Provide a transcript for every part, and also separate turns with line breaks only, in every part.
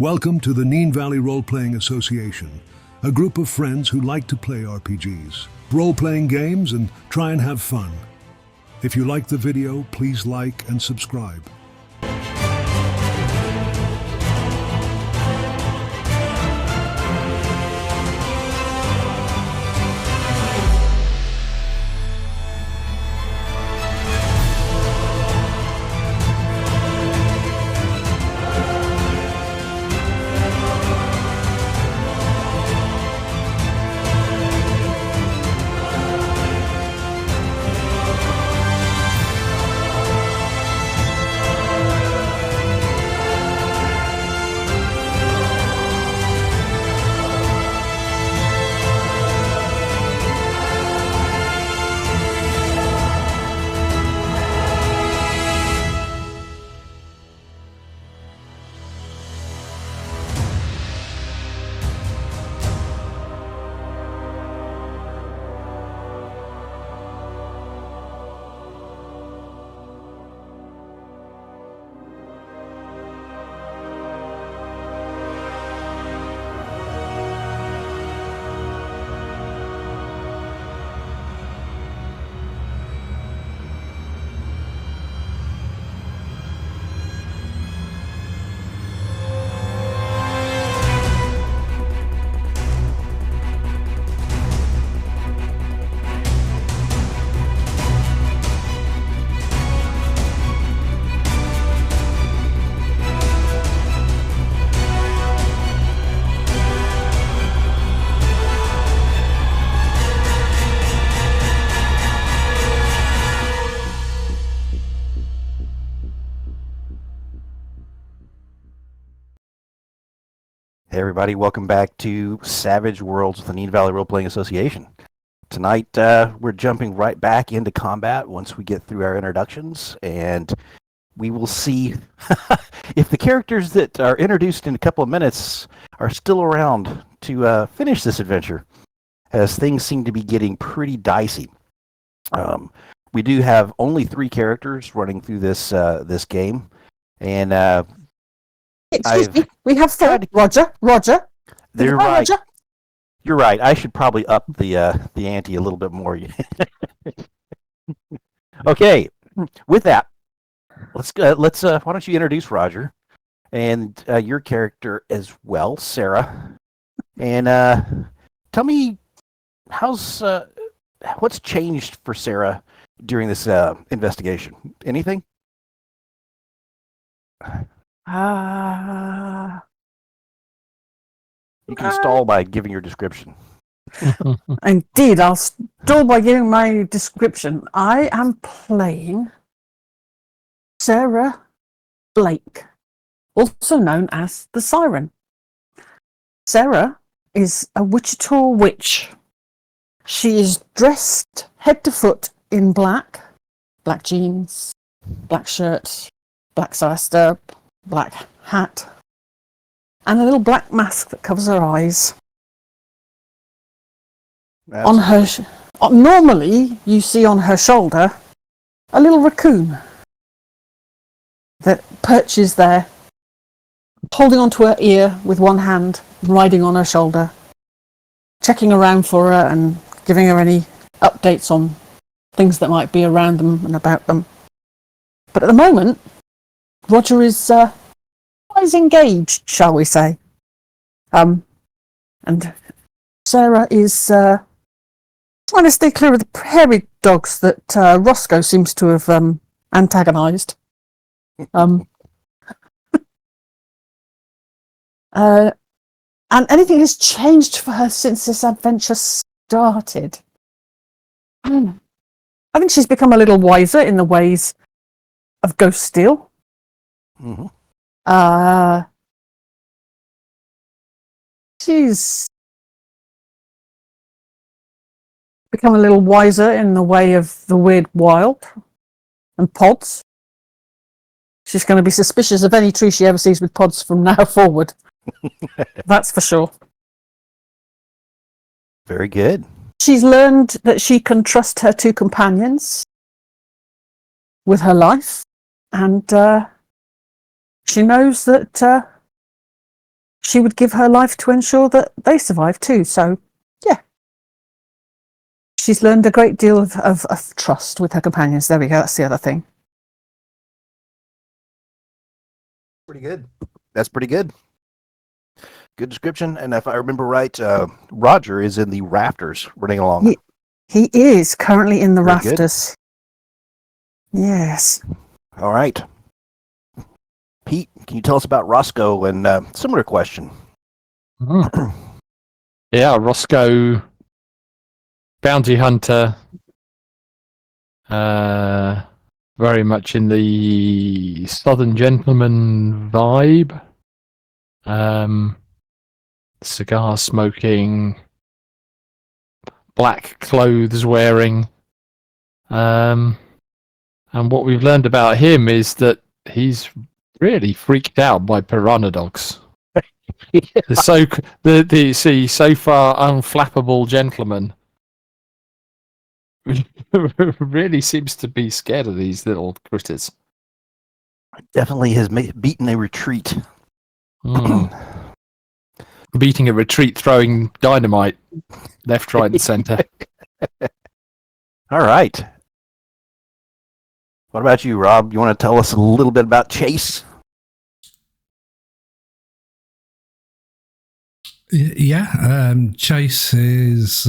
Welcome to the Neen Valley Role-Playing Association, a group of friends who like to play RPGs, role-playing games, and try and have fun. If you like the video, please like and subscribe.
Hey everybody, welcome back to Savage Worlds with the Neen Valley Role-Playing Association. Tonight we're jumping right back into combat once we get through our introductions, and we will see if the characters that are introduced in a couple of minutes are still around to finish this adventure, as things seem to be getting pretty dicey. We do have only 3 characters running through this game, and
Excuse me, we have 4. Roger.
They're right. Roger? You're right. I should probably up the ante a little bit more. Okay, with that, let's why don't you introduce Roger and your character as well, Sarah, and tell me what's changed for Sarah during this investigation? Anything? You can stall by giving your description.
Indeed, I'll stall by giving my description. I am playing Sarah Blake, also known as the Siren. Sarah is a Wichita witch. She is dressed head to foot in black jeans, black shirt, black sister, black hat, and a little black mask that covers her eyes. Normally, you see on her shoulder a little raccoon that perches there, holding onto her ear with one hand, riding on her shoulder, checking around for her and giving her any updates on things that might be around them and about them. But at the moment, Roger is engaged, shall we say. And Sarah is trying to stay clear of the hairy dogs that Rosco seems to have antagonized. And anything has changed for her since this adventure started. I think she's become a little wiser in the ways of Ghost Steel.
Mm-hmm.
She's become a little wiser in the way of the weird wild and pods. She's going to be suspicious of any tree she ever sees with pods from now forward. That's for sure.
Very good.
She's learned that she can trust her 2 companions with her life, and she knows that she would give her life to ensure that they survive too. So, yeah. She's learned a great deal of trust with her companions. There we go. That's the other thing.
Pretty good. That's pretty good. Good description. And if I remember right, Roger is in the rafters running along.
He is currently in the
Very good.
rafters. Yes.
All right. Pete, can you tell us about Rosco? And similar question.
Yeah, Rosco, bounty hunter, very much in the Southern gentleman vibe. Cigar smoking, black clothes wearing. And what we've learned about him is that he's really freaked out by piranha dogs. The so far unflappable gentleman really seems to be scared of these little critters.
Definitely has beaten a retreat.
Beating a retreat, throwing dynamite left, right, and centre.
All right. What about you, Rob? You want to tell us a little bit about Chase?
Yeah, Chase is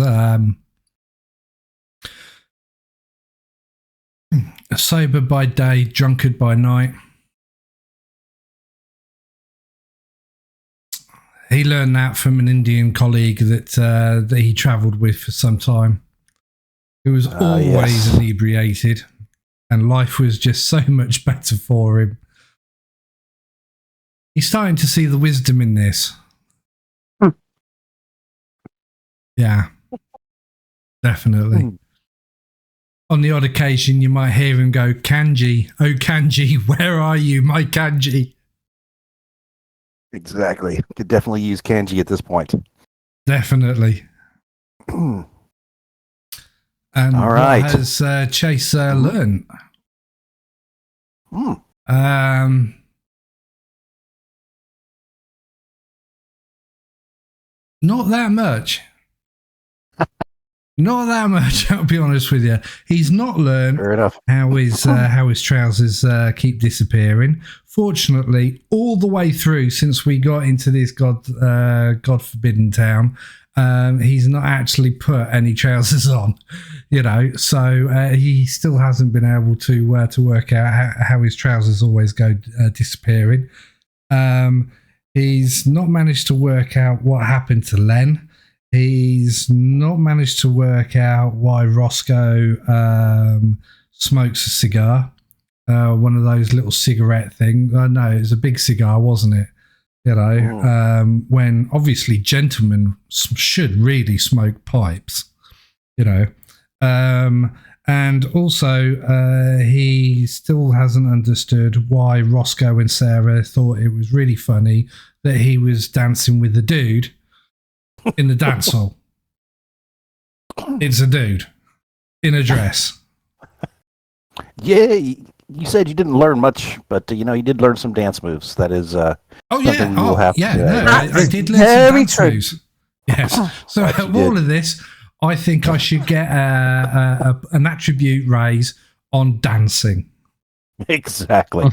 sober by day, drunkard by night. He learned that from an Indian colleague that he travelled with for some time. He was always inebriated, and life was just so much better for him. He's starting to see the wisdom in this. Yeah, definitely. On the odd occasion, you might hear him go, Kanji, oh Kanji, where are you, my Kanji?
Exactly. Could definitely use kanji at this point.
Definitely. And
all right.
what has Chase learned? Not that much. Not that much, I'll be honest with you. He's not learned how his trousers keep disappearing. Fortunately, all the way through since we got into this God forbidden town, he's not actually put any trousers on, so he still hasn't been able to work out how his trousers always go disappearing. He's not managed to work out what happened to Len. He's not managed to work out why Rosco smokes a cigar, one of those little cigarette things. No, it was a big cigar, wasn't it? When obviously gentlemen should really smoke pipes, and also he still hasn't understood why Rosco and Sarah thought it was really funny that he was dancing with the dude in the dance hall. It's a dude in a dress.
Yeah, you said you didn't learn much, but you did learn some dance moves. That is
I did learn
very
some dance moves. Yes. So all of this, I think I should get an attribute raise on dancing.
Exactly.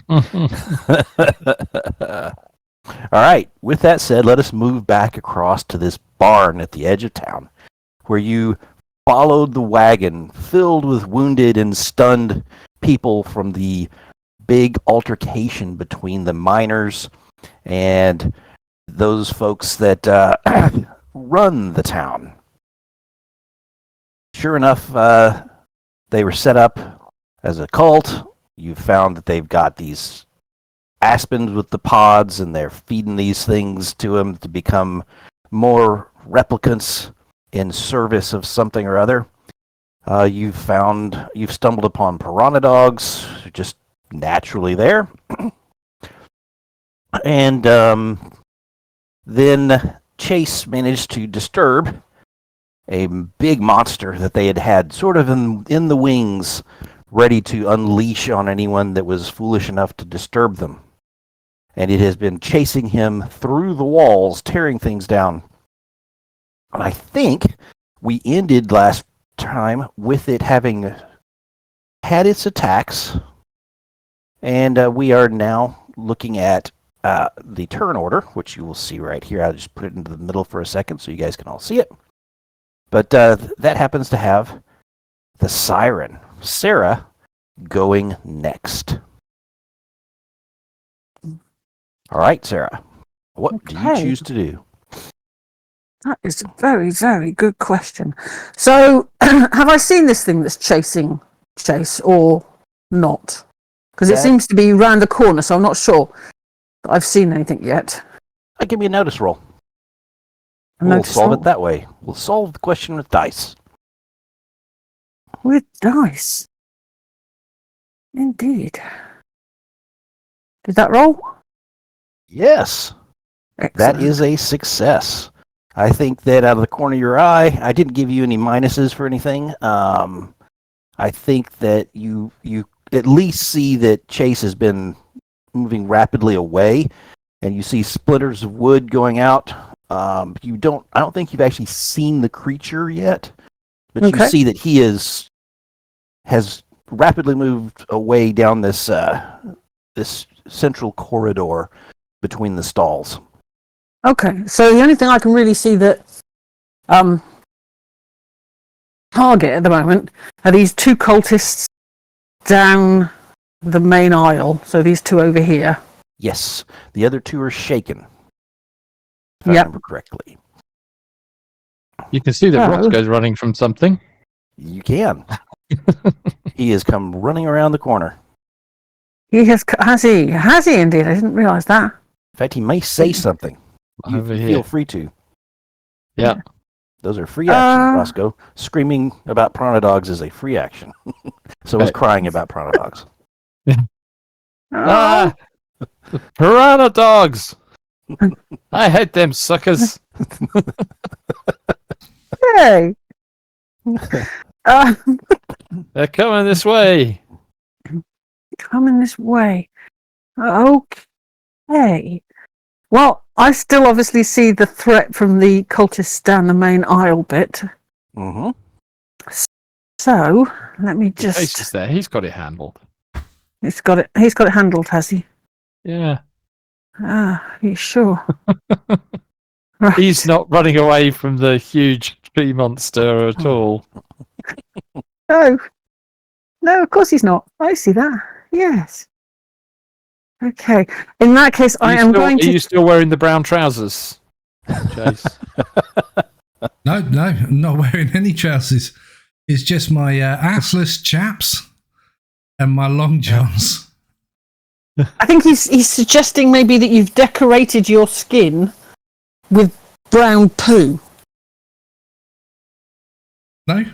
All right. With that said, let us move back across to this barn at the edge of town, where you followed the wagon filled with wounded and stunned people from the big altercation between the miners and those folks that run the town. Sure enough, they were set up as a cult. You found that they've got these Aspens with the pods, and they're feeding these things to them to become more replicants in service of something or other. You've stumbled upon piranha dogs, just naturally there. And then Chase managed to disturb a big monster that they had sort of in the wings, ready to unleash on anyone that was foolish enough to disturb them. and it has been chasing him through the walls, tearing things down. And I think we ended last time with it having had its attacks, and we are now looking at the turn order, which you will see right here. I'll just put it into the middle for a second so you guys can all see it. But that happens to have the Siren, Sarah, going next. All right, Sarah, what do you choose to do?
That is a very, very good question. So, have I seen this thing that's chasing Chase or not? Because it seems to be round the corner, so I'm not sure that I've seen anything yet.
Give me a notice roll. We'll solve it that way. We'll solve the question with dice.
With dice? Indeed. Did that roll?
Yes.
Excellent.
That is a success. I think that out of the corner of your eye, I didn't give you any minuses for anything. I think that you at least see that Chase has been moving rapidly away, and you see splitters of wood going out. I don't think you've actually seen the creature yet, but you see that he has rapidly moved away down this central corridor between the stalls.
Okay, so the only thing I can really see that target at the moment are these two cultists down the main aisle. So these two over here.
Yes, the other two are shaken. If I remember correctly.
You can see that Rosco's running from something.
You can. He has come running around the corner.
He has he? Has he indeed? I didn't realise that.
In fact, he may say something. You feel free to.
Yeah.
Those are free actions, Rosco. Screaming about Piranha Dogs is a free action. So is crying about Piranha Dogs.
Piranha Dogs! I hate them suckers.
Hey!
They're coming this way.
Coming this way. Okay. Well, I still obviously see the threat from the cultists down the main aisle bit.
Mm-hmm.
So, let me just...
He's just there. He's got it handled.
He's got it handled, has he?
Yeah.
Are you sure?
Right. He's not running away from the huge tree monster at all.
No, of course he's not. I see that. Yes. Okay. In that case, I am going to...
Are you still wearing the brown trousers, Chase?
No, I'm not wearing any trousers. It's just my assless chaps and my long johns.
I think he's suggesting maybe that you've decorated your skin with brown poo.
No,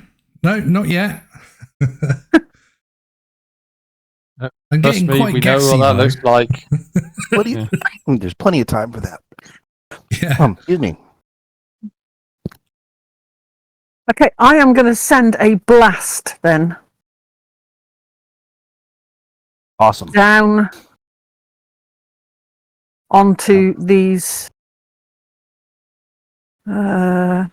not yet. I'm getting quite gassy.
We know what that looks like.
There's plenty of time for that.
Yeah.
Excuse me.
Okay, I am going to send a blast then.
Awesome.
Down onto these two.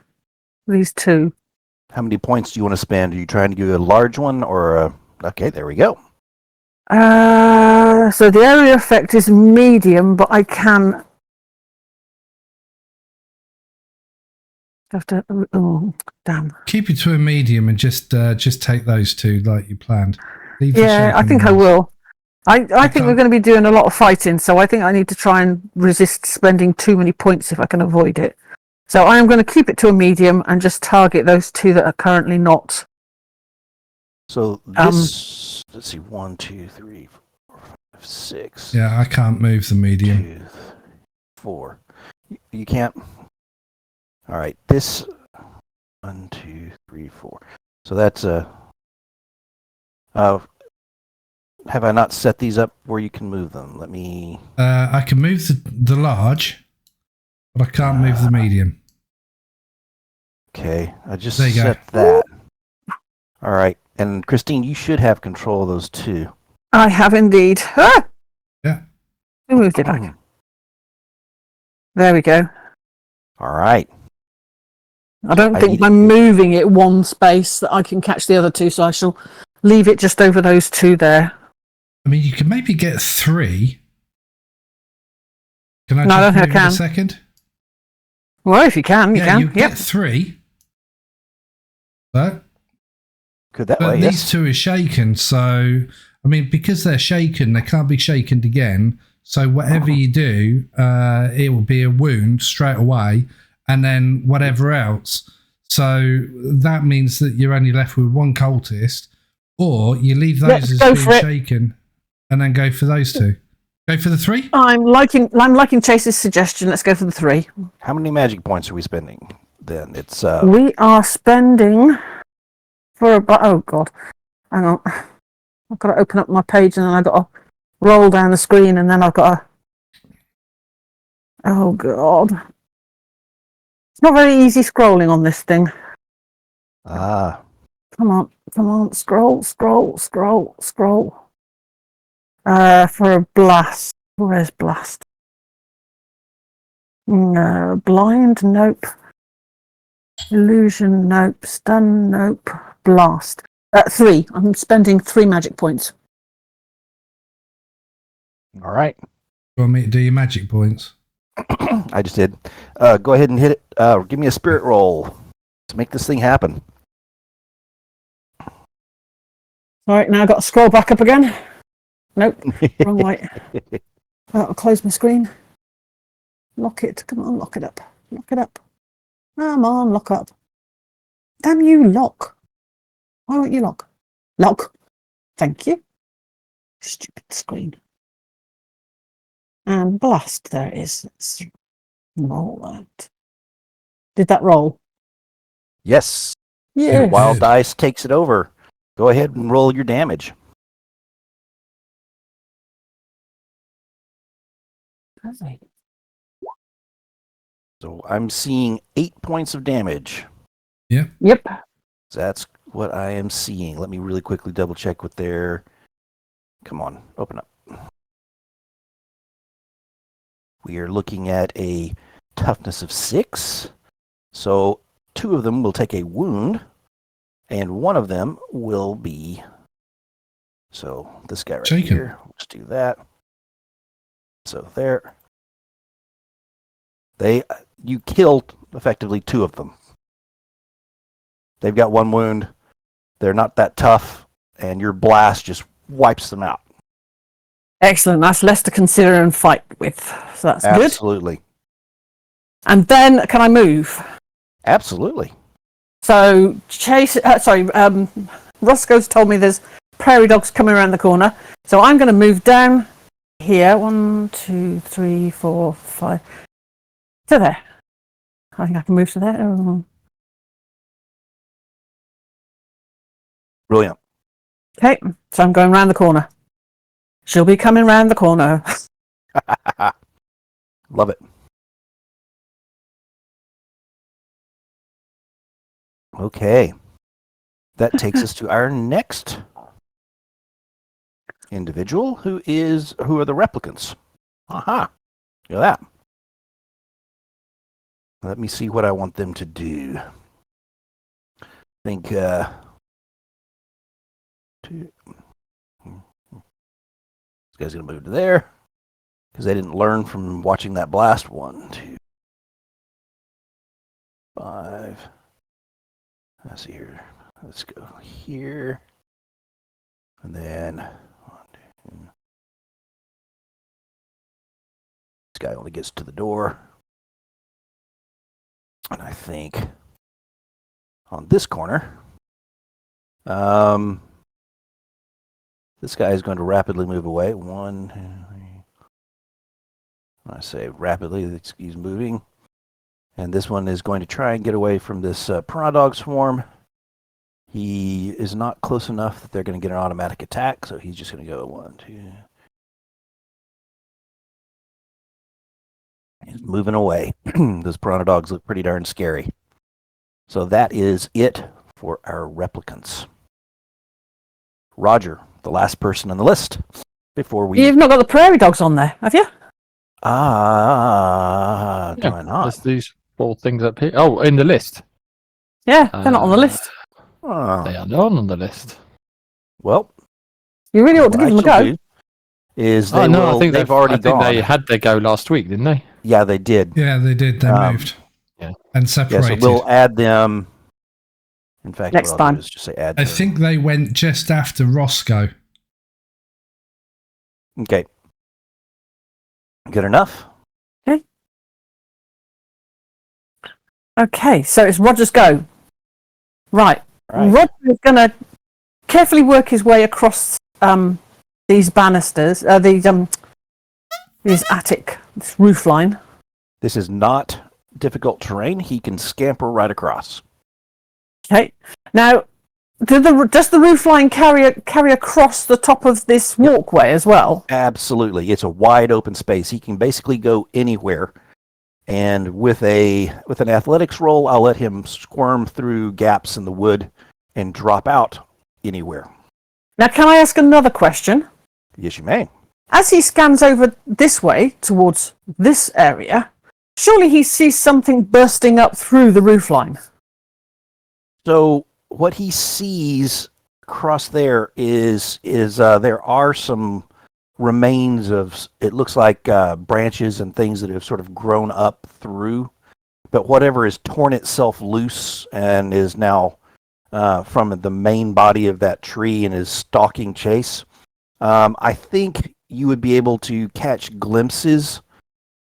How many points do you want to spend? Are you trying to do a large one or okay, there we go.
So the area effect is medium, but I can have to. Oh, damn!
Keep it to a medium and just take those two like you planned.
I think I will. I think we're going to be doing a lot of fighting, so I think I need to try and resist spending too many points if I can avoid it. So I am going to keep it to a medium and just target those two that are currently not.
So this, let's see, 1, 2, 3, 4, 5, 6.
Yeah, I can't move the medium.
2, 4. You can't. All right, this 1, 2, 3, 4. So that's have I not set these up where you can move them? Let me.
I can move the large, but I can't move the medium.
Okay, I just set that. All right, and Christine, you should have control of those two.
I have indeed.
Yeah.
Who moved it back? There we go.
All right.
I don't think by moving it one space that I can catch the other two, so I shall leave it just over those two there.
I mean, you can maybe get 3. Can I
No, I don't
just
think I
move it a
can.
second?
Well, if you can, you
Yeah,
can.
you get 3. But
Could that
But
way?
these
Yes.
two are shaken, so I mean, because they're shaken, they can't be shaken again. So whatever you do, it will be a wound straight away, and then whatever else. So that means that you're only left with 1 cultist, or you leave those as being shaken, and then go for those 2. Go for the 3.
I'm liking Chase's suggestion. Let's go for the 3.
How many magic points are we spending? Then it's
We are spending for about. Oh God, hang on. I've got to open up my page, and then I've got to roll down the screen, and then I've got to. Oh God, it's not very easy scrolling on this thing. Come on, scroll. For a blast. Where's blast? Blind, nope. Illusion, nope. Stun, nope. Blast. 3. I'm spending 3 magic points.
all right.
You want me to do your magic points?
I just did. Go ahead and hit it. Give me a spirit roll to make this thing happen.
All right, now I've got to scroll back up again. Nope, wrong way. I'll close my screen. Lock it. Come on, lock it up. Lock it up. Come on, lock up. Damn you, lock. Why won't you lock? Lock. Thank you. Stupid screen. And blast. There it is. Let's roll that. Did that roll?
Yes.
Yeah.
Wild dice takes it over. Go ahead and roll your damage. So I'm seeing 8 points of damage.
Yep.
That's what I am seeing. Let me really quickly double check with their. Come on, open up. We are looking at a toughness of 6. So 2 of them will take a wound, and 1 of them will be. So this guy right here. Let's do that. So there. You killed effectively 2 of them. They've got 1 wound. They're not that tough, and your blast just wipes them out.
Excellent. That's less to consider and fight with. So that's good.
Absolutely.
And then, can I move?
Absolutely.
So, Roscoe's told me there's prairie dogs coming around the corner. So I'm going to move down here. 1, 2, 3, 4, 5. To there. I think I can move to there. Oh.
Brilliant.
Okay, so I'm going round the corner. She'll be coming round the corner.
Love it. Okay. That takes us to our next individual, who are the replicants. Aha. Look at that. Let me see what I want them to do. I think this guy's going to move to there because they didn't learn from watching that blast. 1, 2, 5. Let's see here. Let's go here. And then 1, 2. This guy only gets to the door. And I think on this corner, this guy is going to rapidly move away. 1, 2, 3. I say rapidly, he's moving. And this one is going to try and get away from this piranha dog swarm. He is not close enough that they're going to get an automatic attack, so he's just going to go 1, 2. He's moving away. Those piranha dogs look pretty darn scary. So that is it for our replicants. Roger, the last person on the list. Before we...
You've not got the prairie dogs on there, have you?
Do I not?
There's these 4 things up here. Oh, in the list.
Yeah, they're not on the list.
Oh.
They are not on the list.
Well,
You really ought to
what
give
I
them a
shall
go.
do is
I think
they've already
I think
gone.
they had their go last week, didn't they?
Yeah, they did.
Yeah, they did. They moved.
Yeah.
And
Yeah,
separated.
so we'll add them. In fact,
Next
what I'll
time.
do is just say add.
I
to-
think they went just after Rosco.
Okay. Good enough.
Okay, so it's Roger's go. Right.
Right.
Roger is going to carefully work his way across these banisters, these attic, this roof line.
This is not difficult terrain. He can scamper right across.
Okay. Now, does the roof line carry across the top of this walkway as well?
Absolutely. It's a wide open space. He can basically go anywhere. And with an athletics roll, I'll let him squirm through gaps in the wood and drop out anywhere.
Now, can I ask another question?
Yes, you may.
As he scans over this way towards this area, surely he sees something bursting up through the roofline.
So what he sees across there is there are some remains of, it looks like branches and things that have sort of grown up through, but whatever has torn itself loose and is now from the main body of that tree and is stalking chase. I think you would be able to catch glimpses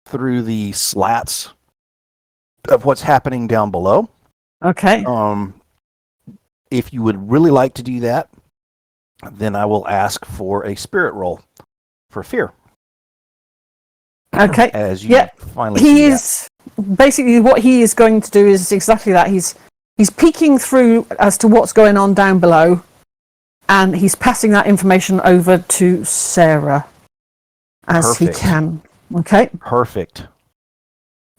through the slats of what's happening down below.
Okay.
If you would really like to do that, then I will ask for a spirit roll for fear.
Okay.
As you finally
He
see
is basically what he is going to do is exactly that. He's peeking through as to what's going on down below, and he's passing that information over to Sarah as he
Perfect.
can. Okay.
Perfect.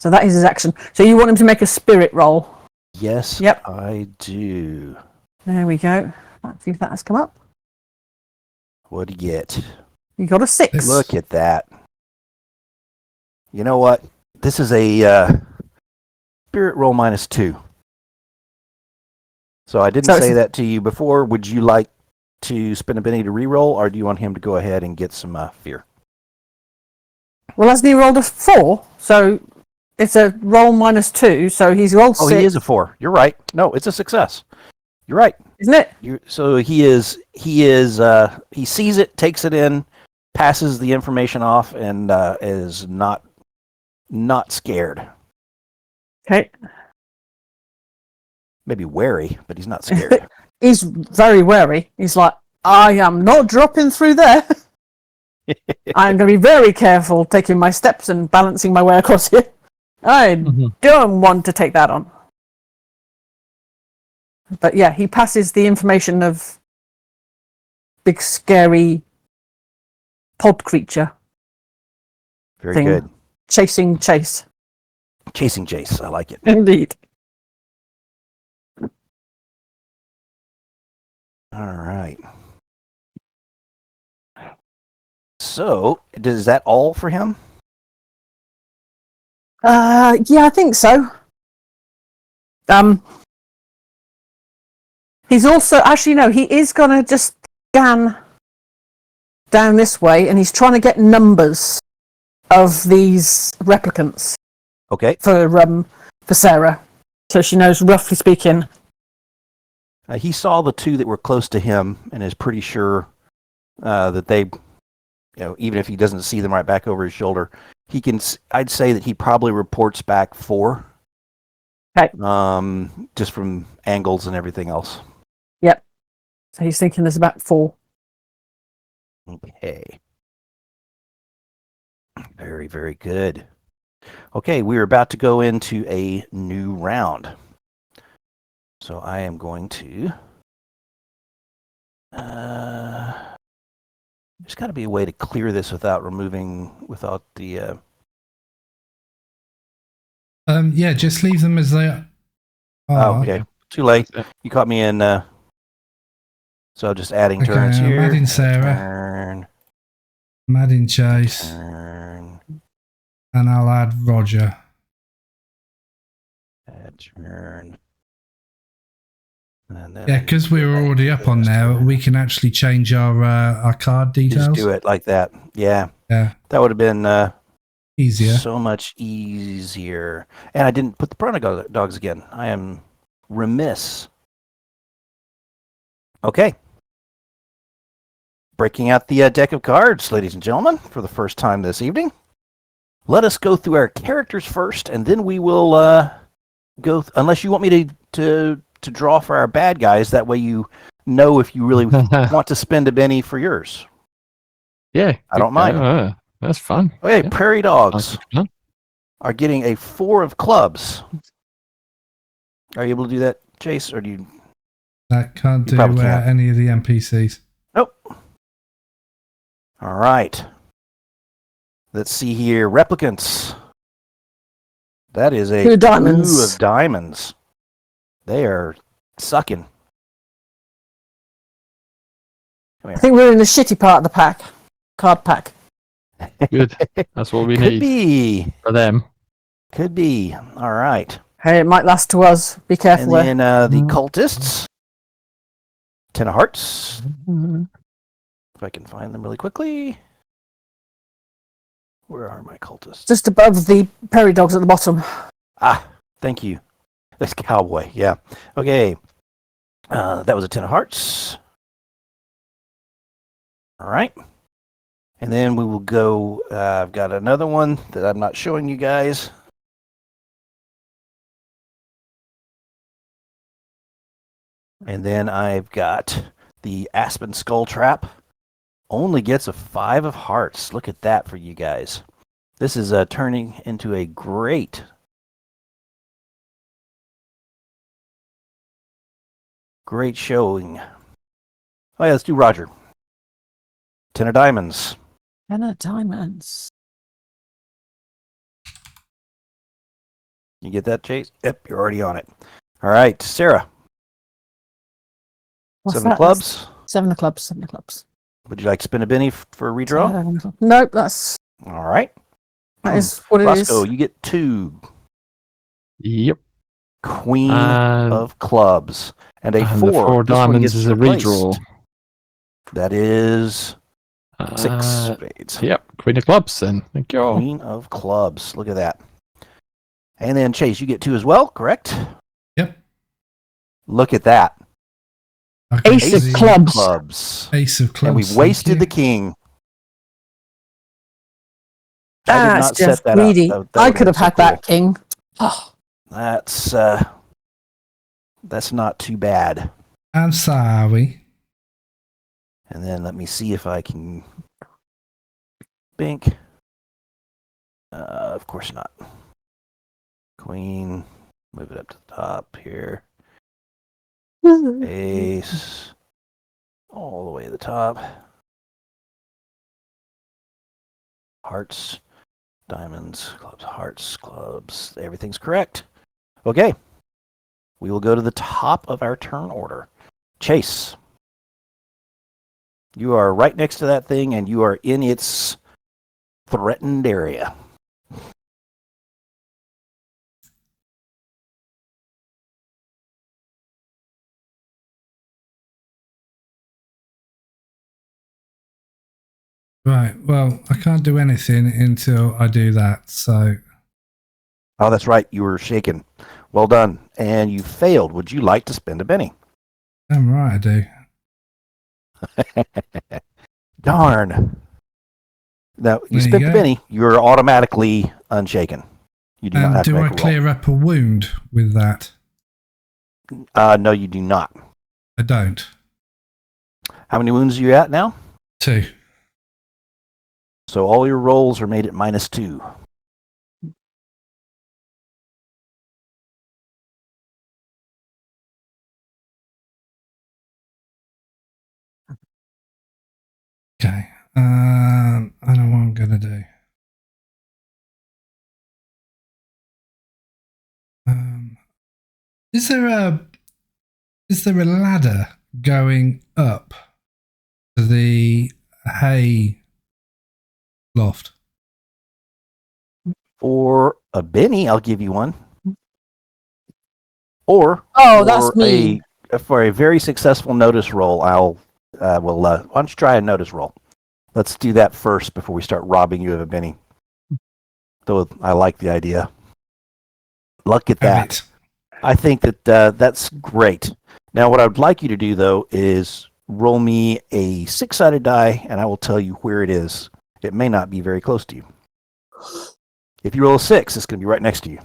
So that is his action. So you want him to make a spirit roll?
Yes,
Yep.
I do.
There we go. Let's see if that has come up.
What do you get?
You got a 6.
Look at that. You know what? This is a spirit roll -2. So I didn't
So
say
it's-
that to you before. Would you like to spend a penny to re-roll, or do you want him to go ahead and get some fear?
Well, hasn't he rolled a 4? So it's a roll -2. So he's rolled 6.
Oh, he is a 4. You're right. No, it's a success. You're right.
Isn't it?
So he sees it, takes it in, passes the information off, and is not scared.
Okay.
Maybe wary, but he's not scared.
He's very wary. He's like, I am not dropping through there. I'm going to be very careful taking my steps and balancing my way across here. I don't want to take that on. But yeah, he passes the information of big scary pod creature
Very
thing.
good.
Chasing Chase.
Chasing Chase. I like it.
Indeed.
All right. So, is that all for him?
Yeah, I think so. He's also, actually, no, he is going to just scan down this way, and he's trying to get numbers of these replicants
Okay.
for Sarah, so she knows, roughly speaking.
He saw the two that were close to him and is pretty sure that they, even if he doesn't see them right back over his shoulder, he can. I'd say that he probably reports back 4.
Okay.
Just from angles and everything else.
Yep. So he's thinking there's about 4.
Okay. Very, very good. Okay, we're about to go into a new round. So I am going to... there's got to be a way to clear this without the...
Yeah, just leave them as they are.
Oh, okay. Too late. You caught me in... so just adding
Okay,
turns
I'm
here.
adding Sarah.
Turn.
I'm adding Chase.
Turn.
And I'll add Roger.
Add turn. And then
Yeah, because we were already up on there, we can actually change our card details.
Just do it like that. Yeah.
Yeah.
That would have been
Easier.
so much easier. And I didn't put the piranha dogs again. I am remiss. Okay. Breaking out the deck of cards, ladies and gentlemen, for the first time this evening. Let us go through our characters first, and then we will go. Unless you want me to draw for our bad guys, that way you know if you really want to spend a Benny for yours.
Yeah,
I don't mind.
That's fun.
Okay,
Yeah.
prairie dogs are getting a 4 of clubs. Are you able to do that, Chase, or do you?
That can't do
probably can't.
any of the NPCs.
Nope. All right. Let's see here. Replicants. That is a
2 diamonds.
2 of diamonds. They are sucking. Come
I
here.
think we're in the shitty part of the pack. Card pack.
Good. That's what we
Could
need
be.
for them.
Could be. All right.
Hey, it might last to us. Be careful.
And then the cultists. 10 of hearts. If I can find them really quickly. Where are my cultists?
Just above the prairie dogs at the bottom.
Ah, thank you. That's cowboy. Yeah. Okay. That was a 10 of hearts. All right. And then we will go. I've got another one that I'm not showing you guys. And then I've got the Aspen Skull Trap. Only gets a 5 of hearts. Look at that for you guys. This is turning into a great showing. Oh yeah, let's do Roger. 10 of diamonds.
10 of diamonds.
You get that, Chase? Yep, you're already on it. All right, Sarah.
What's
7
that?
clubs.
7 of clubs. 7 of clubs.
Would you like to spin a Benny for a redraw?
Nope, that
All right.
is what it is.
Rosco, you get 2.
Yep.
Queen of clubs. And a 4.
The 4
This one
diamonds
gets
is a
replaced.
redraw.
That is 6 spades.
Yep. Queen of clubs then. Thank you.
Queen of clubs. Look at that. And then Chase, you get 2 as well, correct?
Yep.
Look at that.
Ace of clubs.
Ace of clubs.
And we've wasted the king. I did not set that
greedy.
up.
I could have had that king. Oh.
That's not too bad.
I'm sorry.
And then let me see if I can bink. Of course not. Queen. Move it up to the top here. Ace. All the way to the top. Hearts. Diamonds. Clubs. Hearts. Clubs. Everything's correct. Okay. We will go to the top of our turn order. Chase. You are right next to that thing, and you are in its threatened area.
Right. Well, I can't do anything until I do that. So.
Oh, that's right. You were shaken. Well done. And you failed. Would you like to spend a Benny?
I'm right, I do.
Darn. Now, you spent the Benny, you're automatically unshaken. You do not have to make a roll.
Do I clear up a wound with that?
No, you do not.
I don't.
How many wounds are you at now?
2.
So all your rolls are made at -2.
Okay. I know what I'm going to do. Is there a ladder going up to the hay loft?
For a Benny, I'll give you one. Or
that's me.
For a very successful notice roll, why don't you try a notice roll? Let's do that first before we start robbing you of a Benny. Though I like the idea. Look at that. I think that that's great. Now, what I would like you to do, though, is roll me a 6-sided die, and I will tell you where it is. It may not be very close to you. If you roll a 6, it's going to be right next to you.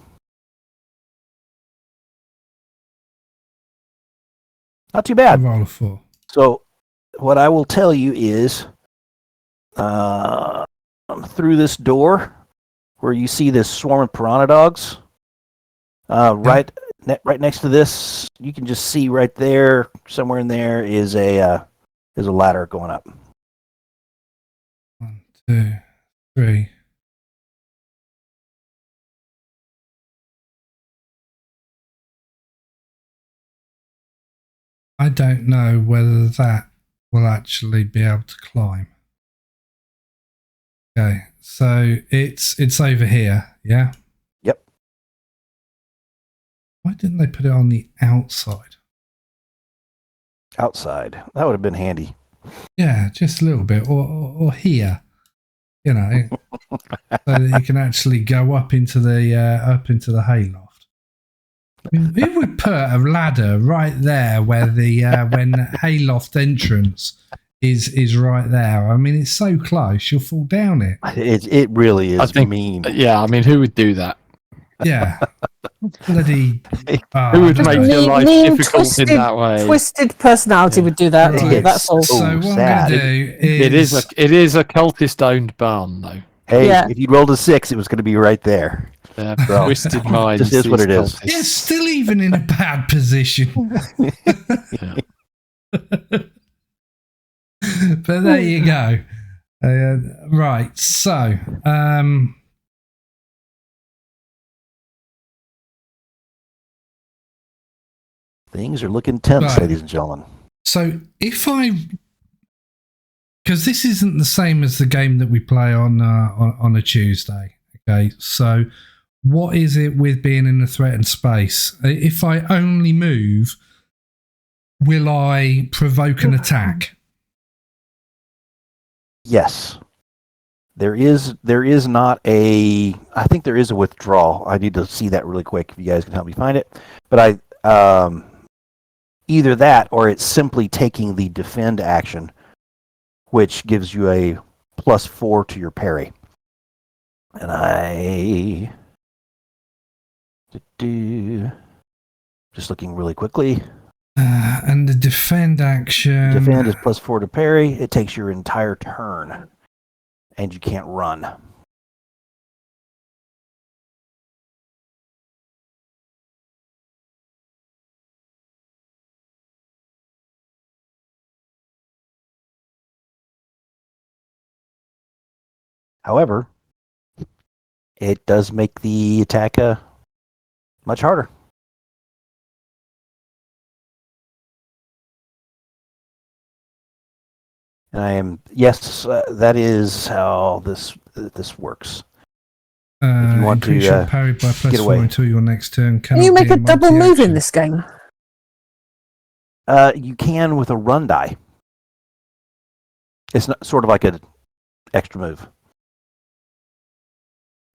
Not too bad.
Roll a 4.
So, what I will tell you is, through this door, where you see this swarm of piranha dogs, right next to this, you can just see right there, somewhere in there, is a ladder going up.
1, 2, 3. I don't know whether that will actually be able to climb. Okay, so it's over here, yeah?
Yep.
Why didn't they put it on the outside?
Outside. That would have been handy.
Yeah, just a little bit, or here, you know, so that you can actually go up into the hayloft. I mean, who would put a ladder right there where the when hayloft entrance is right there? I mean, it's so close, you'll fall down it.
It really is mean.
Yeah, I mean, who would do that?
Yeah. Bloody.
Who would make your life difficult in that way?
Twisted personality would do that to you. That's all.
So what I'm going to do is...
It is a cultist-owned barn, though.
Hey, if you rolled a 6, it was going to be right there.
Twisted minds.
This is what it is.
Yeah, still even in a bad position. But there you go. Right, so...
Things are looking tense, ladies and gentlemen.
So if because this isn't the same as the game that we play on a Tuesday, okay? So what is it with being in a threatened space? If I only move, will I provoke an attack?
Yes. There is not a... I think there is a withdrawal. I need to see that really quick if you guys can help me find it. But either that or it's simply taking the defend action, which gives you a +4 to your parry. And I... Just looking really quickly.
And the defend action...
Defend is +4 to parry. It takes your entire turn. And you can't run. However, it does make the attack much harder. And that is how this works. If you want
increase
to
your parry by +4 until your next turn.
Can you make a double move in this game?
You can with a run die. It's not sort of like an extra move.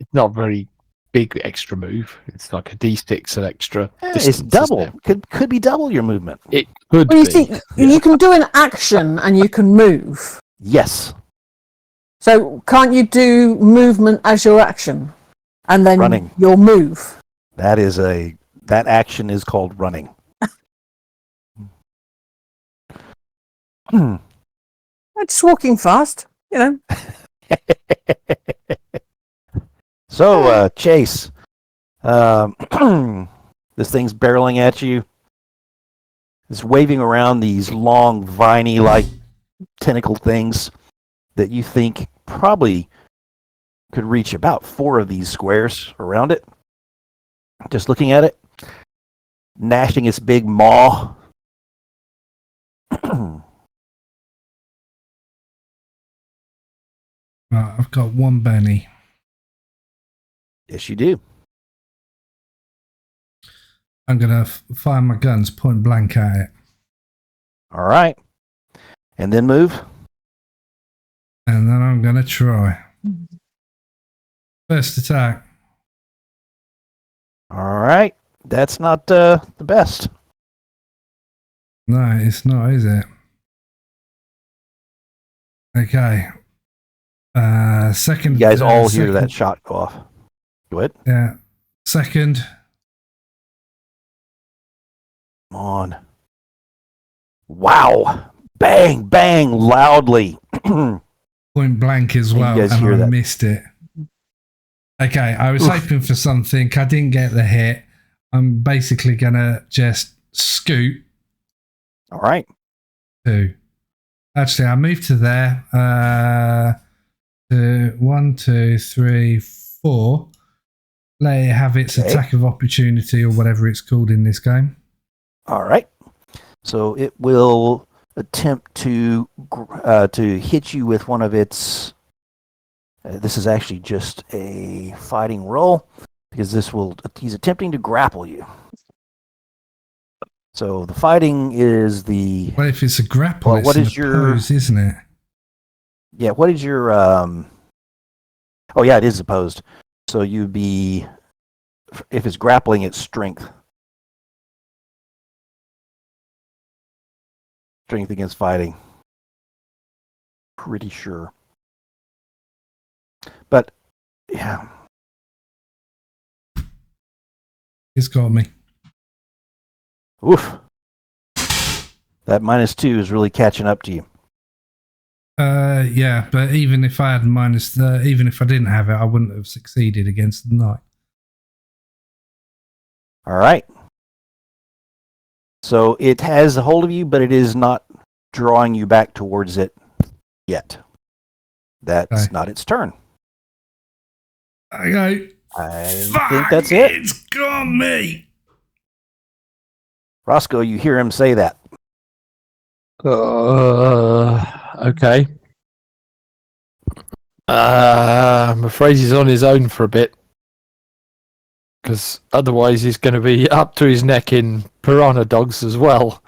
It's not a very big extra move. It's like a D6 an extra.
It's double. Could be double your movement.
It could
Well, you
be.
see, you can do an action and you can move.
Yes.
So can't you do movement as your action, and then
running.
Your move?
That action is called running.
Just walking fast, you know.
So, Chase, this thing's barreling at you. It's waving around these long, viney-like tentacle things that you think probably could reach about 4 of these squares around it. Just looking at it, gnashing its big maw.
Right, I've got one Benny.
Yes, you do.
I'm going to fire my guns point blank at it.
All right. And then move.
And then I'm going to try. First attack.
All right. That's not the best.
No, it's not, is it? Okay. Second.
You guys all
second,
hear that shot go off. Go ahead.
Yeah. Second.
Come on. Wow. Bang, bang, loudly.
Point blank as well,
you guys
and
hear
I
that?
missed it. Okay, I was hoping for something. I didn't get the hit. I'm basically going to just scoot.
All right.
Two. Actually, I moved to there. To 1, 2, 3, 4. Let it have its attack of opportunity or whatever it's called in this game.
All right. So it will attempt to hit you with one of its. This is actually just a fighting roll because he's attempting to grapple you. So the fighting is the.
Well, if it's a grapple,
what
it's
is your
pose, isn't it?
Yeah. What is your? Oh yeah, it is opposed. So you'd be. If it's grappling, it's strength. Strength against fighting. Pretty sure. But, yeah.
It's got me.
Oof. That -2 is really catching up to you.
Yeah, but even if I had even if I didn't have it, I wouldn't have succeeded against the knight.
All right. So it has a hold of you, but it is not drawing you back towards it yet. That's not its turn.
Okay.
I think that's it.
It's got me.
Rosco, you hear him say that.
Okay. I'm afraid he's on his own for a bit. Because otherwise he's going to be up to his neck in piranha dogs as well.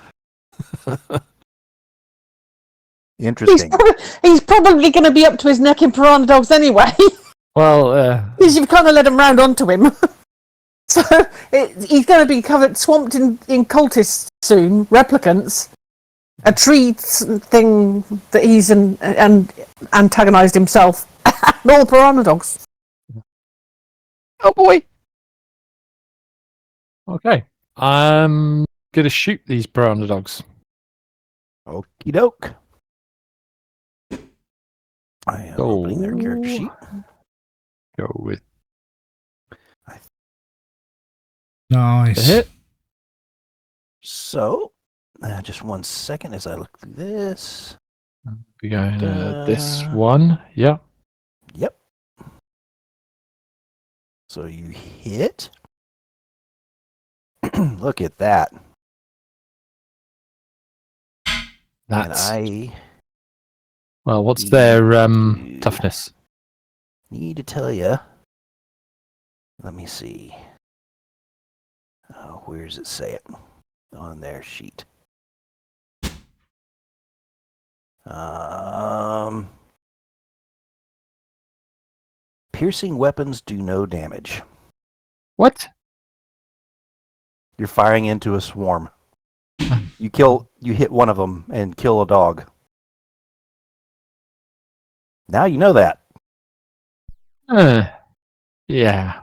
Interesting.
He's probably going to be up to his neck in piranha dogs anyway.
Well,
because you've kind of let him round onto him. So he's going to be swamped in cultists soon, replicants, a tree thing that he's antagonized himself, and all piranha dogs.
Oh boy. Okay. I'm going to shoot these piranha dogs.
Okie doke. I am opening their character sheet.
Go with
Nice.
the hit.
So, just 1 second as I look through this.
We're going this one. Yeah.
Yep. So you hit. Look at that.
That's.
And
Well, what's their toughness?
Need to tell you. Let me see. Oh, where does it say it? On their sheet. Piercing weapons do no damage.
What?
You're firing into a swarm. You hit one of them and kill a dog. Now you know that.
Yeah.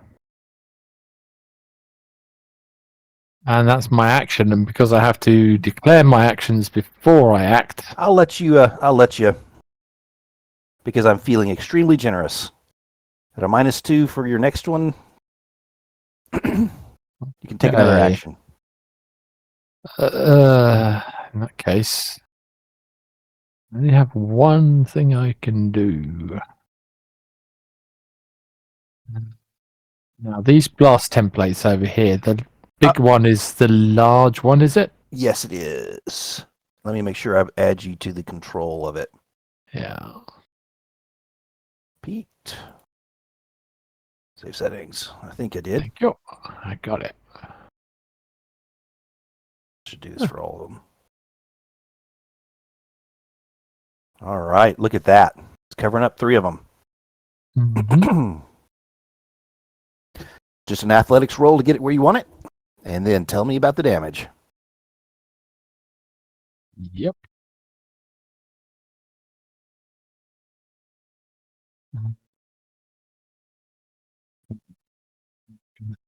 And that's my action, and because I have to declare my actions before I act.
I'll let you, because I'm feeling extremely generous. At a -2 for your next one, you can take another action.
In that case, I only have one thing I can do. Now, these blast templates over here, the big one is the large one, is it?
Yes, it is. Let me make sure I add you to the control of it.
Yeah.
Pete. Save settings. I think I did.
Thank you. I got it.
Should do this for all of them. All right, look at that. It's covering up 3 of them.
Mhm.
Just an athletics roll to get it where you want it, and then tell me about the damage.
Yep.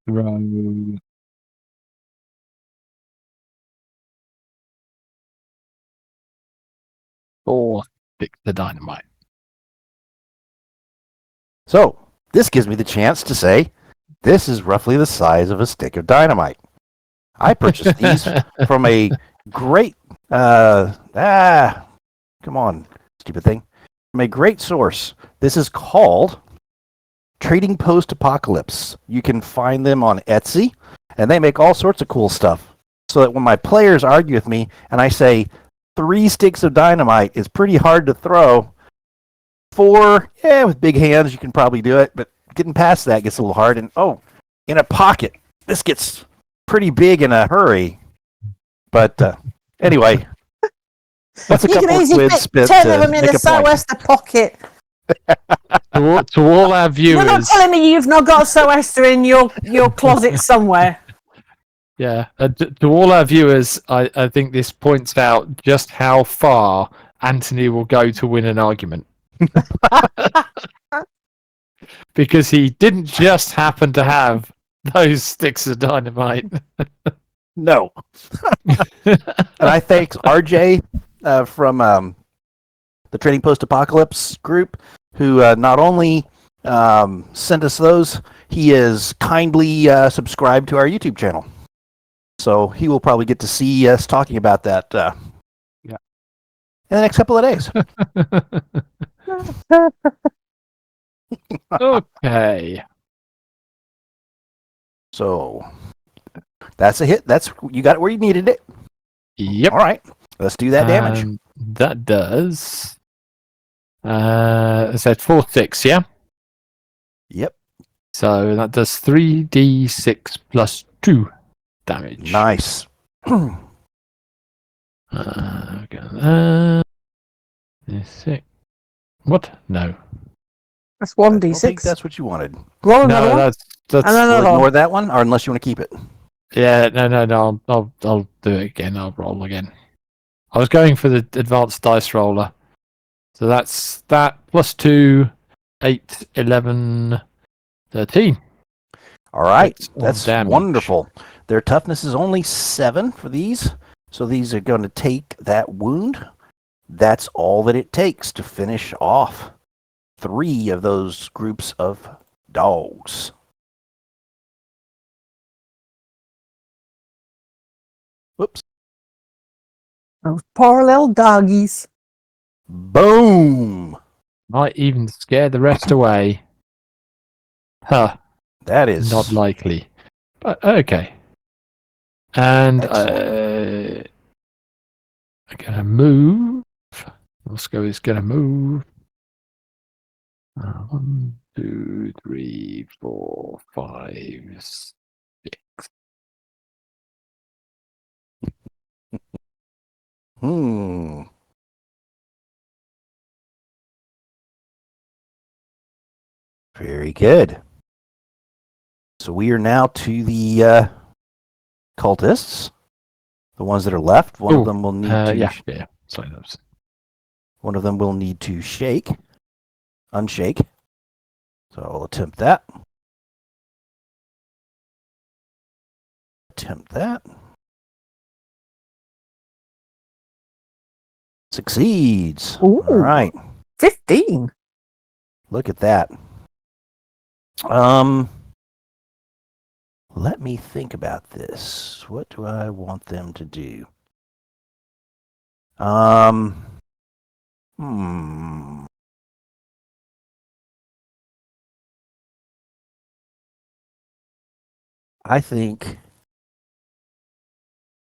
Throw 4 sticks of dynamite.
So, this gives me the chance to say, this is roughly the size of a stick of dynamite. I purchased these from a great, come on, stupid thing. From a great source. This is called Trading Post Apocalypse. You can find them on Etsy, and they make all sorts of cool stuff. So that when my players argue with me, and I say, 3 sticks of dynamite is pretty hard to throw. 4, with big hands, you can probably do it, but getting past that gets a little hard. And, in a pocket, this gets pretty big in a hurry. But anyway, that's a
You
couple
can
of
easily
quid
fit
spent
10
to
of them in
make
the
a point.
sou'wester pocket.
To all our
You're not
viewers,
telling me you've not got a sou'wester in your closet somewhere.
yeah, to all our viewers, I think this points out just how far Anthony will go to win an argument. Because he didn't just happen to have those sticks of dynamite.
No. And I thank RJ from the Trading Post Apocalypse group, who not only sent us those, he is kindly subscribed to our YouTube channel. So he will probably get to see us talking about that in the next couple of days.
Okay.
So that's a hit. You got it where you needed it.
Yep.
All right. Let's do that damage.
That does. I said 4, 6, yeah?
Yep.
So that does 3d6 plus 2 damage.
Nice.
Okay. 6. What? No.
That's
I don't think
1d6.
that's what you wanted.
Roll another
No,
one.
that's
And
We'll
another one.
ignore that one, or unless you want to keep it.
yeah. No. I'll do it again. I'll roll again. I was going for the advanced dice roller. So that's that plus 2, 8, 11, 13.
All right.
Points of
That's
damage.
wonderful. Their toughness is only 7 for these. So these are going to take that wound. That's all that it takes to finish off 3 of those groups of dogs. Whoops.
Those poor little doggies.
Boom.
Might even scare the rest away. Huh.
That is
Not likely. But okay. And
excellent.
I'm going to move. Rosco is going to move. 1, 2, 3, 4, 5, 6.
Very good. So we are now to the cultists, the ones that are left. One of them will need to.
Yeah. Sorry, that was...
One of them will need to unshake. So I'll attempt that. Succeeds.
Ooh.
All right.
15.
Look at that. Let me think about this. What do I want them to do? I think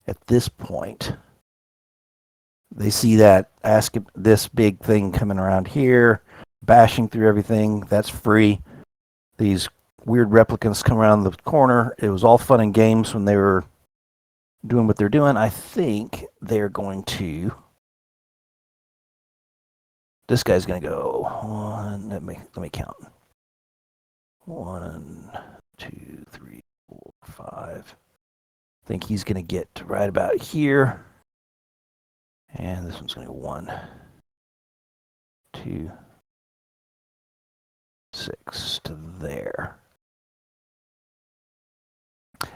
at this point they see that this big thing coming around here, bashing through everything. That's free. These weird replicants come around the corner. It was all fun and games when they were doing what they're doing. I think they're going to. This guy's going to go one. Let me count. 1, 2, 3, 4, 5. I think he's going to get right about here. And this one's going to go 1, 2, 6 to there.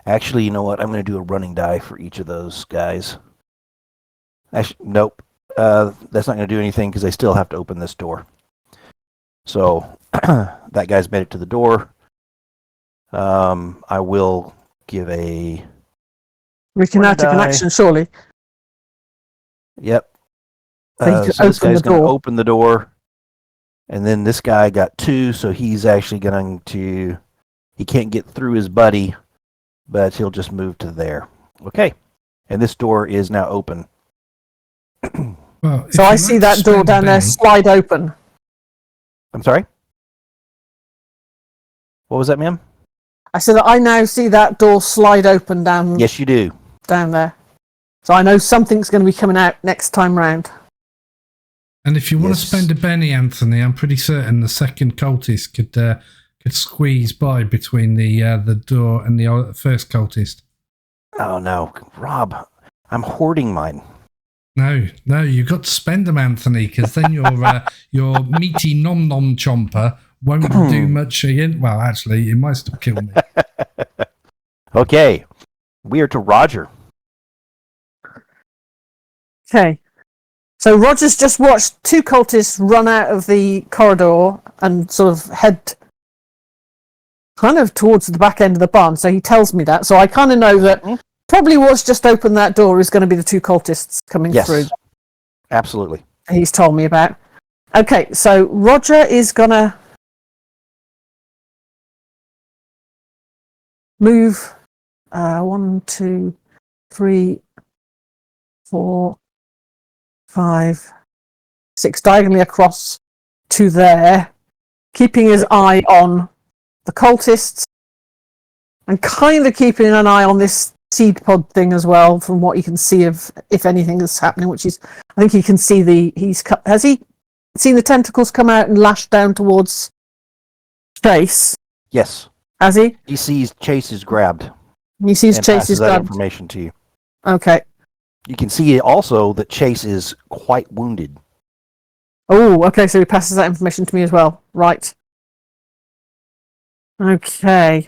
Actually, you know what? I'm going to do a running die for each of those guys. Actually, nope. That's not going to do anything because I still have to open this door. So that guy's made it to the door. I will give a...
We can now take an action, surely.
Yep.
So
So this guy's going to open the door. And then this guy got 2, so he's actually going to... He can't get through his buddy, but he'll just move to there. Okay. And this door is now open.
Well,
so I see that door down there slide open.
I'm sorry? What was that, ma'am?
I said I now see that door slide open down.
Yes, you do.
Down there. So I know something's going to be coming out next time round.
And if you want to spend a Benny, Anthony, I'm pretty certain the second cultist could squeeze by between the door and the first cultist.
Oh no, Rob, I'm hoarding mine.
No, you've got to spend them, Anthony, because then your meaty nom nom chomper won't do much again. Well, actually, it might still kill me.
Okay, we are to Roger.
Okay. So Roger's just watched 2 cultists run out of the corridor and sort of head kind of towards the back end of the barn. So he tells me that. So I kind of know that probably what's just opened that door is going to be the 2 cultists coming through.
Yes, absolutely.
He's told me about. Okay, so Roger is going to move 1, 2, 3, 4, 5, 6 diagonally across to there, keeping his eye on the cultists and kind of keeping an eye on this seed pod thing as well, from what he can see of if anything is happening, which is, I think he can see has he seen the tentacles come out and lash down towards Chase?
Yes.
Has he?
He sees Chase is grabbed.
He sees
and
Chase is
that
grabbed.
information to you.
Okay.
You can see also that Chase is quite wounded.
Oh, okay, so he passes that information to me as well. Right. Okay.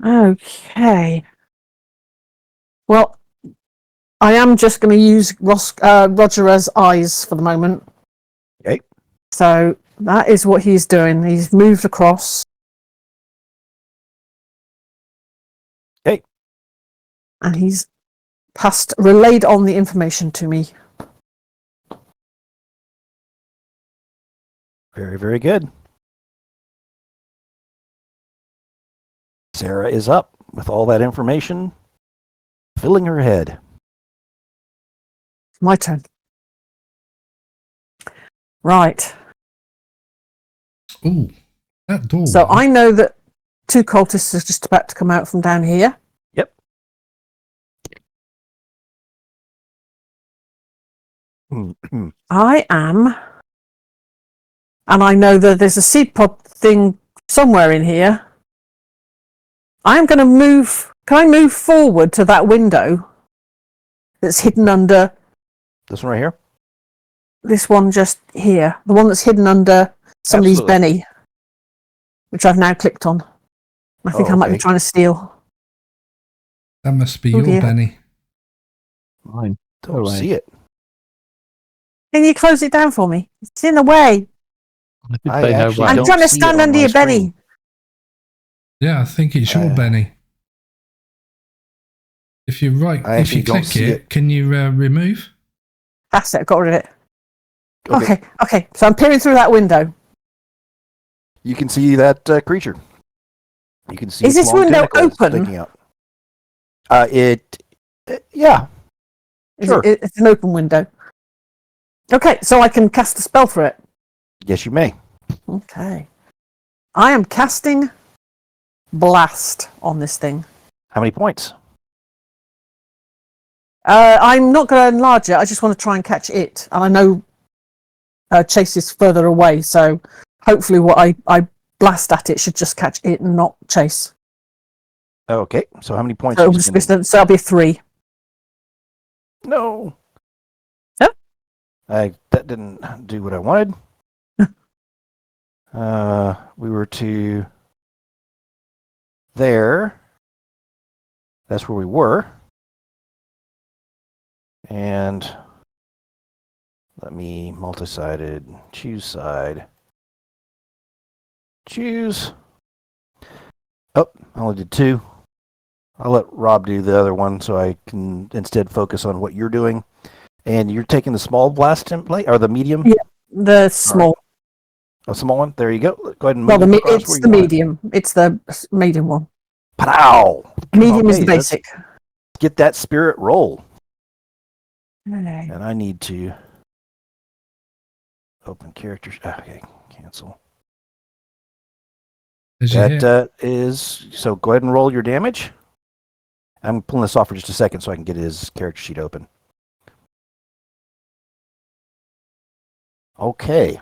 Okay. Well, I am just going to use Roger as eyes for the moment.
Okay.
So that is what he's doing. He's moved across.
Okay.
And he's relayed on the information to me.
Very, very good. Sarah is up with all that information filling her head.
My turn. Right.
Ooh, that door.
So I know that 2 cultists are just about to come out from down here.
Yep.
I am. And I know that there's a seed pod thing somewhere in here. I'm going to move. Can I move forward to that window that's hidden under
This one right here?
this one just here? The one that's hidden under somebody's
Absolutely.
Benny, which I've now clicked on. I think I might be trying to steal.
That must be
Oh,
your
dear.
Benny.
Mine.
Don't see it.
Can you close it down for me? It's in the way.
I did
I
say no
actually
way.
I'm
don't
trying to
see it
stand
on
under
my
your
screen.
Benny.
Yeah, I think it's your Benny. If you if you click it, can you remove?
That's it. I got rid of it. Okay. So I'm peering through that window.
You can see that creature. You can see
Is
its
this
long
window
tentacles
open?
sticking out. Yeah. Sure.
It's an open window. Okay, so I can cast a spell for it.
Yes, you may.
Okay. I am casting Blast on this thing.
How many points?
I'm not going to enlarge it. I just want to try and catch it. And I know Chase is further away, so hopefully what I blast at it should just catch it and not Chase.
Okay, so how many points?
So, that'll be 3.
No.
No?
That didn't do what I wanted. We were to there. That's where we were. And let me multi-sided choose side. Choose. Oh, I only did 2. I'll let Rob do the other one so I can instead focus on what you're doing. And you're taking the small blast template or the medium?
Yeah, the small.
A small one? There you go. Go ahead and
Well,
move
it's the medium. It's the medium one.
Pow!
Medium is the basic.
Let's get that spirit roll.
Okay.
And I need to open characters. Okay, cancel. That is so. Go ahead and roll your damage. I'm pulling this off for just a second so I can get his character sheet open. Okay.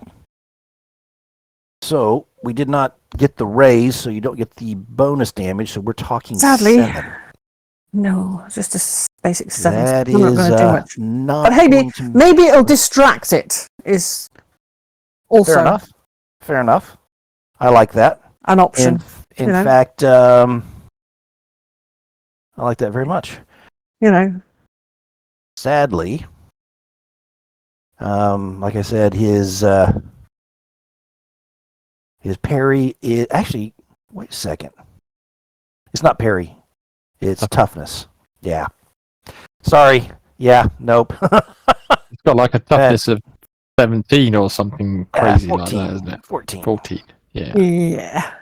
So we did not get the raise, so you don't get the bonus damage. So we're talking
Sadly.
7.
No, just a basic 7.
That
I'm not going to do much.
not.
But maybe it'll distract it. Is also
Fair enough. I like that.
An option.
In fact, I like that very much. Sadly, like I said, his parry is actually. Wait a second. It's not parry. It's toughness. Yeah. Sorry. Yeah. Nope.
It's got like a toughness of 17 or something crazy
14,
like that, isn't it?
14.
Yeah.
Yeah.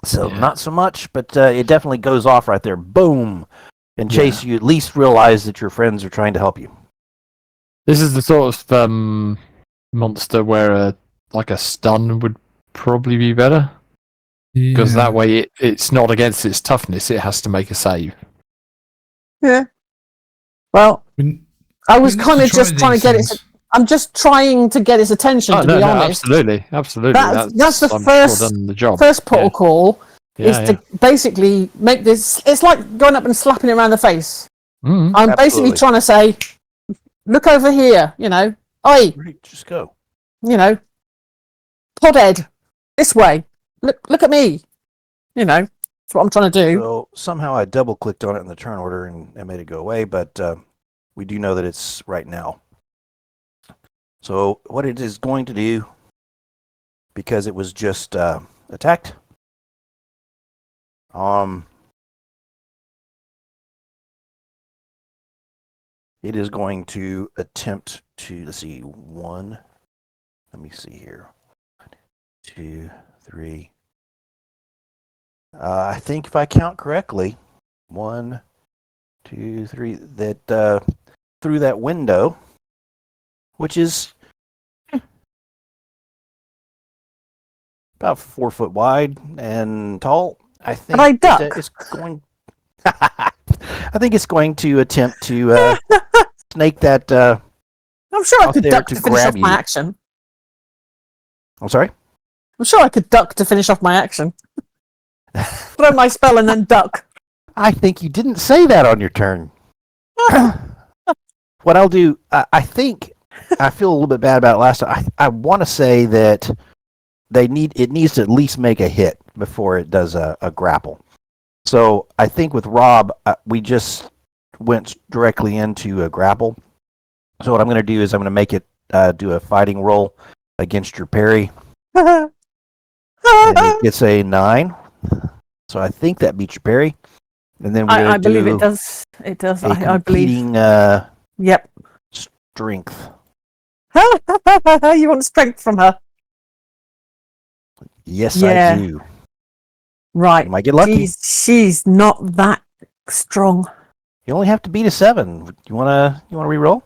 So not so much, but it definitely goes off right there. Boom. And Chase, you at least realize that your friends are trying to help you.
This is the sort of monster where like a stun would probably be better. Because that way it's not against its toughness, it has to make a save.
Yeah. Well, I was kind of just trying to get it. I'm just trying to get its attention, to be honest.
Absolutely.
That's the
first
first protocol is to basically make this. It's like going up and slapping it around the face. I'm basically trying to say, look over here, Oi,
just go.
Podhead, this way. Look at me. That's what I'm trying to do.
So somehow I double clicked on it in the turn order and made it go away, but we do know that it's right now. So what it is going to do, because it was just attacked, it is going to attempt to, let's see, 1, let me see here, 1, 2, 3. I think if I count correctly, 1, 2, 3, that through that window, which is about 4 foot wide and tall. I think it's going. I think it's going to attempt to snake that.
I'm sure I could duck to finish off my action.
I'm sorry?
I'm sure I could duck to finish off my action. Throw my spell and then duck.
I think you didn't say that on your turn. What I'll do, I think, I feel a little bit bad about it last time. I want to say that it needs to at least make a hit before it does a grapple. So I think with Rob, we just went directly into a grapple. So what I'm going to do is I'm going to make it do a fighting roll against your parry. And it gets a 9. So I think that beats your parry. And then
I believe it does. It does. I believe. Yep.
Strength.
You want strength from her?
Yes, I do.
Right.
You might get lucky.
She's not that strong.
You only have to beat a 7. You wanna re-roll?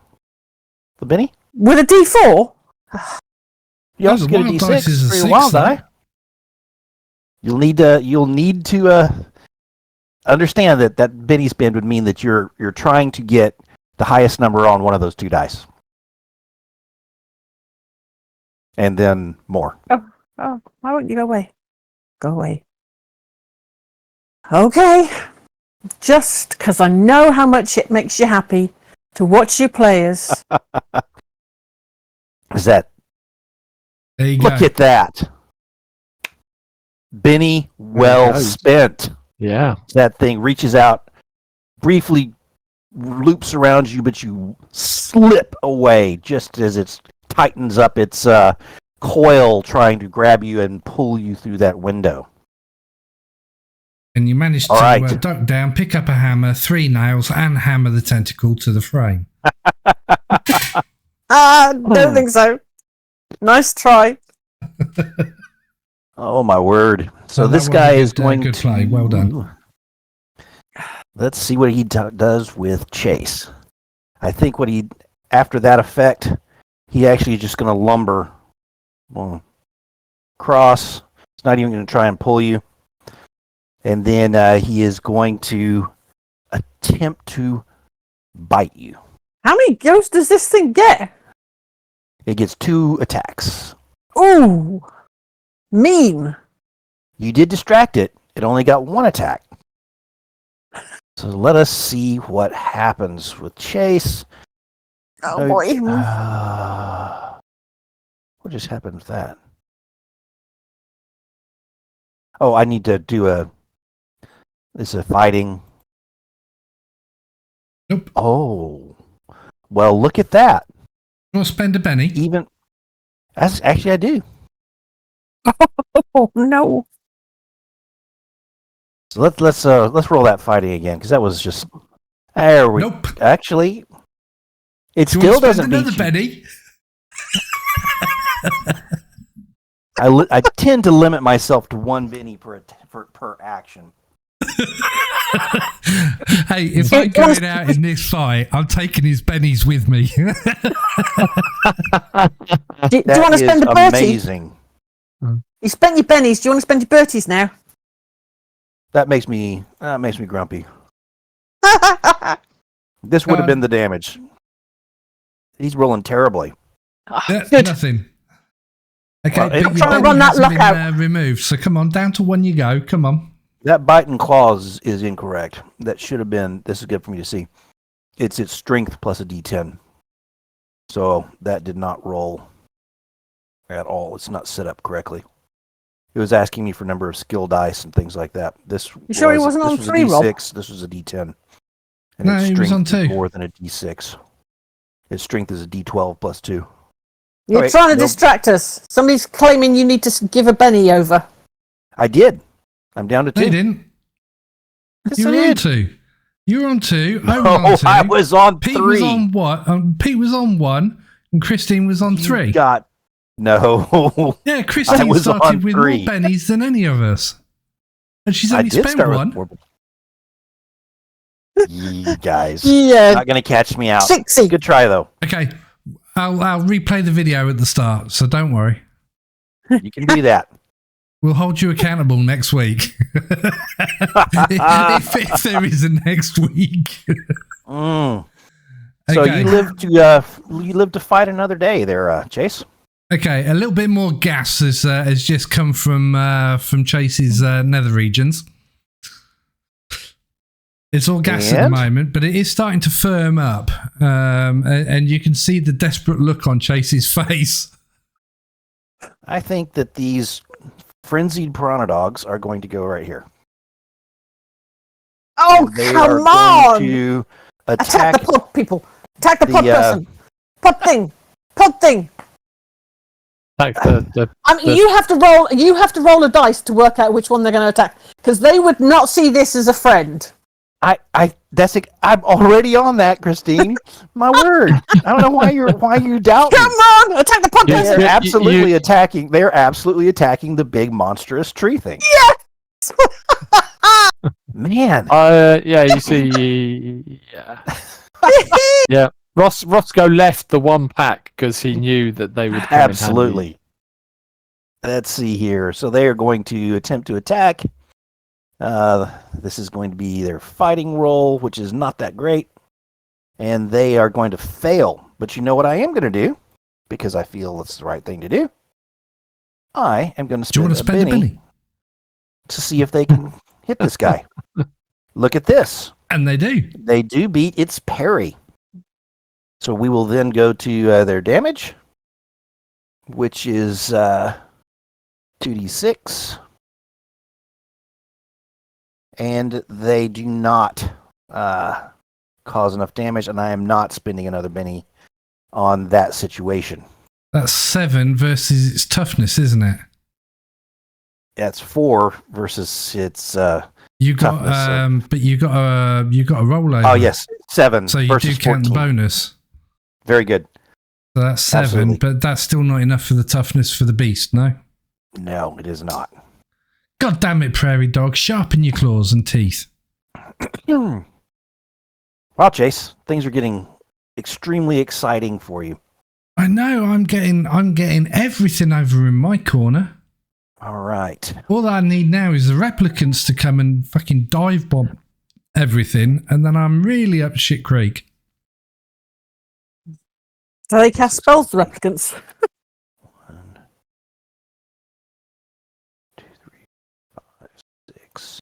The Benny?
With a D4?
You also get a
wild dice is
D6
a
for your
6,
wild
though.
die. You'll need to understand that Benny spin would mean that you're trying to get the highest number on one of those 2 dice, and then more.
Oh, why won't you go away? Go away. Okay. Just because I know how much it makes you happy to watch your players.
Is that?
There you
Look
go.
at that, Benny. Well spent.
Yeah.
That thing reaches out, briefly loops around you, but you slip away just as it tightens up its coil, trying to grab you and pull you through that window.
And you manage
All
to
right.
duck down, pick up a hammer, 3 nails, and hammer the tentacle to the frame.
Don't think so. Nice try.
Oh my word! So
that
this
was
guy
a
is
good,
going
good
to
play. Well done.
Let's see what he does with Chase. I think after that effect, he actually is just going to lumber cross. He's not even going to try and pull you. And then he is going to attempt to bite you.
How many ghosts does this thing get?
It gets 2 attacks.
Ooh. Mean.
You did distract it. It only got 1 attack. So let us see what happens with Chase.
Oh boy.
What just happened with that? Oh, I need to do this is a fighting.
Nope.
Oh. Well, look at that.
You want to spend a penny?
Actually, I do.
Oh no.
So let's roll that fighting again, because that was just there we
Nope.
Actually, it
Do you
still
want to
doesn't
spend another
beat you.
penny?
I tend to limit myself to 1 Benny per action.
Hey, if I go out in this fight, I'm taking his bennies with me.
Do you want to spend a Bertie?
Amazing.
You spent your pennies. Do you want to spend your Berties now?
That makes me grumpy. This would have been the damage. He's rolling terribly.
Good.
Nothing. Okay,
Well,
but your
trying to
penny
run that
hasn't
luck
been, removed. So come on, down to 1 you go. Come on.
That bite and claws is incorrect. That should have been. This is good for me to see. It's its strength plus a D10. So that did not roll at all. It's not set up correctly. It was asking me for number of skill dice and things like that.
You sure he wasn't on 3, Rob?
This was a D10. And
No,
its
he was on
strength is
2.
more than a D6. Its strength is a D12 plus 2.
You're
Wait,
trying to
nope.
distract us. Somebody's claiming you need to give a Benny over.
I did. I'm down to 2.
They didn't.
Yes,
You
I
were on
did.
2. You were on 2. I was
No,
on 2.
I was on
Pete
3.
was on what? Pete was on 1, and Christine was on 3.
No.
Yeah,
I
Christine
was on
started with
3.
more bennies than any of us, and she's
I
only
did
spent
start
1.
with 4. You guys.
Yeah.
Not going to catch me out.
60.
Good try, though.
Okay, I'll replay the video at the start, so don't worry.
You can do that.
We'll hold you accountable next week. if there is a next week.
Mm. So
Okay.
you live to fight another day there, Chase.
Okay, a little bit more gas has just come from Chase's nether regions. It's all gas at the
And?
moment, but it is starting to firm up, and you can see the desperate look on Chase's face.
I think that these frenzied piranha dogs are going to go right here.
Oh,
And they
come
are
on!
going to
Attack
attack
the pod people. Attack the pod
the,
person. Pod thing. Pod thing.
Like the
I mean, you have to roll. You have to roll a dice to work out which one they're going to attack, because they would not see this as a friend.
I'm already on that, Christine. My word. I don't know why you doubt me.
Come on, attack the pod
Yeah,
person.
They're absolutely attacking. They're absolutely attacking the big monstrous tree thing.
Yes.
Man.
yeah, you see, yeah. Rosco left the 1 pack because he knew that they would come
Absolutely. Let's see here. So they are going to attempt to attack. This is going to be their fighting roll, which is not that great. And they are going to fail. But you know what I am going to do? Because I feel it's the right thing to do. I am going to spend, a penny to see if they can hit this guy. Look at this.
And they do.
They do beat its parry. So we will then go to their damage, which is 2d6. And they do not cause enough damage, and I am not spending another penny on that situation.
That's 7 versus its toughness, isn't it?
That's 4 versus its
you got
toughness,
but you got a rollover.
Oh yes, 7.
So you
versus
do count
14.
the bonus.
Very good.
So that's 7,
Absolutely.
but that's still not enough for the toughness for the beast, no?
No, it is not.
God damn it, prairie dog! Sharpen your claws and teeth.
Well, Chase, things are getting extremely exciting for you.
I know. I'm getting everything over in my corner.
All right.
All I need now is the replicants to come and fucking dive bomb everything, and then I'm really up shit creek.
Do they cast spells, the replicants?
1, 2, 3, 5, 6.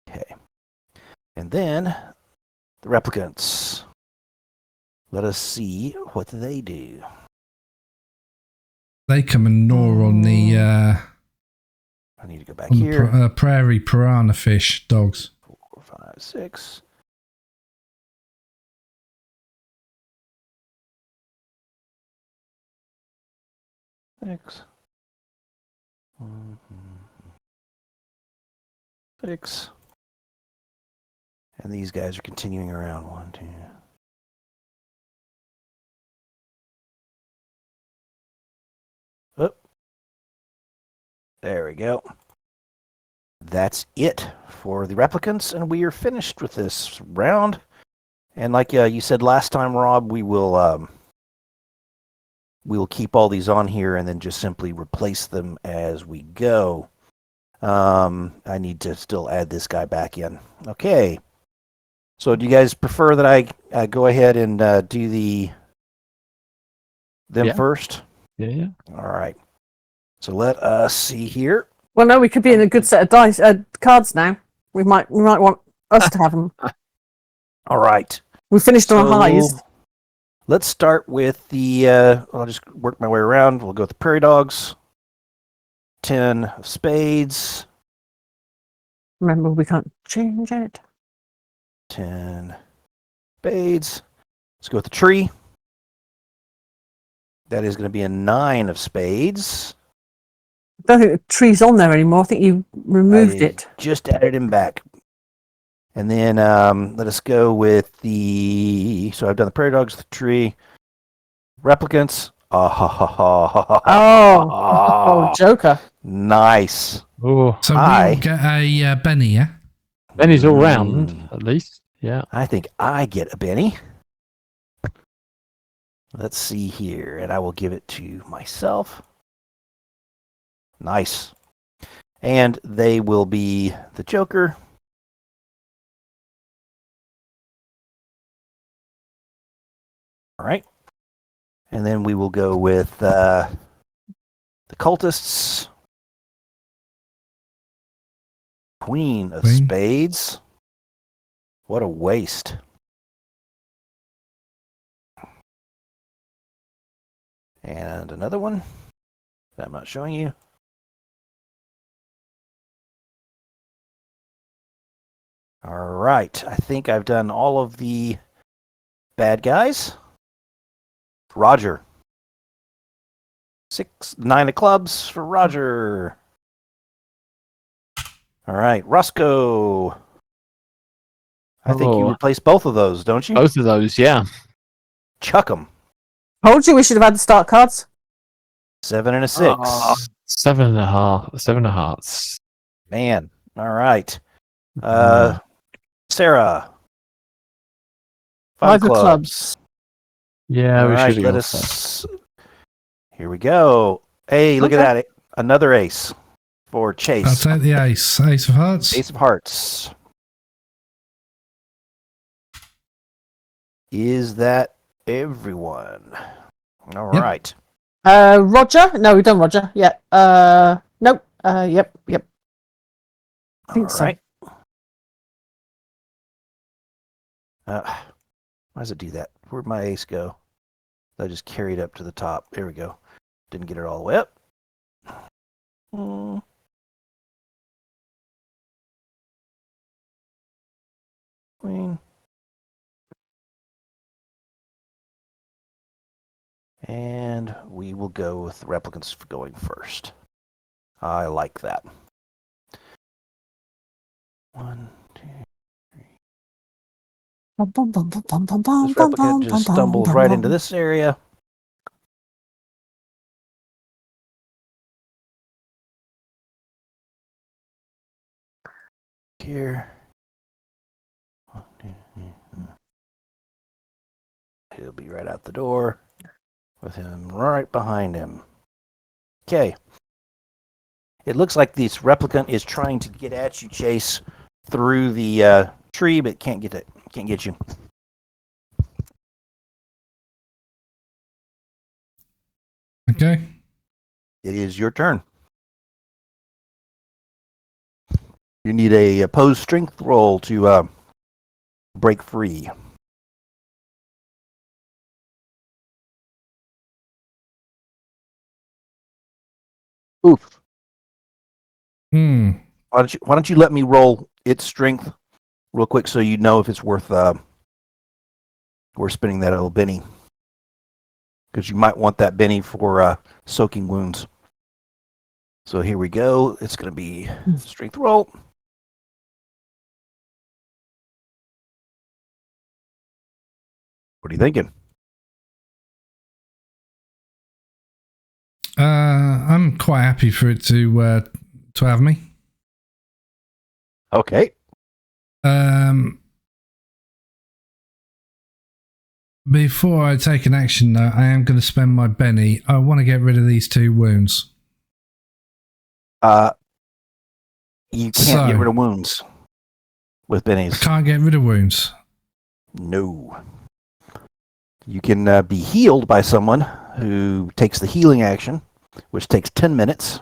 Okay. And then the replicants. Let us see what they do.
They come and gnaw on the
I need to go back
on
here.
prairie piranha fish dogs.
4, 5, 6. Six. 6. And these guys are continuing around. 1, 2. Oh. There we go. That's it for the replicants, and we are finished with this round. And like you said last time, Rob, we will keep all these on here and then just simply replace them as we go. I need to still add this guy back in. Okay. So do you guys prefer that I go ahead and do them first?
Yeah.
All right. So let us see here.
Well, no, we could be in a good set of cards now. We might want us to have them.
All right.
We finished on highs.
Let's start with the. I'll just work my way around. We'll go with the prairie dogs. 10 of spades.
Remember, we can't change it.
10 spades. Let's go with the tree. That is going to be a 9 of spades.
I don't think the tree's on there anymore. I think you removed it.
Just added him back. And then let us go with the. So I've done the prairie dogs, the tree, replicants.
Oh, Joker.
Nice.
Oh,
So we'll get a Benny, yeah?
Benny's all round, at least. Yeah.
I think I get a Benny. Let's see here, and I will give it to myself. Nice. And they will be the Joker. All right. And then we will go with the cultists. Queen of spades. What a waste. And another one that I'm not showing you. All right. I think I've done all of the bad guys. Roger. 9 of clubs for Roger. All right. Rosco. I think you replaced both of those, don't you?
Both of those, yeah.
Chuck them.
Told you we should have had the start cards.
7 and a 6.
7.5. 7 of hearts.
Man. All right. Sarah. 5
of clubs.
Yeah,
All
we
right,
should
let us. Here we go. Hey, look at that. Another ace for Chase.
I'll take the ace. Ace of hearts.
Ace of hearts. Is that everyone? All
Yep.
right.
Roger? No, we done Roger. Yeah. Nope. Yep. I think
All
so.
right. Why does it do that? Where'd my ace go? I just carried up to the top. There we go. Didn't get it all the way up. Queen. And we will go with the replicants going first. I like that. 1, 2. This replicant just stumbles right into this area. Here. He'll be right out the door with him right behind him. Okay. It looks like this replicant is trying to get at you, Chase, through the tree, but can't get it. Can't get you.
Okay.
It is your turn. You need a opposed strength roll to break free. Oof. Why don't you let me roll its strength real quick so you know if it's worth spending that little Benny. Because you might want that Benny for soaking wounds. So here we go. It's going to be strength roll. What are you thinking?
I'm quite happy for it to have me.
Okay.
Before I take an action, though, I am going to spend my Benny. I want to get rid of these 2 wounds.
You can't get rid of wounds with bennies.
I can't get rid of wounds.
No. You can be healed by someone who takes the healing action, which takes 10 minutes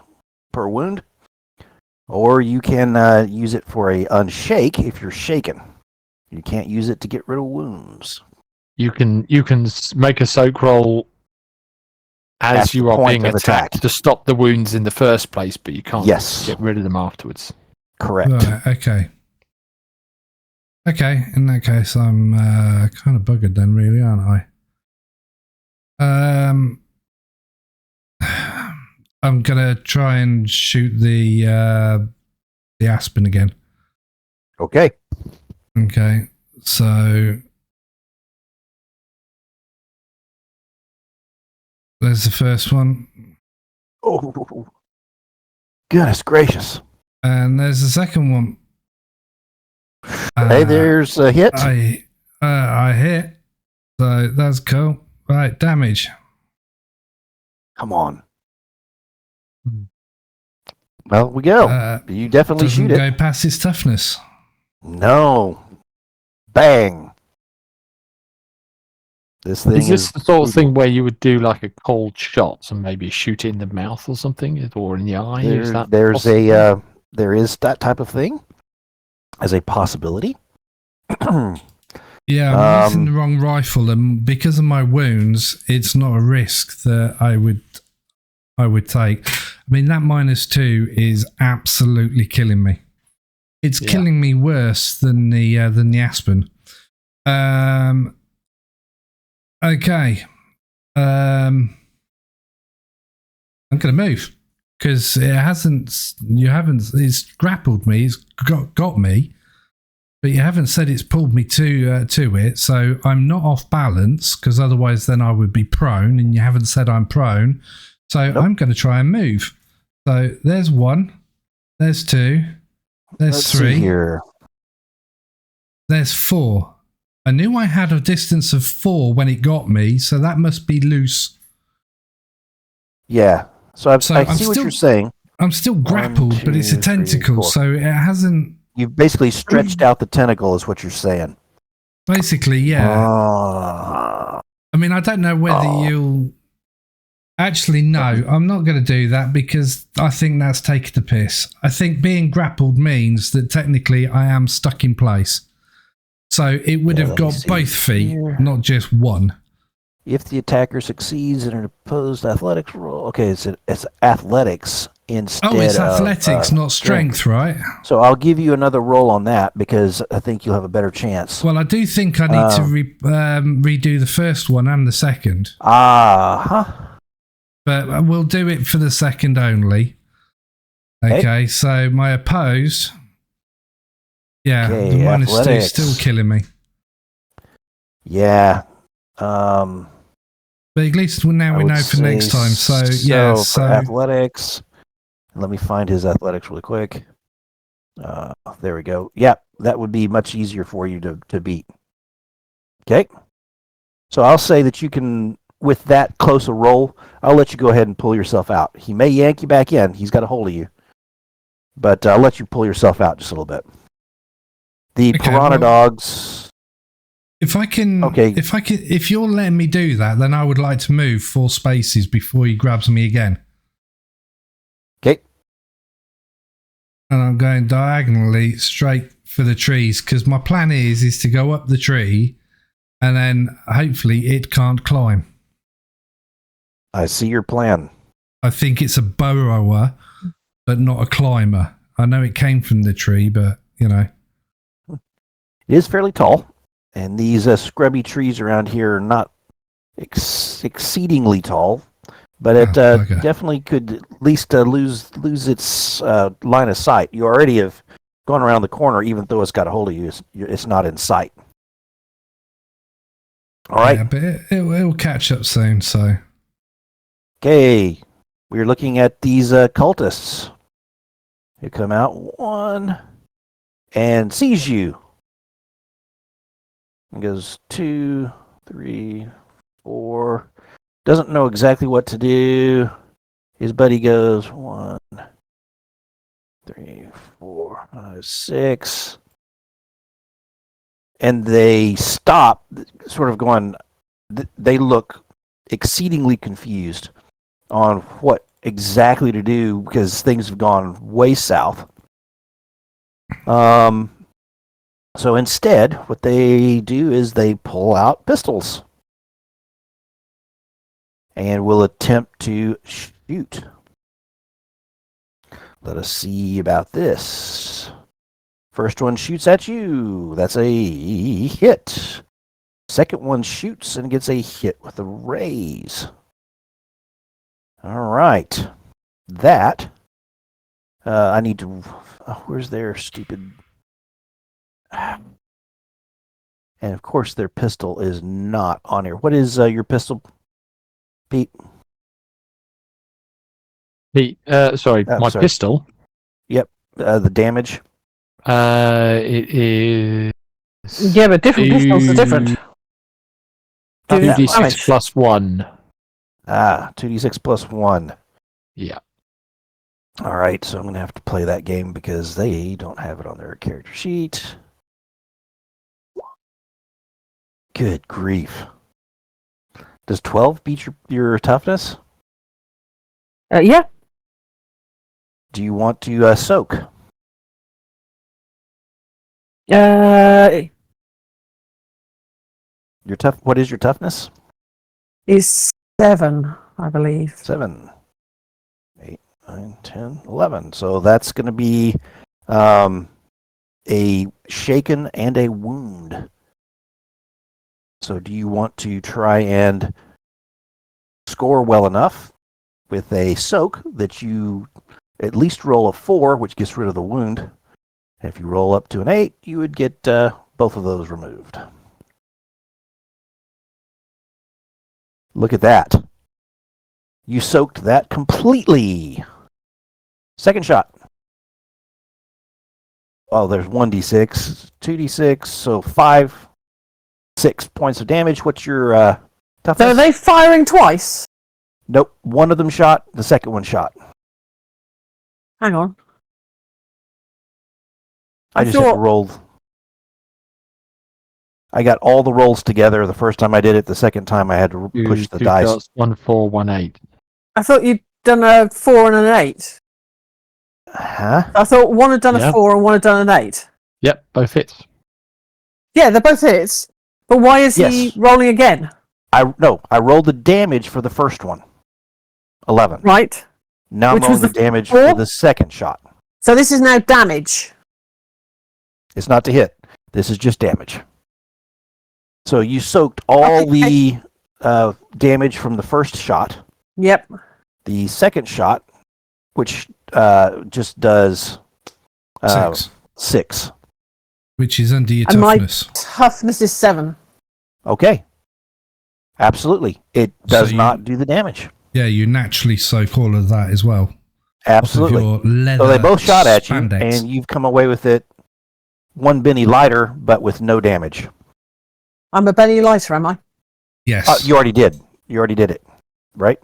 per wound. Or you can use it for a unshake if you're shaken. You can't use it to get rid of wounds.
You can make a soak roll as you are being attacked to stop the wounds in the first place, but you can't get rid of them afterwards.
Correct.
Right, okay. Okay, in that case, I'm kind of buggered then, really, aren't I? I'm gonna try and shoot the Aspen again.
Okay.
Okay, so there's the first one.
Oh, goodness gracious!
And there's the second one.
Hey, there's a hit.
I hit. So that's cool. Right, damage.
Come on. Well, we go. You definitely shoot it.
Doesn't go past its toughness.
No. Bang. This thing
is this the sort of thing where you would do like a cold shot and maybe shoot it in the mouth or something, or in the eye?
There is that type of thing as a possibility.
Yeah, I'm using the wrong rifle, and because of my wounds, it's not a risk that I would take. I mean, that -2 is absolutely killing me. It's killing me worse than the Aspen. Okay. I'm going to move because it's grappled me. It's got me, but you haven't said it's pulled me to it. So I'm not off balance because otherwise then I would be prone, and you haven't said I'm prone. So nope. I'm going to try and move. So there's 1, there's 2, there's 3.
Here.
There's 4. I knew I had a distance of 4 when it got me, so that must be loose.
Yeah. So I see what you're saying.
I'm still grappled,
1,
but it's a
2, 3,
tentacle,
4.
so it hasn't.
You've basically stretched out the tentacle, is what you're saying.
Basically, yeah. I mean, I don't know whether you'll. Actually, no, I'm not going to do that because I think that's taking the piss. I think being grappled means that technically I am stuck in place. So it would have got both feet, not just one.
If the attacker succeeds in an opposed athletics roll, okay, it's athletics instead of...
Oh, it's athletics, not strength, right?
So I'll give you another roll on that because I think you'll have a better chance.
Well, I do think I need to redo the first one and the second. But we'll do it for the second only. Okay, so my opposed... Yeah, the -2 is still killing me.
Yeah.
But at least now we know for next time. So yeah, so
athletics. Let me find his athletics really quick. There we go. Yeah, that would be much easier for you to beat. Okay. So I'll say that you can, with that close a roll, I'll let you go ahead and pull yourself out. He may yank you back in. He's got a hold of you. But I'll let you pull yourself out just a little bit. The piranha dogs. If you're letting me do that, then I would like to move 4 spaces before he grabs me again. Okay.
And I'm going diagonally straight for the trees because my plan is to go up the tree, and then hopefully it can't climb.
I see your plan.
I think it's a burrower, but not a climber. I know it came from the tree, but you know.
It is fairly tall, and these scrubby trees around here are not exceedingly tall, but it definitely could at least lose its line of sight. You already have gone around the corner, even though it's got a hold of you. It's not in sight. All right.
Yeah, but it'll catch up soon, so.
Okay, we're looking at these cultists. They come out 1 and sees you. It goes 2, 3, 4. Doesn't know exactly what to do. His buddy goes 1, 3, 4, 5, 6. And they stop, sort of going, they look exceedingly confused on what exactly to do because things have gone way south. So instead, what they do is they pull out pistols and will attempt to shoot. Let us see about this. First one shoots at you. That's a hit. Second one shoots and gets a hit with a raise. All right. That, I need to, where's their stupid... And of course, their pistol is not on here. What is your pistol, Pete?
My pistol?
Yep. The damage?
It is...
Yeah, but different pistols are different.
2d6 plus 1.
2d6 plus 1.
Yeah.
All right, so I'm going to have to play that game because they don't have it on their character sheet. Good grief. Does 12 beat your toughness?
Yeah.
Do you want to soak?
Your
What is your toughness?
Is 7, I believe.
7, 8, 9, 10, 11. So that's going to be a shaken and a wound. So do you want to try and score well enough with a soak that you at least roll a 4, which gets rid of the wound? And if you roll up to an 8, you would get both of those removed. Look at that. You soaked that completely. Second shot. Oh, there's 1d6, 2d6, so 6 points of damage. What's your toughness?
So are they firing twice?
Nope. One of them shot. The second one shot.
Hang on.
I just had to roll. I got all the rolls together the first time I did it. The second time I had to push the dice.
Shots, 1, 4, 1, 8.
I thought you'd done a 4 and an 8.
Huh?
I thought one had done a 4 and one had done an 8.
Yep, both hits.
Yeah, they're both hits. But why is he rolling again?
I rolled the damage for the first one. 11.
Right.
Now I'm rolling the damage for the second shot.
So this is now damage.
It's not to hit. This is just damage. So you soaked all the damage from the first shot.
Yep.
The second shot, which just does 6.
Which is under your
and
toughness.
My toughness is 7.
Okay. Absolutely. It does not do the damage.
Yeah, you naturally soak all of that as well.
Absolutely. So they both shot at you, and you've come away with it 1 Benny lighter, but with no damage.
I'm a Benny lighter, am I?
Yes.
You already did. You already did it, right?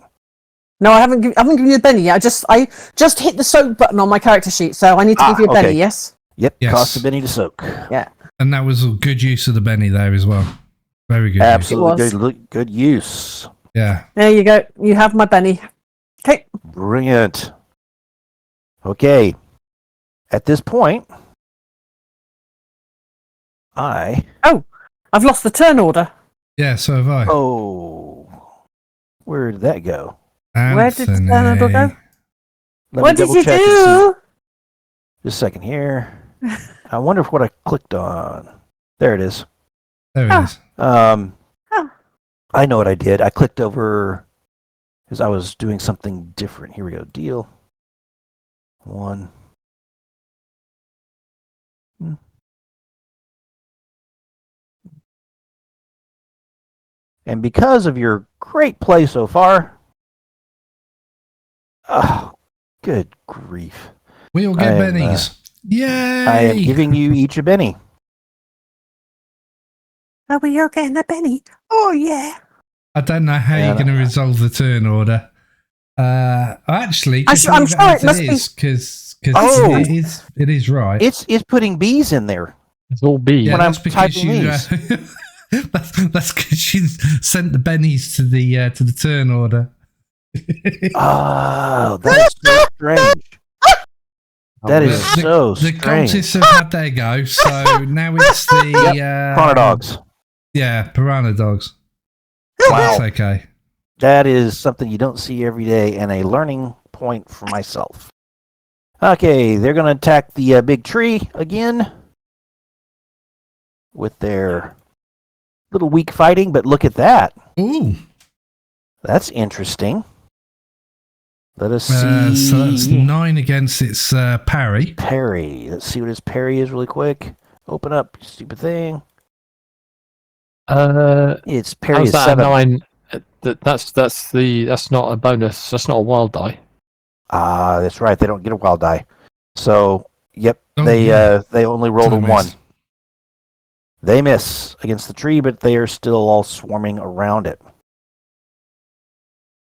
No, I haven't given you a Benny yet. I just hit the soak button on my character sheet, so I need to give you a Benny, yes?
Yep,
yes.
Cost a Benny to soak.
Yeah.
And that was a good use of the Benny there as well. Very good.
Absolutely good use.
Yeah.
There you go. You have my Benny. Okay.
Brilliant. Okay. At this point,
I've lost the turn order.
Yeah, so have I.
Oh. Where did that go?
Anthony.
Where did the turn order go?
Let
What
me
did you
double check
do?
Just a second here. I wonder what I clicked on. There it is.
There it is.
I know what I did. I clicked over because I was doing something different. Here we go. Deal. 1. And because of your great play so far, oh, good grief.
We all get bennies. Yay!
I am giving you each a Benny.
Are we all getting a Benny? Oh, yeah.
I don't know how you're going to resolve the turn order. Actually,
I'm sure it must be
because it is right.
It's putting B's in there.
It's all B.
Yeah,
when I'm typing
these. That's because you sent the bennies to the turn order.
Oh, that's so strange. That is so strange.
The cultists have had their go, so now it's the
Piranha dogs.
Yeah, piranha dogs.
Wow.
That's okay.
That is something you don't see every day, and a learning point for myself. Okay, they're going to attack the big tree again with their little weak fighting, but look at that.
Ooh.
That's interesting. Let us see.
So that's 9 against its parry.
Parry. Let's see what his parry is really quick. Open up, you stupid thing. It's parry is 7.
9? That's not a bonus. That's not a wild die.
That's right. They don't get a wild die. So, yep,
Oh,
they only rolled a 1.
miss.
They miss against the tree, but they are still all swarming around it.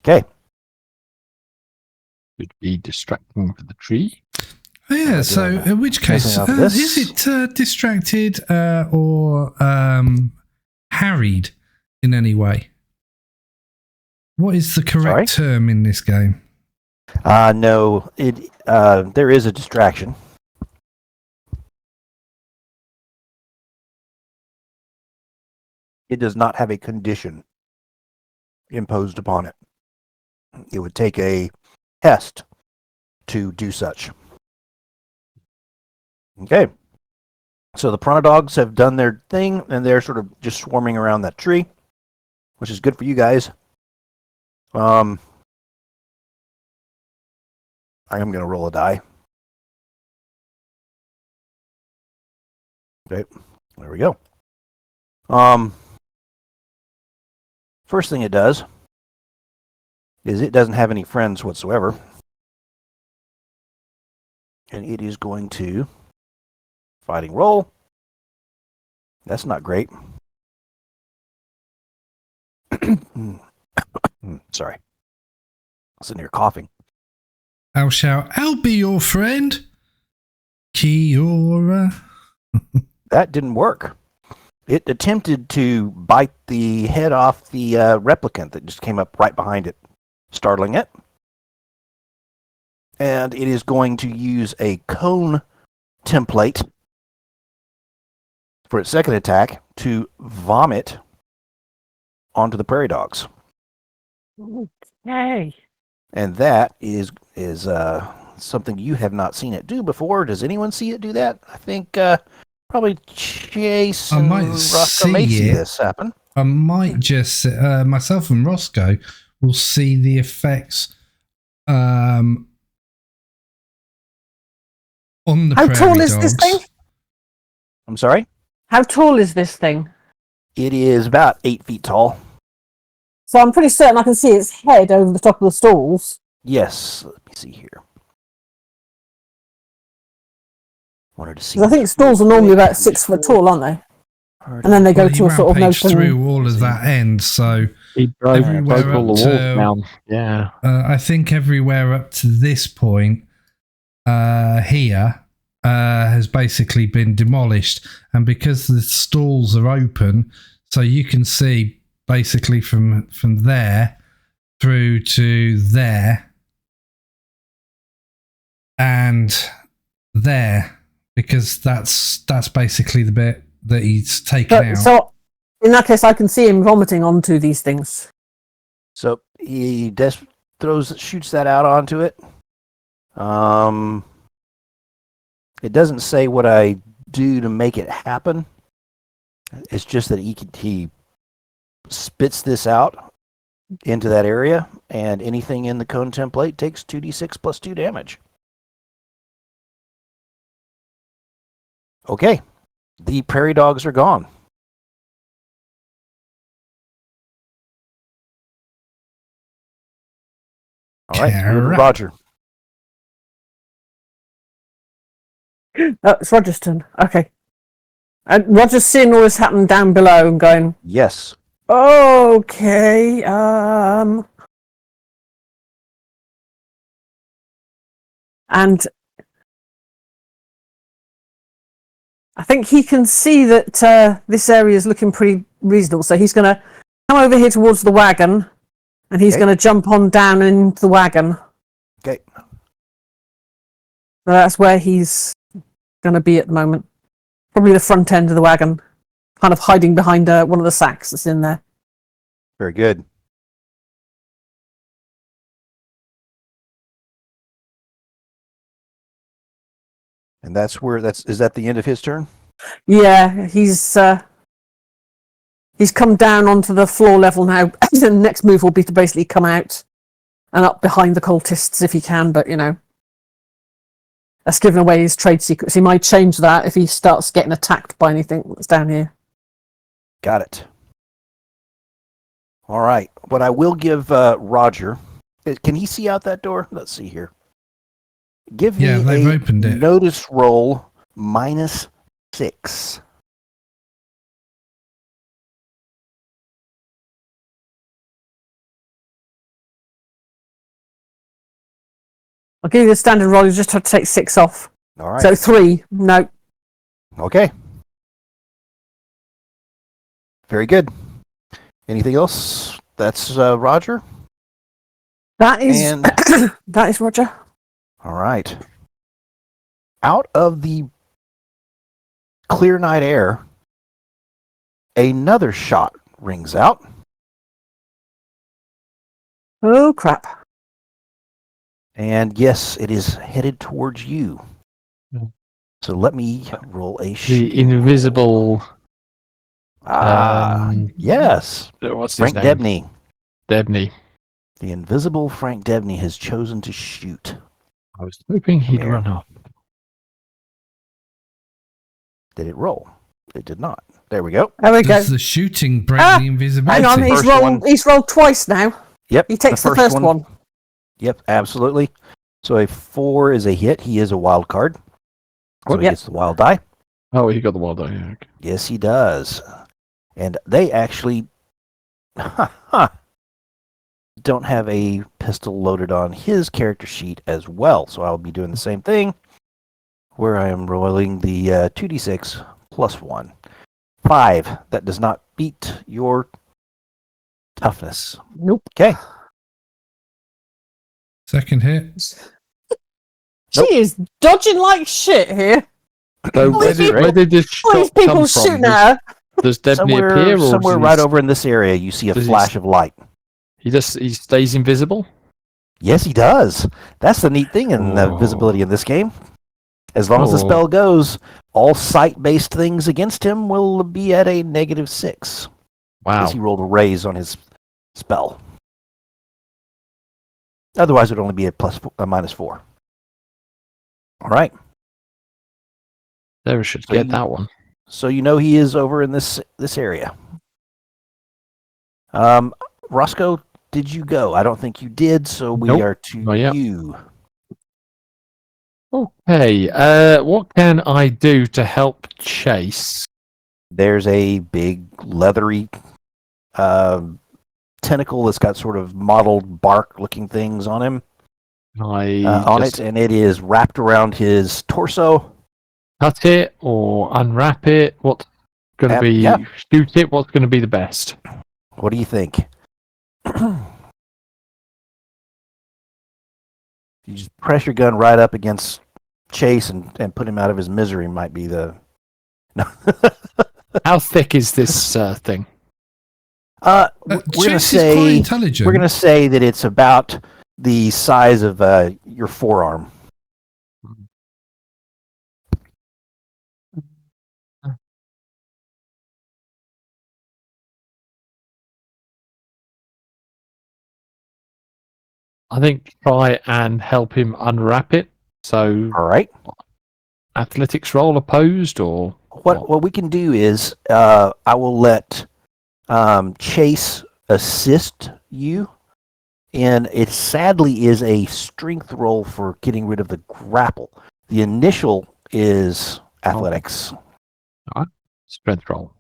Okay.
Would be distracting for the tree.
Oh, yeah, so in which case, is it distracted or harried in any way? What is the correct term in this game?
No, there is a distraction. It does not have a condition imposed upon it. It would take a test to do such. Okay. So the piranha dogs have done their thing, and they're sort of just swarming around that tree, which is good for you guys. I am going to roll a die. Okay, there we go. First thing it does is it doesn't have any friends whatsoever. And it is going to fighting roll. That's not great. Sorry. Sitting here coughing.
I'll shout, I'll be your friend. Kiora.
That didn't work. It attempted to bite the head off the replicant that just came up right behind it, startling it. And it is going to use a cone template for its second attack to vomit onto the prairie dogs.
Yay.
And that is something you have not seen it do before. Does anyone see it do that? I think probably Chase and Rosco may see this happen.
I might just, myself and Rosco will see the effects on the
How
prairie
tall is
dogs.
this thing?
I'm sorry?
How tall is this thing?
It is about 8 feet tall.
So I'm pretty certain I can see its head over the top of the stalls.
Yes. Let me see here. Wanted to see.
Because I think stalls are normally about 6 foot tall, aren't they? And then they go to a sort of
rampaged
open.
through all of that end, so
He broke
everywhere
all the
up
walls
to,
down. Yeah.
I think everywhere up to this point here has basically been demolished, and because the stalls are open, so you can see basically from there through to there and there, because that's basically the bit that he's taken out.
So in that case, I can see him vomiting onto these things.
So he shoots that out onto it. It doesn't say what I do to make it happen. It's just that he spits this out into that area, and anything in the cone template takes 2d6 plus 2 damage. Okay, the prairie dogs are gone. All right, Roger.
It's Roger's turn. Okay. And Roger's seeing all this happen down below and going,
Yes.
okay, and I think he can see that this area is looking pretty reasonable, so he's going to come over here towards the wagon, and he's going to jump on down into the wagon.
Okay.
So that's where he's going to be at the moment. Probably the front end of the wagon, kind of hiding behind one of the sacks that's in there.
Very good. And is that the end of his turn?
Yeah, he's come down onto the floor level now. The next move will be to basically come out and up behind the cultists if he can, but that's giving away his trade secrets. He might change that if he starts getting attacked by anything that's down here.
Got it. All right. What I will give Roger, can he see out that door? Let's see here. Give me
they've opened it.
Notice roll -6.
I'll give you the standard roll. You just have to take 6 off.
All right.
So 3. No.
Okay. Very good. Anything else? That's Roger.
That is that is Roger.
All right. Out of the clear night air, another shot rings out.
Oh crap.
And yes, it is headed towards you. So let me roll a
The invisible.
Yes.
What's
Frank
his name?
Debney.
Debney.
The invisible Frank Debney has chosen to shoot.
I was hoping he'd
Come here.
run off.
Did it roll? It did not. There we go.
There we go.
Does the shooting break the invisibility?
Hang on,
First one.
he's rolled twice now.
Yep.
He takes the first one.
Yep, absolutely. So a 4 is a hit. He is a wild card. So he gets the wild die.
Oh, he got the wild die. Yeah, okay.
Yes, he does. And they actually don't have a pistol loaded on his character sheet as well, so I'll be doing the same thing, where I am rolling the 2d6 plus 1. 5. That does not beat your toughness.
Nope.
Okay.
Second hit.
She is dodging like shit here.
So where did this
All these
shot come
people
from?
shooting at her.
Does Debney appear, or
somewhere
does
right over in this area, you see a
does he
flash of light.
he stays invisible?
Yes, he does. That's the neat thing in the visibility in this game. As long as the spell goes, all sight-based things against him will be at a -6.
Wow.
Because he rolled a raise on his spell. Otherwise, it would only be a -4. All right.
There should get that one.
So you know he is over in this area. Rosco, did you go? I don't think you did, so we are to you.
Okay, what can I do to help Chase?
There's a big leathery tentacle that's got sort of mottled bark-looking things on him. And it is wrapped around his torso.
Cut it or unwrap it? What's going to be... Shoot it? What's going to be the best?
What do you think? You just press your gun right up against Chase and put him out of his misery might be the... No.
How thick is this thing?
We're going to say that it's about the size of your forearm.
I think try and help him unwrap it. So,
all right.
Athletics roll opposed, or
what we can do is I will let Chase assist you, and it sadly is a strength roll for getting rid of the grapple. The initial is athletics.
All right. Strength roll.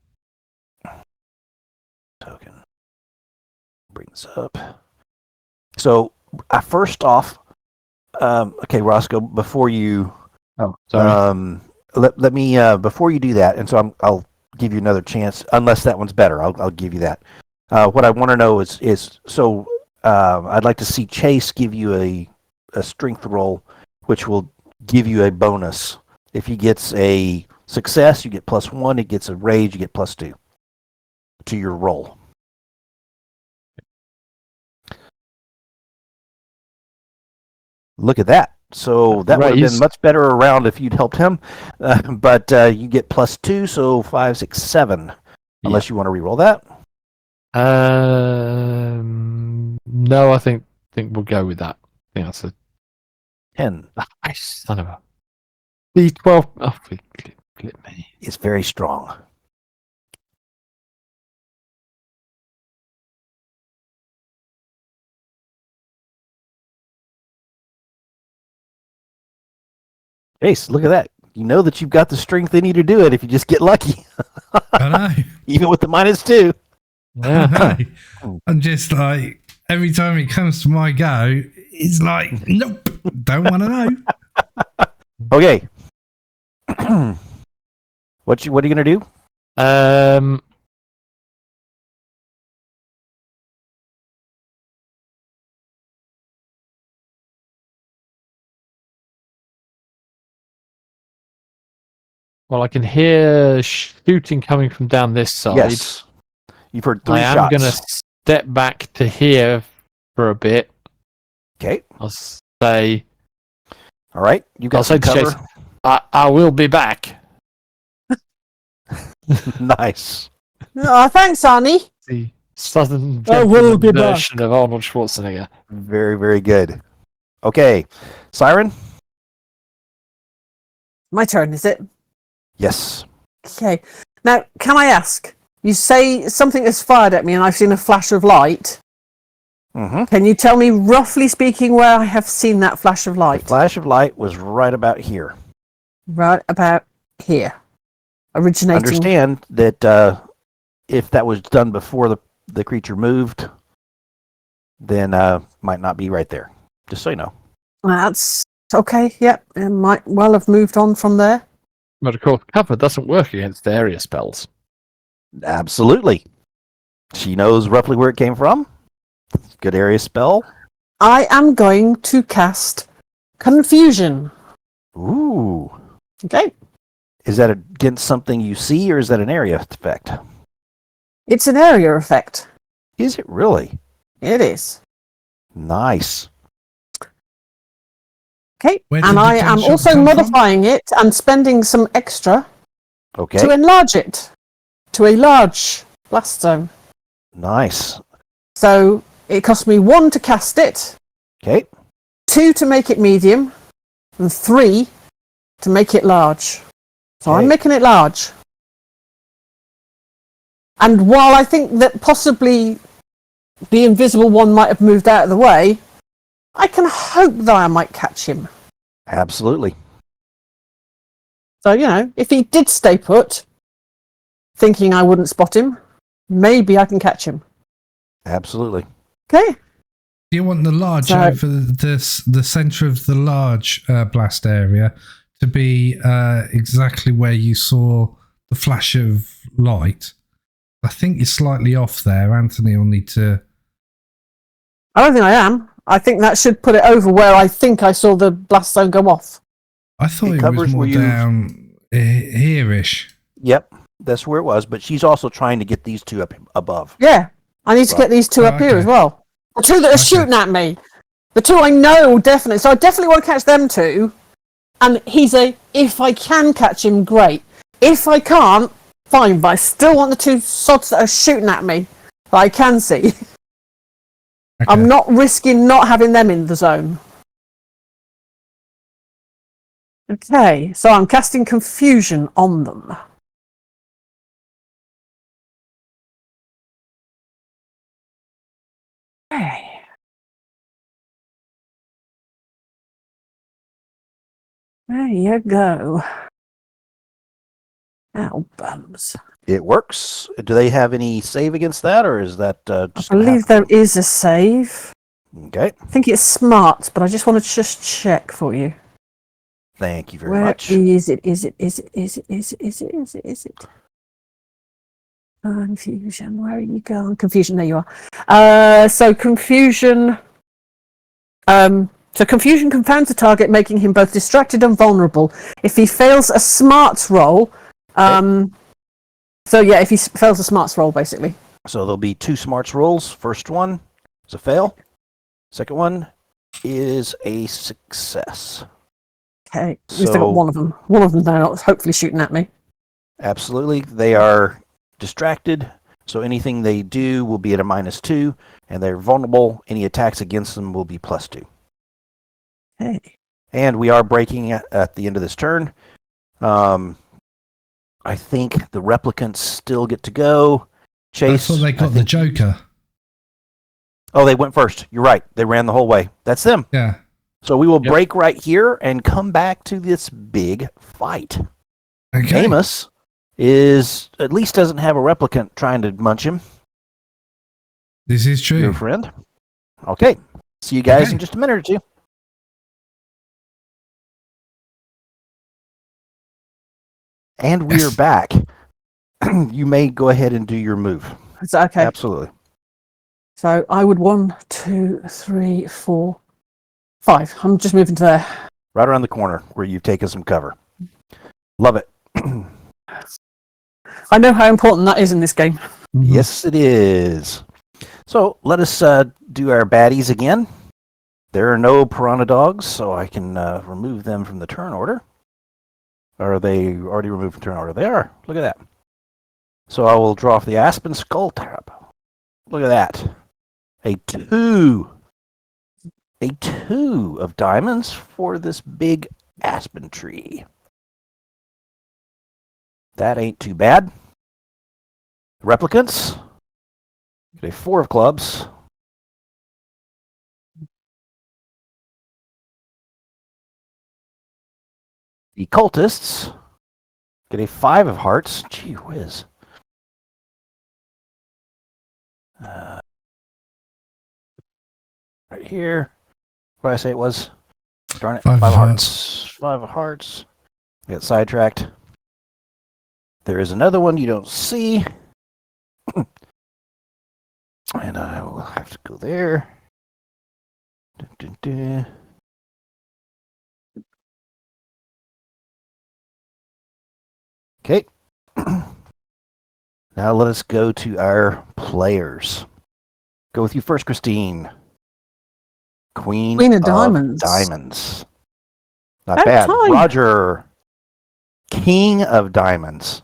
Token. Bring this up. So, first off, okay, Rosco, before you...
Oh, sorry.
Let me, before you do that, and so I'll give you another chance, unless that one's better, I'll give you that. What I want to know is so I'd like to see Chase give you a strength roll, which will give you a bonus. If he gets a success, you get +1. He gets a rage, you get +2 to your roll. Look at that. So that would have been much better around if you'd helped him. But you get +2, so 5, 6, 7. Unless you want to re-roll that.
No, I think we'll go with that. I think that's a
10.
Son of a D12. Oh, clip me.
It's very strong. Chase, look at that. You know that you've got the strength in you to do it if you just get lucky.
I know.
Even with the -2.
Yeah.
I'm just like, every time it comes to my go, it's like, nope, don't want to know.
Okay. What are you going to do?
Well, I can hear shooting coming from down this side.
Yes. You've heard 3 shots.
I am going to step back to here for a bit.
Okay.
I'll say...
All right. You got some cover.
Chase, I will be back.
Nice.
Oh, thanks, Arnie.
The southern
will be
version of Arnold Schwarzenegger.
Very, very good. Okay. Siren?
My turn, is it?
Yes.
Okay. Now, can I ask? You say something is fired at me and I've seen a flash of light.
Mm-hmm.
Can you tell me, roughly speaking, where I have seen that flash of light?
The flash of light was right about here.
Right about here. Originating...
Understand that if that was done before the creature moved, then might not be right there. Just so you know.
That's okay. Yep, it might well have moved on from there.
But of course, cover doesn't work against area spells.
Absolutely. She knows roughly where it came from. Good area spell.
I am going to cast Confusion.
Ooh.
Okay.
Is that against something you see, or is that an area effect?
It's an area effect.
Is it really?
It is.
Nice.
Okay.
Where did
And
the
I am
gunshot
also
come from?
modifying it and spending some extra
Okay.
to enlarge it to a large blast zone.
Nice.
So it cost me 1 to cast it,
Okay.
2 to make it medium, and 3 to make it large. So
Okay.
I'm making it large. And while I think that possibly the invisible one might have moved out of the way, I can hope that I might catch him.
Absolutely.
So, if he did stay put, thinking I wouldn't spot him, maybe I can catch him.
Absolutely.
Okay.
Do you want the large over the center of the large blast area to be exactly where you saw the flash of light? I think you're slightly off there. Anthony will need to...
I don't think I am. I think that should put it over where I think I saw the blast zone go off.
I thought
It
it
covers
was more
where you-
down here-ish.
Yep. That's where it was, but she's also trying to get these two up above.
Yeah. I need to get these two up here as well. The two that are shooting at me. The two I know definitely. So I definitely want to catch them two. And he's if I can catch him, great. If I can't, fine. But I still want the two sods that are shooting at me that I can see.
Okay.
I'm not risking not having them in the zone. Okay, so I'm casting Confusion on them. Okay. There you go. Ow, bums.
It works. Do they have any save against that, or is that
I
just gonna
believe there
happen?
is a save.
Okay.
I think it's smart, but I just want to just check for you.
Thank you very
Where
much.
is it? Is it? Confusion. Where are you going? Confusion. There you are. So Confusion. So Confusion confounds the target, making him both distracted and vulnerable. If he fails a smarts roll, so yeah, if he fails a smarts roll, basically.
So there'll be 2 smarts rolls. First one is a fail. Second one is a success.
Okay, at least I got one of them. One of them now, hopefully shooting at me.
Absolutely. They are distracted, so anything they do will be at a -2, and they're vulnerable. Any attacks against them will be +2.
Hey.
And we are breaking at the end of this turn. I think the replicants still get to go. Chase.
I thought they got the Joker.
Oh, they went first. You're right. They ran the whole way. That's them.
Yeah.
So we will break right here and come back to this big fight.
Okay.
Amos at least doesn't have a replicant trying to munch him.
This is true.
Your friend. Okay. See you guys in just a minute or two. And we are back. You may go ahead and do your move.
Is that okay?
Absolutely.
So I would 1, 2, 3, 4, 5. I'm just moving to there.
Right around the corner where you've taken some cover. Love it.
I know how important that is in this game.
Yes, it is. So let us do our baddies again. There are no piranha dogs, so I can remove them from the turn order. Or are they already removed from turn order? They are. Look at that. So I will draw off the Aspen Skull Trap. Look at that. A 2 of diamonds for this big aspen tree. That ain't too bad. Replicants. Get a 4 of clubs. The cultists get a 5 of hearts. Gee whiz. right here. What did I say it was? Darn it.
5
of
hearts.
5 of hearts. Get sidetracked. There is another one you don't see. And I will have to go there. Dun, dun, dun. Okay. Now let us go to our players. Go with you first, Christine. Queen
of Diamonds.
Diamonds. Not
About
bad.
time.
Roger. King of Diamonds.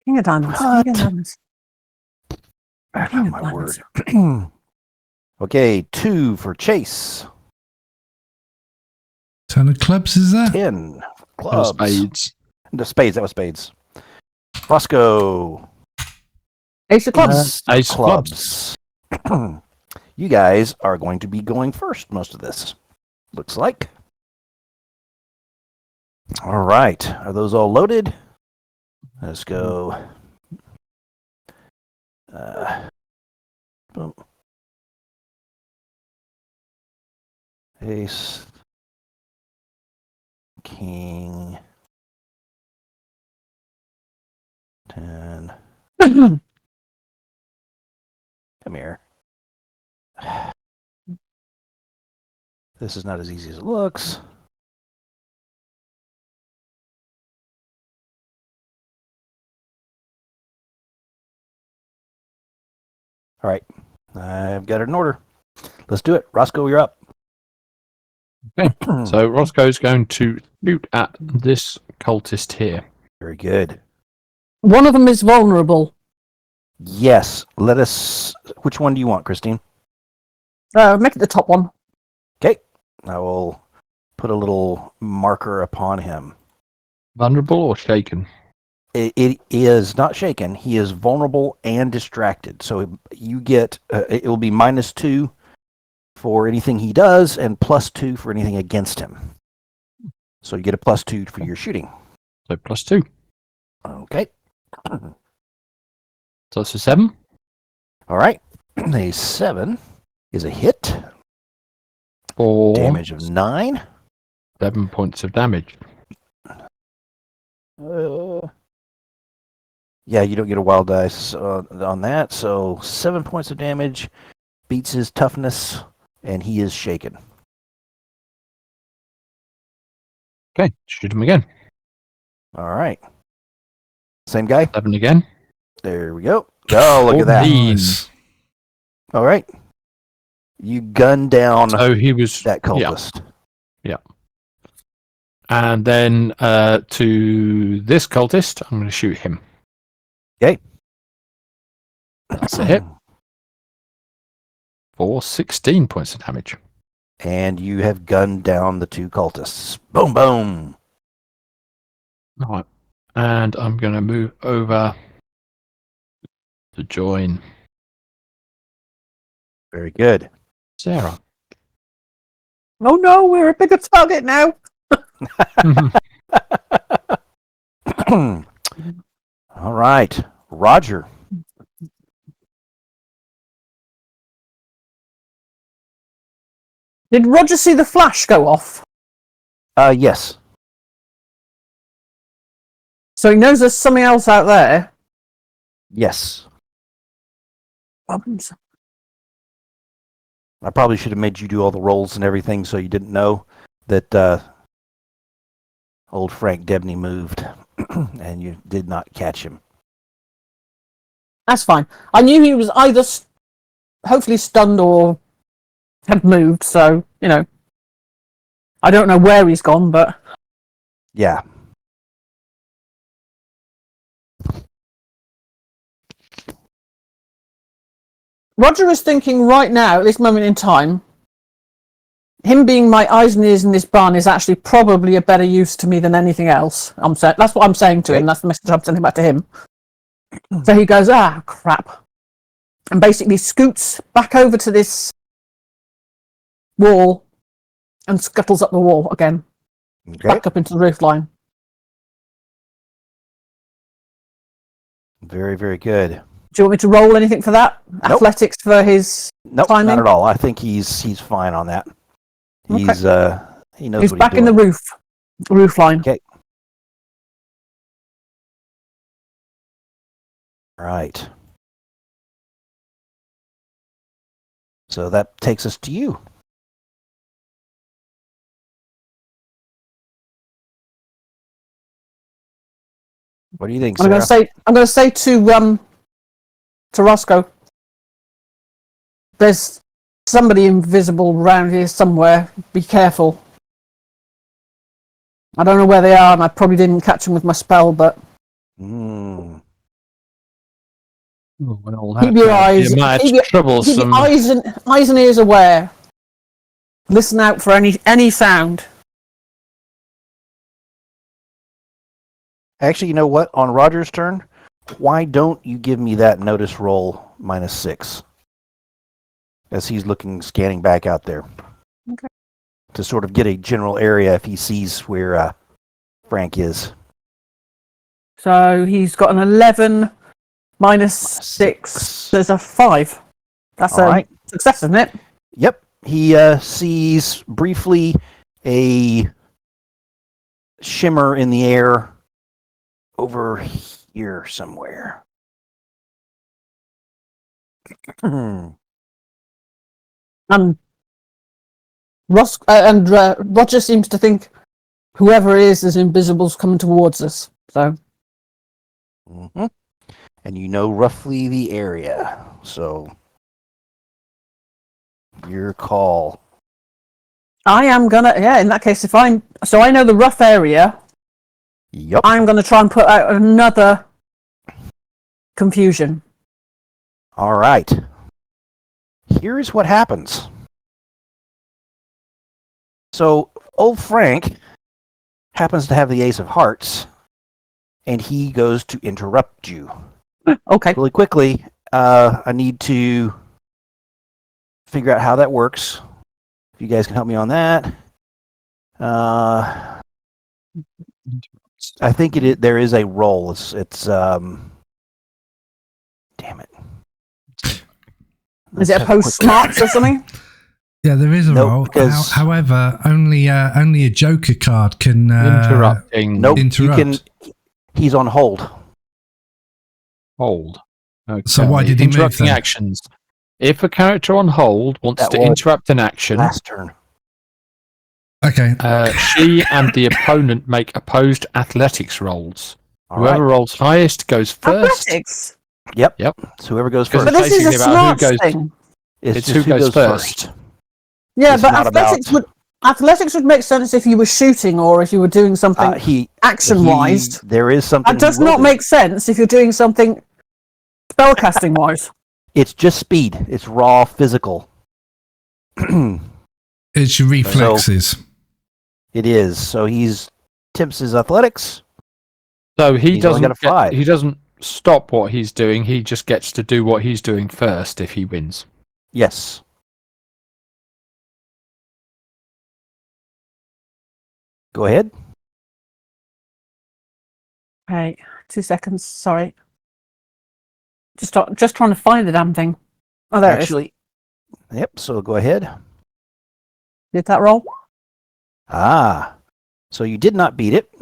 King of Diamonds.
What?
King of Diamonds.
Oh,
King of
my
Diamonds.
word. Okay, 2 for Chase.
10 of clubs, is that?
10
That was
clubs.
spades.
The spades, that was spades. Rosco.
Ace of Clubs.
Ace of clubs.
You guys are going to be going first most of this. Looks like. All right. Are those all loaded? Let's go. Boom. Ace. King. 10. Come here. This is not as easy as it looks. All right. I've got it in order. Let's do it. Roscoe, you're up.
Okay. So Roscoe's going to shoot at this cultist here.
Very good.
One of them is vulnerable.
Yes. Let us. Which one do you want, Christine?
Make it the top one.
Okay. I will put a little marker upon him.
Vulnerable or shaken?
It is not shaken. He is vulnerable and distracted. So you get, it will be -2 for anything he does and +2 for anything against him. So you get a +2 for your shooting.
So +2.
Okay.
So that's a 7.
All right. A 7 is a hit.
For
Damage of 9.
7 points of damage.
Yeah, you don't get a wild dice on that. So 7 points of damage, beats his toughness, and he is shaken.
Okay, shoot him again.
All right. Same guy?
7 again.
There we go. Oh, look at that.
14.
Nice.
All right. You gun down
So he was
that cultist.
Yeah. And then to this cultist, I'm going to shoot him.
Okay.
That's a hit. For 16 points of damage.
And you have gunned down the 2 cultists. Boom, boom.
All right. And I'm going to move over to join
Very good.
Sarah.
Oh no, we're a bigger target now.
All right. Roger.
Did Roger see the flash go off?
Yes.
So he knows there's something else out there.
Yes.
Problems.
I probably should have made you do all the rolls and everything so you didn't know that old Frank Debney moved and you did not catch him.
That's fine. I knew he was either hopefully stunned or had moved, so, you know. I don't know where he's gone, but...
Yeah.
Roger is thinking right now, at this moment in time, him being my eyes and ears in this barn is actually probably a better use to me than anything else. That's what I'm saying to him. That's the message I'm sending back to him. So he goes, crap. And basically scoots back over to this wall and scuttles up the wall again.
Okay.
Back up into the roof line.
Very, very good.
Do you want me to roll anything for that?
Nope.
Athletics for his timing?
Not at all. I think he's fine on that. He's he knows
He's
what
back
he's
in
doing.
the roof line.
Okay. Right. So that takes us to you. What do you think, Sarah?
I'm going to say to Rosco, there's somebody invisible around here somewhere. Be careful. I don't know where they are, and I probably didn't catch them with my spell, but
Mm.
keep your eyes, eyes and ears aware. Listen out for any sound.
Actually, you know what? On Roger's turn, why don't you give me that notice roll -6? As he's scanning back out there.
Okay.
To sort of get a general area if he sees where Frank is.
So he's got an 11 -6. There's a 5. That's
all right.
Success, isn't it?
Yep. He sees briefly a shimmer in the air over here somewhere.
Roger seems to think whoever is invisible's coming towards us. So.
Mm-hmm. And you know roughly the area, so your call.
I am gonna, in that case, I know the rough area.
Yep.
I'm gonna try and put out another confusion.
All right. Here's what happens. So old Frank happens to have the Ace of Hearts, and he goes to interrupt you.
Okay.
Really quickly, I need to figure out how that works. If you guys can help me on that. I think there is a roll. It's damn it.
Is it a post smarts or something?
Yeah, there is a roll.
Because
however, only a Joker card can
interrupting.
Nope.
interrupt.
He's on hold.
Hold. Okay.
So why did he move
interrupting
then?
actions? If a character on hold wants
That
to
was
interrupt an action,
Last turn.
Okay.
she and the opponent make opposed athletics rolls.
All
Whoever
right.
rolls highest goes first.
Athletics.
Yep.
Yep.
So whoever goes
Because
first.
But this is a
basically about who
smarts
goes-
thing.
It's who goes first.
Yeah,
It's
but
not
athletics would make sense if you were shooting or if you were doing something action-wise.
There is something.
That does not make sense if you're doing something spellcasting-wise.
It's just speed. It's raw physical.
It's your reflexes.
It is. So he's tips his athletics.
So he
He's only got a 5.
He doesn't stop what he's doing. He just gets to do what he's doing first if he wins.
Yes. Go ahead.
Hey, 2 seconds. Sorry. Just trying to find the damn thing. Oh, there it is.
Yep. So go ahead.
Did that roll?
So you did not beat it.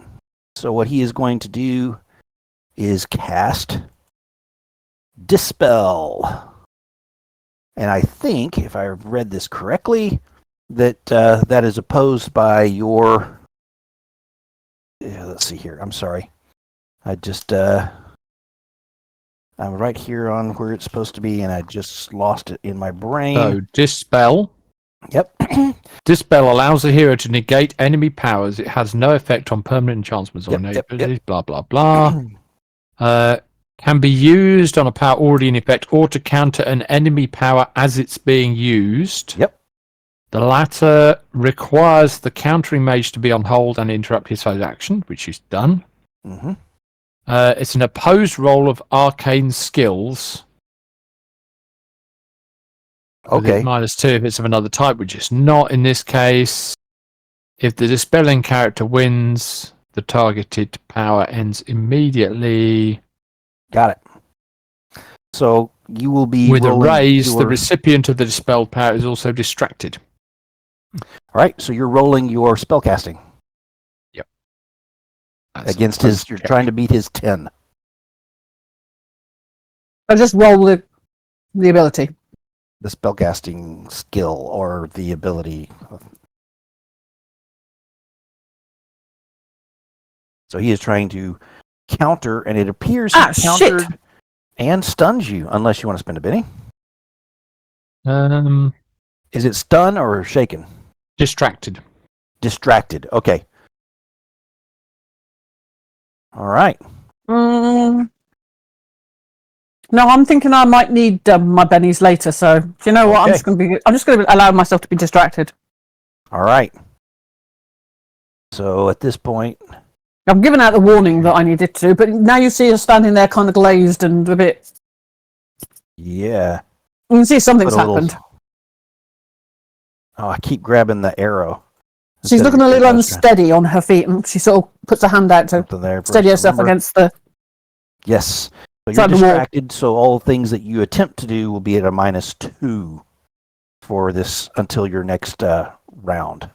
So what he is going to do is cast Dispel. And I think, if I read this correctly, that that is opposed by your... let's see here. I'm sorry. I just... I'm right here on where it's supposed to be, and I just lost it in my brain.
So Dispel.
Yep.
Dispel allows the hero to negate enemy powers. It has no effect on permanent enchantments or abilities, blah, blah, blah. Can be used on a power already in effect or to counter an enemy power as it's being used.
Yep.
The latter requires the countering mage to be on hold and interrupt his foe's action, which is done.
Mm-hmm.
It's an opposed roll of arcane skills.
Okay.
-2 if it's of another type, which is not in this case. If the dispelling character wins, the targeted power ends immediately.
Got it. So you will be
with a
rolling
raise.
your...
The recipient of the dispelled power is also distracted.
All right, so you're rolling your spellcasting.
Yep.
Against his... You're trying to beat his 10.
I just roll the ability.
The spellcasting skill or the ability. So he is trying to counter, and it appears he countered
shit.
and stuns you, unless you want to spend a Benny.
Um,
Is it stun or shaken?
distracted.
Distracted. Okay. All right.
No, I'm thinking I might need my bennies later. So do you know what?
Okay.
I'm just going to allow myself to be distracted.
All right. So at this point,
I've given out the warning that I needed to, but now you see us standing there, kind of glazed and a bit.
yeah.
You can see something's
Put a little-
happened.
Oh, I keep grabbing the arrow.
She's looking a little unsteady on her feet, and she sort of puts her hand out to steady herself against the.
Yes. So
Side
you're
of the wall.
distracted, so all things that you attempt to do will be at a -2 for this until your next round.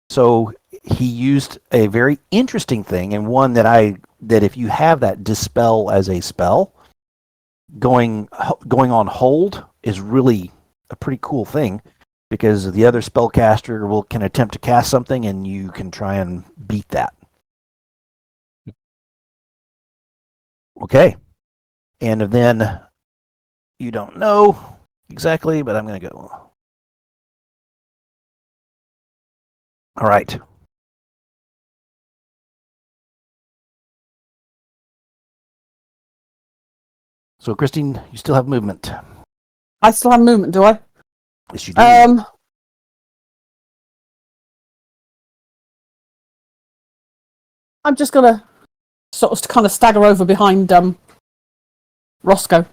So he used a very interesting thing, and one that if you have that dispel as a spell, going on hold is really a pretty cool thing, because the other spellcaster can attempt to cast something and you can try and beat that. Okay. And then you don't know exactly, but I'm going to go. All right. So, Christine, you still have movement.
I still have movement, do I?
Yes, you do.
I'm just gonna sort of kind of stagger over behind Rosco,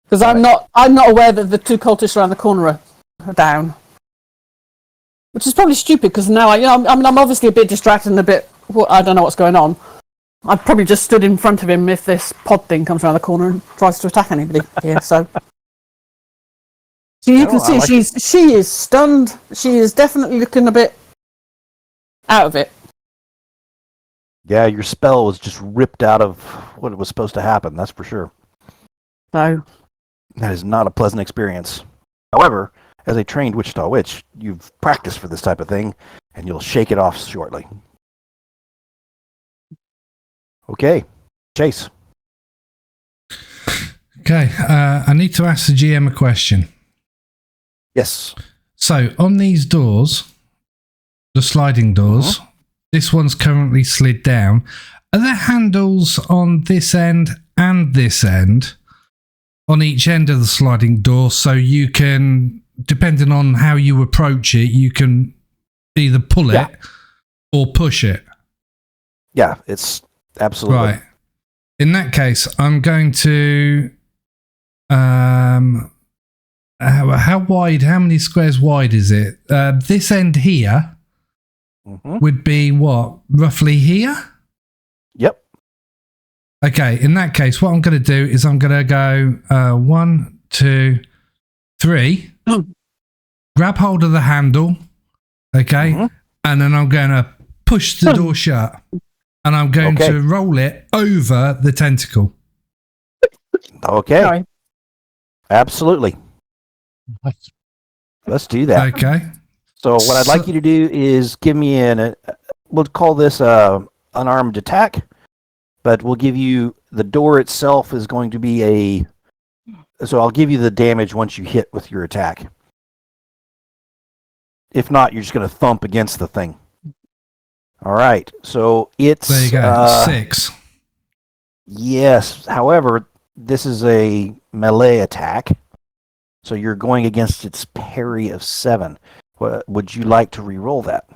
because I'm not aware that the two cultists around the corner are down, which is probably stupid because now I'm obviously a bit distracted and a bit I don't know what's going on. I've probably just stood in front of him if this pod thing comes around the corner and tries to attack anybody here. So you can see she is stunned. She is definitely looking a bit out of it.
Yeah, your spell was just ripped out of what was supposed to happen, that's for sure.
So
that is not a pleasant experience. However, as a trained Wichita witch, you've practiced for this type of thing, and you'll shake it off shortly. Okay, Chase.
Okay, I need to ask the GM a question.
Yes.
So, on these doors, the sliding doors, this one's currently slid down. Are there handles on this end and this end, on each end of the sliding door, so you can, depending on how you approach it, you can either pull it or push it?
Yeah, it's absolutely.
Right. In that case, I'm going to... how wide, how many squares wide is it? This end here would be what? Roughly here?
Yep.
Okay, in that case, what I'm going to do is I'm going to go 1, 2, 3, grab hold of the handle, okay, and then I'm going to push the door shut, and I'm going to roll it over the tentacle.
Okay.
Sorry.
Absolutely. Let's do that.
Okay.
So what I'd like you to do is give me we'll call this unarmed attack, but we'll give you, the door itself is going to be so I'll give you the damage once you hit with your attack. If not, you're just going to thump against the thing. All right. So it's...
There you go. 6.
Yes. However, this is a melee attack, so you're going against its parry of 7. Would you like to re-roll that?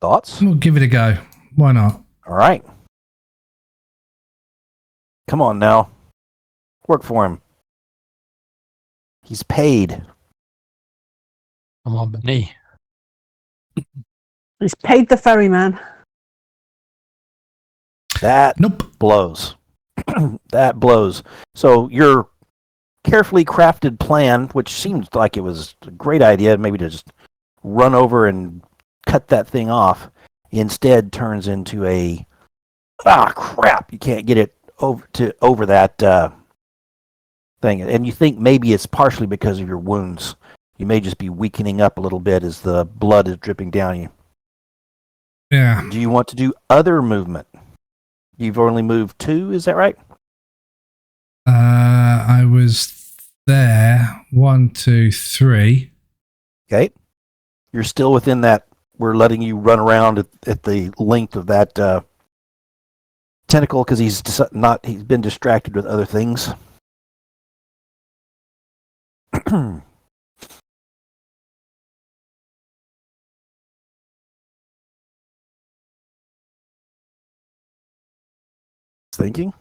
Thoughts?
We'll give it a go. Why not?
All right. Come on now. Work for him. He's paid.
Come on, Benny.
He's paid the ferryman.
That
Nope.
blows. That blows. So your carefully crafted plan, which seemed like it was a great idea, maybe to just run over and cut that thing off, instead turns into a crap. You can't get it over that thing, and you think maybe it's partially because of your wounds. You may just be weakening up a little bit as the blood is dripping down you.
Yeah.
Do you want to do other movement? You've only moved 2, is that right?
I was there. 1, 2, 3.
Okay. You're still within that. We're letting you run around at the length of that tentacle because he's been distracted with other things. Thinking.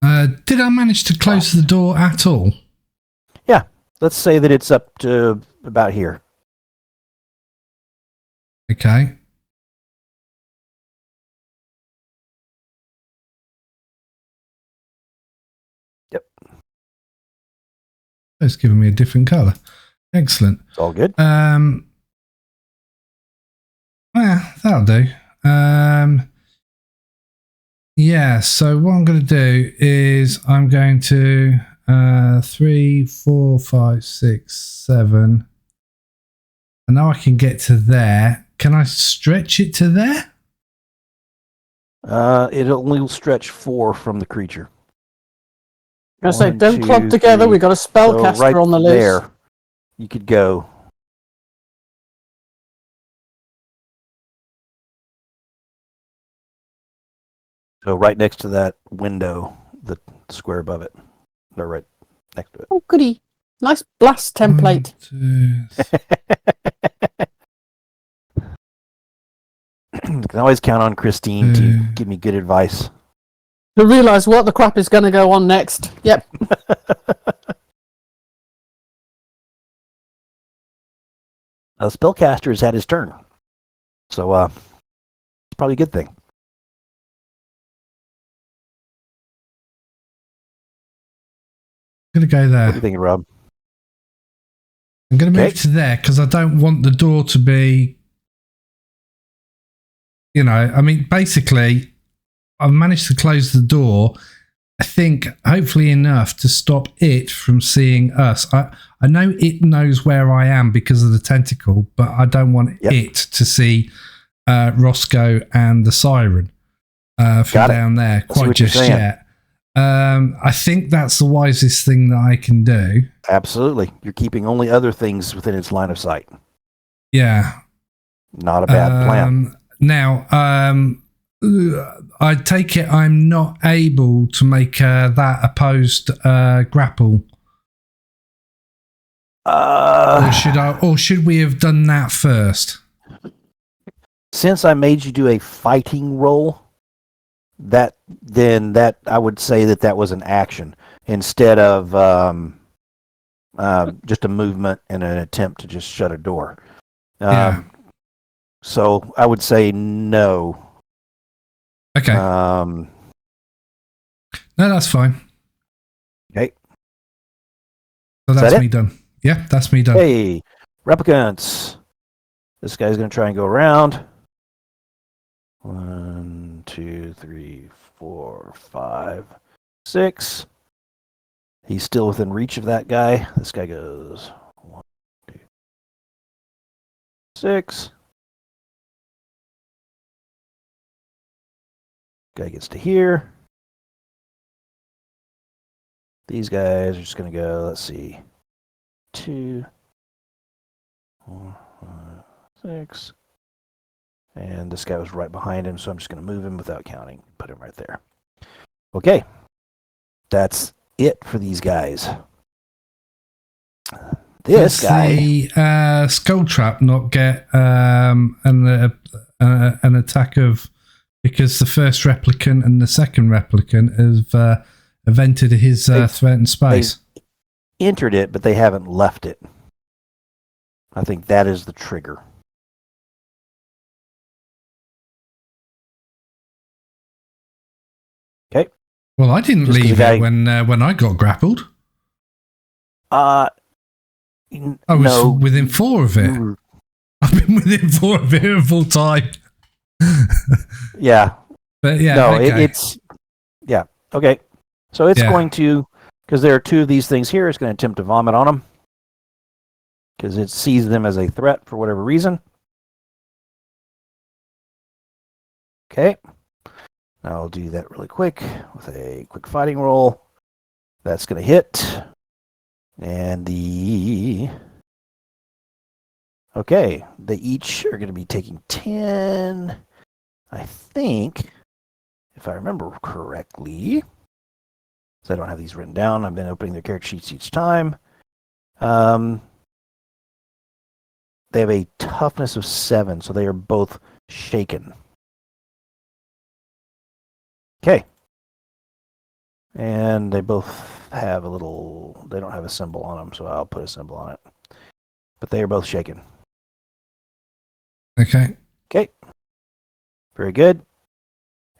Did I manage to close the door at all?
Yeah. Let's say that it's up to about here.
Okay.
Yep.
It's giving me a different color. Excellent.
It's all good.
Well, that'll do. Yeah, so what I'm going to do is I'm going to 3, 4, 5, 6, 7. I know I can get to there. Can I stretch it to there?
It only will stretch 4 from the creature.
I say,
1,
don't
2,
club together.
3.
We've got a spellcaster
So right
on the loose.
there, you could go. So right next to that window, the square above it. They're right next to it.
Oh, goody. Nice blast template.
1, 2,
You can always count on Christine to give me good advice.
To realise what the crap is going to go on next. Yep.
The spellcaster has had his turn. So it's probably a good thing.
I'm going to go there.
What do you think, Rob?
I'm going to move to there because I don't want the door to be, I mean, basically, I've managed to close the door, I think, hopefully enough to stop it from seeing us. I know it knows where I am because of the tentacle, but I don't want it to see Rosco and the siren from down there quite just yet. I think that's the wisest thing that I can do.
Absolutely. You're keeping only other things within its line of sight.
Yeah.
Not a bad plan.
Now, I take it I'm not able to make that opposed grapple. Or should we have done that first?
Since I made you do a fighting roll, that I would say that was an action instead of just a movement and an attempt to just shut a door. So I would say no.
Okay. No, that's fine.
Okay.
So that's me done. Yeah, that's me done.
Hey, replicants. This guy's going to try and go around. 1, 2, 3, 4, 5, 6. He's still within reach of that guy. This guy goes 1, 2, 6. Guy gets to here. These guys are just going to go, let's see, 2, 4, 5, 6. And this guy was right behind him, so I'm just going to move him without counting. Put him right there. Okay. That's it for these guys. This guy...
the skull trap not get an an attack of, because the first replicant and the second replicant have entered his threatened space.
They entered it, but they haven't left it. I think that is the trigger. Okay.
Well, I didn't leave it when I got grappled.
I
was within 4 of it. I've been within 4 of it a full time.
Yeah.
But yeah,
no,
okay.
It's yeah. Okay. So it's going to, because there are 2 of these things here, it's going to attempt to vomit on them because it sees them as a threat for whatever reason. Okay. I'll do that really quick with a quick fighting roll. That's going to hit. And okay, they each are going to be taking 10, I think, if I remember correctly. So I don't have these written down. I've been opening their character sheets each time. They have a toughness of 7, so they are both shaken. Okay. And they both have a little, they don't have a symbol on them, so I'll put a symbol on it. But they are both shaken.
Okay.
Okay. Very good.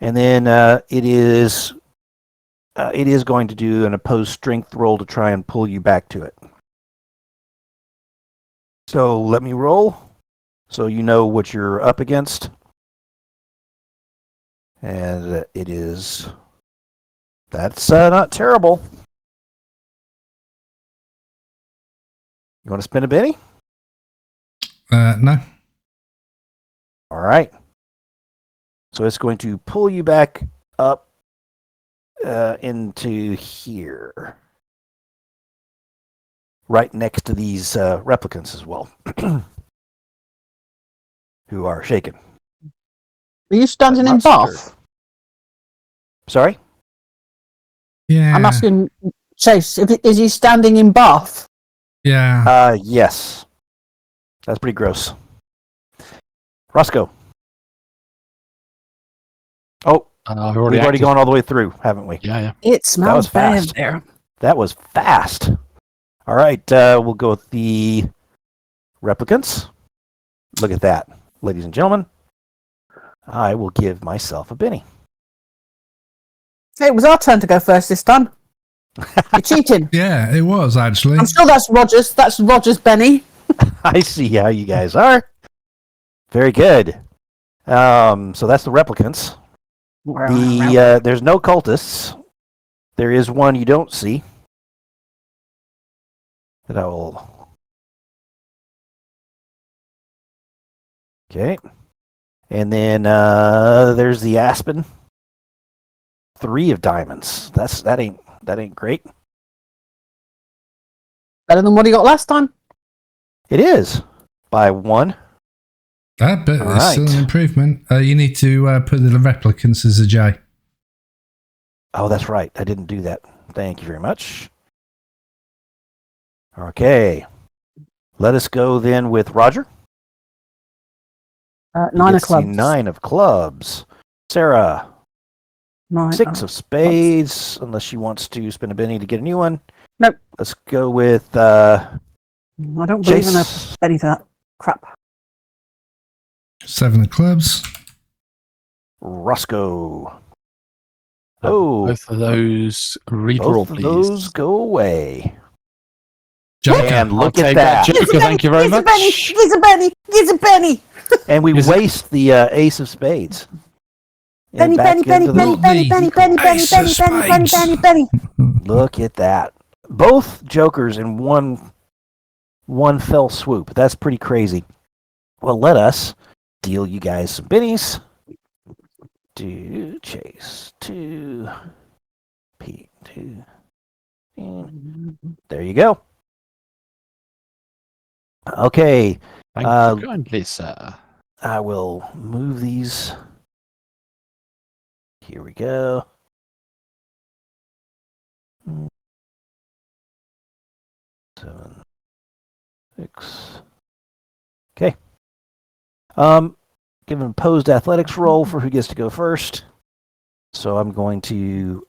And then it is going to do an opposed strength roll to try and pull you back to it. So let me roll so you know what you're up against. And it is, that's not terrible. You want to spin a Benny?
No.
All right. So it's going to pull you back up into here. Right next to these replicants as well. Who are shaken.
Are you standing in Bath?
Sorry?
Yeah.
I'm asking Chase, is he standing in Bath?
Yeah.
Yes. That's pretty gross. Rosco. Oh, we've already gone all the way through, haven't we?
Yeah.
It smells bad there.
That was fast. All right, we'll go with the replicants. Look at that, ladies and gentlemen. I will give myself a Benny.
It was our turn to go first this time. You're cheating.
Yeah, it was actually.
I'm sure that's Rogers. That's Rogers, Benny.
I see how you guys are. Very good. So that's the replicants. There's no cultists. There is one you don't see. That I will. Okay. And then there's the Aspen. 3 of diamonds. That ain't great.
Better than what he got last time.
It is by 1.
But it's still an improvement. You need to put the replicants as a J.
Oh, that's right. I didn't do that. Thank you very much. Okay. Let us go then with Roger.
9 of clubs.
9 of clubs. Sarah. 6 of spades, unless she wants to spend a Benny to get a new one.
Nope.
Let's go with
I don't believe in a Benny for that crap.
7 of clubs.
Rosco.
Both of those redraw, please.
Both of those go away.
Joker.
And look at that.
Joker, thank you very much.
Here's a Benny. Here's a Benny.
And we waste the ace of spades.
Benny. Look
at that. Both jokers in one fell swoop. That's pretty crazy. Well, let us deal you guys some bennies. To Chase. To Pete. To there you go. Okay.
Thank you kindly, sir.
I will move these. Here we go. 7, 6. Okay. give an opposed athletics roll for who gets to go first. So I'm going to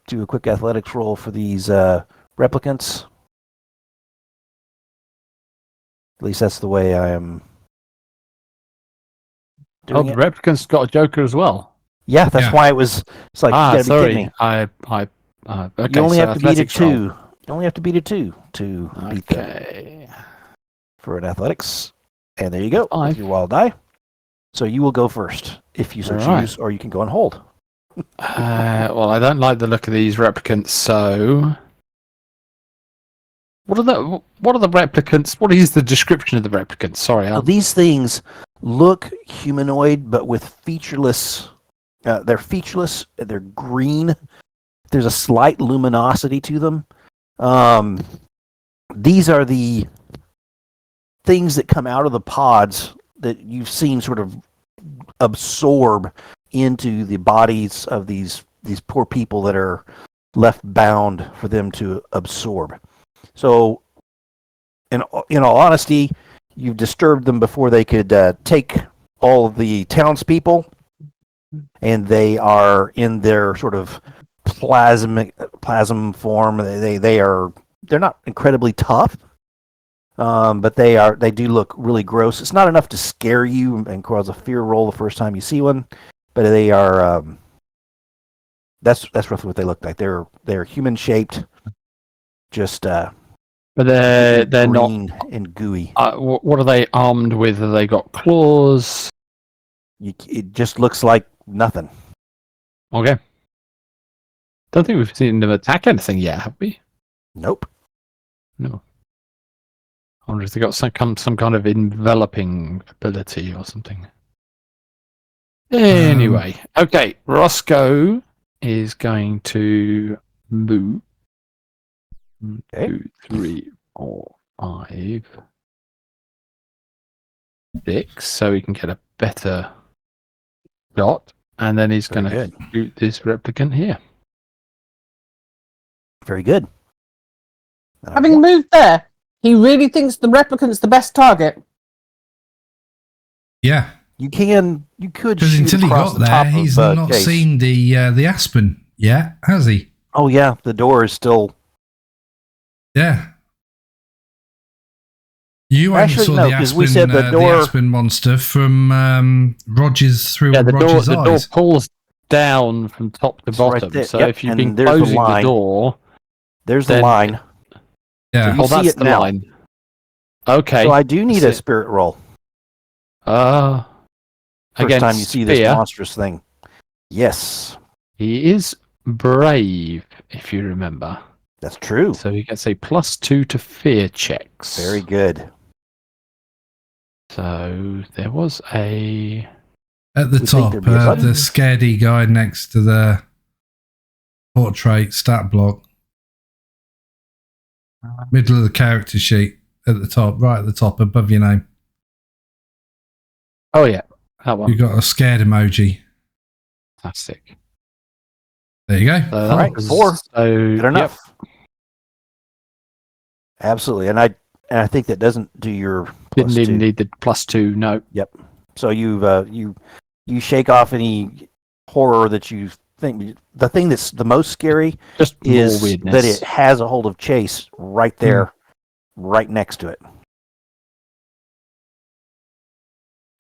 do a quick athletics roll for these replicants. At least that's the way I am doing
the
it.
replicant's got a Joker as well.
Yeah, that's why it was. It's like you gotta be kidding me.
Okay,
You only
so
have to beat a
athletics roll.
2. You only have to beat a 2 to beat them for an athletics. And there you go. With your wild die. So you will go first if you so choose, or you can go and hold.
Well, I don't like the look of these replicants, so what are the replicants? What is the description of the replicants? Sorry,
So these things look humanoid, but with featureless. They're featureless. They're green. There's a slight luminosity to them. These are the things that come out of the pods that you've seen sort of absorb into the bodies of these poor people that are left bound for them to absorb. So, in all honesty, you've disturbed them before they could take all of the townspeople, and they are in their sort of plasm form. They're not incredibly tough, but they do look really gross. It's not enough to scare you and cause a fear roll the first time you see one, but they are. That's roughly what they look like. They're human shaped, just but
they're
green
not
and gooey.
What are they armed with? Have they got claws?
It just looks like nothing.
Okay. Don't think we've seen them attack anything yet, have we?
Nope.
No. I wonder if they got some kind of enveloping ability or something. Anyway, okay. Rosco is going to move. 1, 2, 3, 4, 5, 6, so he can get a better shot, and then he's going to shoot this replicant here.
Very good.
Having moved there, he really thinks the replicant's the best target.
Yeah.
You could
Because
shoot
until he
across
got
the top
there, he's
of,
not
Chase.
seen the Aspen yet, has he?
Oh yeah, the door is still.
Yeah. You
Actually,
only saw
no,
the
'cause
Aspen,
we said the door-
Aspen monster from Roger's through
Yeah, the
Roger's
door
eyes.
pulls down from top to
It's right
bottom.
there.
So
Yep,
if you've
and
been
there's the
closing the
line.
door,
There's the
then-
line.
Yeah.
You see
that's
it
the
now.
line. Okay.
So I do need
See
a
it.
spirit roll.
First
First time you see this monstrous thing. Yes,
He is brave, if you remember.
that's true.
So he gets a +2 to fear checks.
Very good.
So there was a.
At the
We think
top,
there'd be a button.
the scaredy guy next to the portrait stat block. Middle of the character sheet at the top, right at the top, above your name.
Oh, yeah. That one.
You've got a scared emoji.
Fantastic.
There you go.
So
All
that
right,
was-
4.
So,
Good enough.
Yep,
Absolutely, and I think that doesn't do your
didn't even
+2.
need the +2. No.
So you shake off any horror that you think. The thing that's the most scary
Just more
is
weirdness.
that it has a hold of Chase right there, right next to it.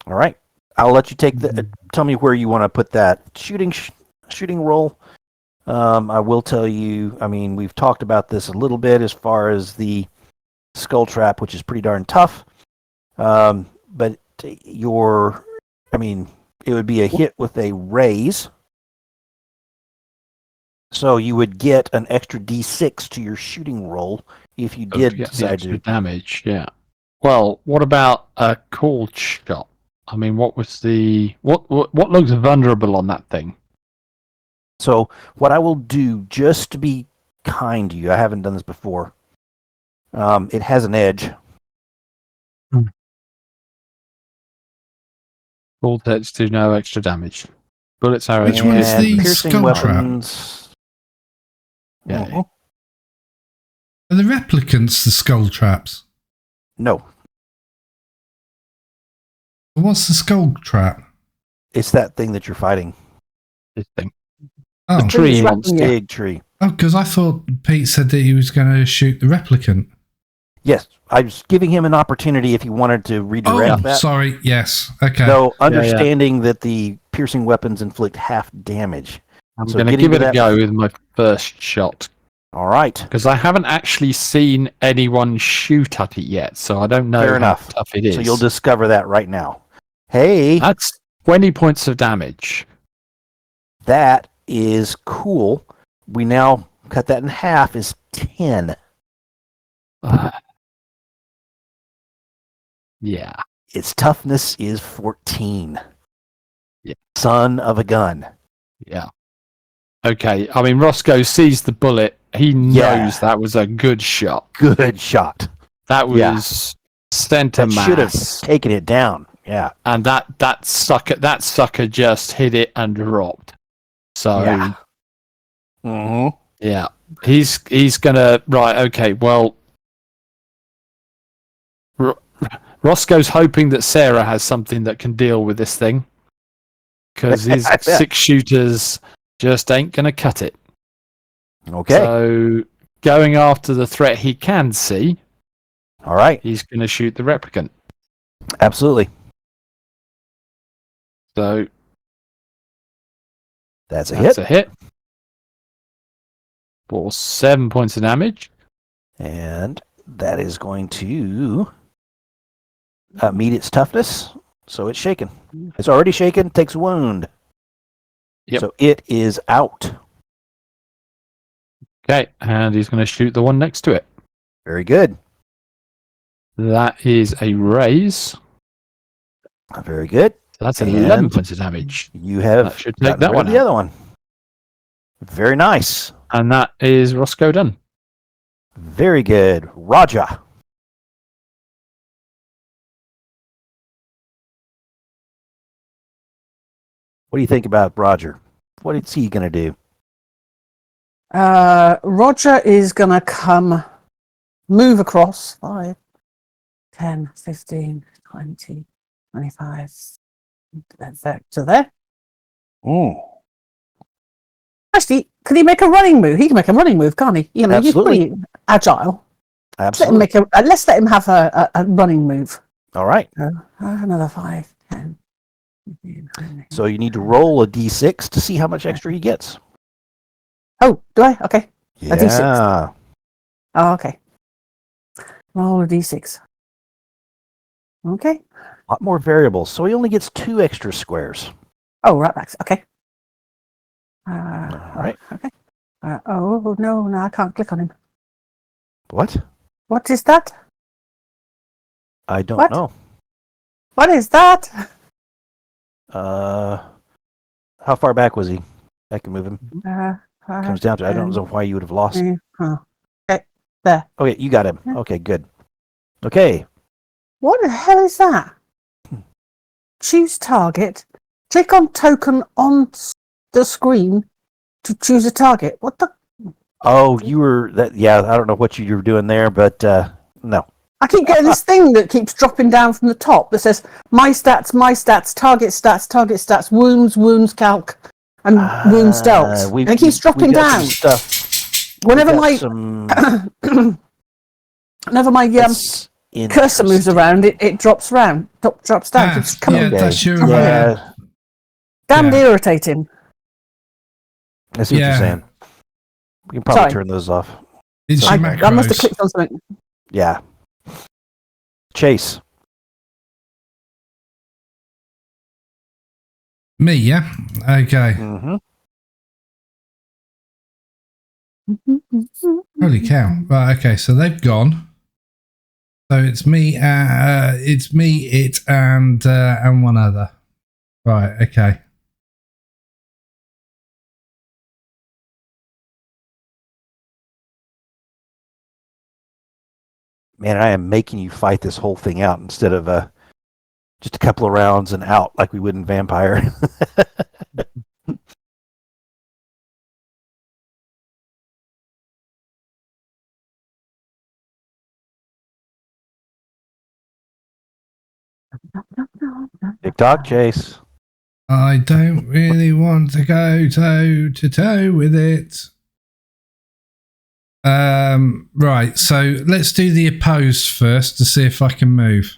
All right, I'll let you take the. Tell me where you want to put that shooting roll. I will tell you. I mean, we've talked about this a little bit as far as the skull trap, which is pretty darn tough. But it would be a hit with a raise. So you would get an extra D6 to your shooting roll if you did
Get the
decide
extra
to.
damage. Yeah. Well, what about a cold shot? I mean, what was the what looks vulnerable on that thing?
So what I will do, just to be kind to you, I haven't done this before. It has an edge.
Cold hits do no extra damage. Bullets are
Which one is
and
the
piercing
skull trap?
weapons.
Yeah.
Mhm.
Are the replicants the skull traps?
No.
What's the skull trap?
It's that thing that you're fighting.
This thing.
Oh,
The tree monster.
Big tree.
oh, because I thought Pete said that he was going to shoot the replicant.
Yes, I was giving him an opportunity if he wanted to redirect
Oh,
that.
sorry. Yes. Okay.
Though understanding that the piercing weapons inflict half damage.
I'm
So
going to
getting
give
to
it a
that-
go with my first shot.
All right.
Because I haven't actually seen anyone shoot at it yet, so I don't know
Fair
how
enough.
tough it is.
So you'll discover that right now. Hey,
That's 20 points of damage.
that is cool. We now cut that in half is 10.
Yeah.
Its toughness is 14.
Yeah.
Son of a gun.
Yeah. Okay. I mean, Rosco sees the bullet. He knows that was a good shot.
Good shot.
That was center
That should have
mass.
taken it down. Yeah.
And that sucker just hit it and dropped. So
Yeah. Mm-hmm.
yeah. He's gonna right, okay, well Roscoe's hoping that Sarah has something that can deal with this thing. Because his 6 shooters just ain't gonna cut it.
Okay.
So going after the threat he can see,
All right.
he's gonna shoot the replicant.
Absolutely.
So
That's a
that's
hit.
a hit. For 7 points of damage.
And that is going to meet its toughness. So it's shaken. It's already shaken, takes a wound.
Yep.
So it is out.
Okay, and he's going to shoot the one next to it.
Very good.
That is a raise.
Very good.
So that's
And
11 points of damage.
You have
That should take
gotten
that
rid of
one
the
out.
other one. Very nice.
And that is Roscoe done.
Very good. Raja. What do you think about Roger? What is he going to do?
Roger is going to move across 5, 10, 15, 20, 25. To there. Actually, could he make a running move? He can make a running move, can't he? You know,
Absolutely.
he's pretty agile.
Absolutely.
Let's let him have a running move.
All right.
Another 5, 10. 15, 20.
So you need to roll a d6 to see how much extra he gets.
Oh, do I? Okay.
Yeah.
A d6. Oh, okay. Roll a d6. Okay.
A lot more variables. So he only gets 2 extra squares.
Oh, right back. Okay.
All right.
Okay. Oh, no, I can't click on him.
What?
What is that?
I don't
What?
know.
What is that?
How far back was he? I can move him. Comes down to I don't know why you would have lost.
Okay, there.
Okay, you got him.
Yeah.
Okay, good. Okay.
What the hell is that? Choose target. Click on token on the screen to choose a target. What the?
Oh, you were that. Yeah, I don't know what you were doing there, but no.
I keep getting this thing that keeps dropping down from the top that says my stats, target stats, wounds calc, and wounds dealt. And it keeps dropping down.
Stuff.
Whenever my cursor moves around, it drops around, drops down. Keeps coming.
Yeah, that's your.
Yeah,
Damned irritating.
I see what you're saying. We can probably turn those off.
It's
I
your
must have
macros.
clicked on something.
Yeah. Chase.
Me, yeah? Okay.
Mm-hmm.
Holy cow. Right, okay, so they've gone. So it's me, it, and one other. Right, okay.
Man, I am making you fight this whole thing out instead of just a couple of rounds and out like we would in Vampire. TikTok, Chase.
I don't really want to go toe to toe with it. Right, so let's do the opposed first to see if I can move.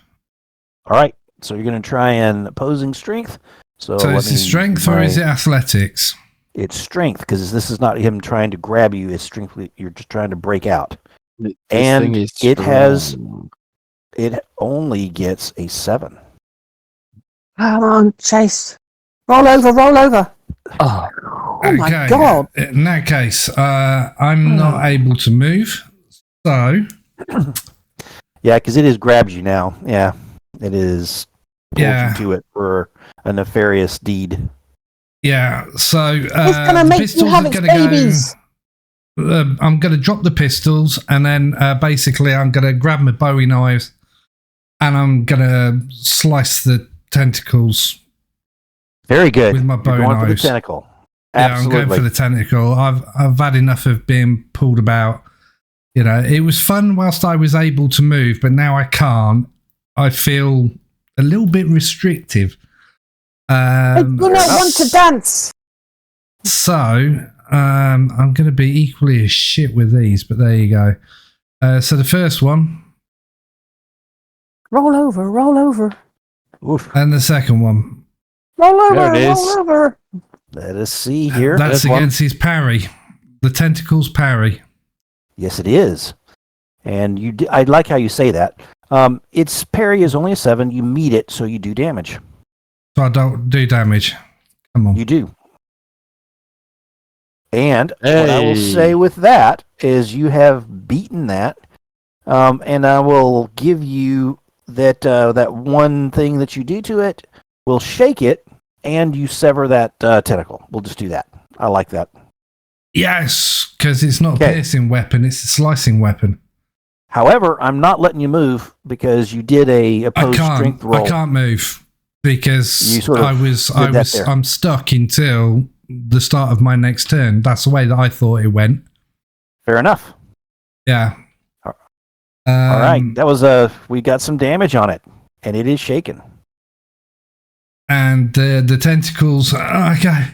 All right, so you're going to try and opposing strength. So
is it strength or is it athletics?
It's strength, because this is not him trying to grab you. It's strength. You're just trying to break out. And it only gets a 7.
Come on, Chase. Roll over.
Oh,
my God.
In that case, I'm not able to move. So.
Yeah, because it has grabbed you now. Yeah, it is pulled you to it for a nefarious deed.
Yeah, so
it's going to make you have its babies.
I'm going to drop the pistols, and then basically I'm going to grab my Bowie knives, and I'm going to slice the tentacles.
Very good.
With my Bowie knives.
For the tentacle.
Yeah,
Absolutely.
I'm going for the tentacle. I've had enough of being pulled about. You know, it was fun whilst I was able to move, but now I can't. I feel a little bit restrictive.
I do not want to dance.
So, I'm going to be equally as shit with these, but there you go. So the first one.
Roll over.
Oof.
And the second one.
Roll over.
Let us see here.
That's against his parry. The tentacles parry.
Yes, it is. And I like how you say that. Its parry is only a 7. You meet it, so you do damage.
So I don't do damage. Come on.
You do. And what I will say with that is you have beaten that. And I will give you that that one thing that you do to it. We'll shake it, and you sever that tentacle. We'll just do that. I like that.
Yes, because it's not a piercing weapon, it's a slicing weapon.
However, I'm not letting you move because you did a opposed strength roll.
I can't move because I'm stuck until the start of my next turn. That's the way that I thought it went.
Fair enough.
Yeah.
All right. That was we got some damage on it, and it is shaken.
And the tentacles. Okay.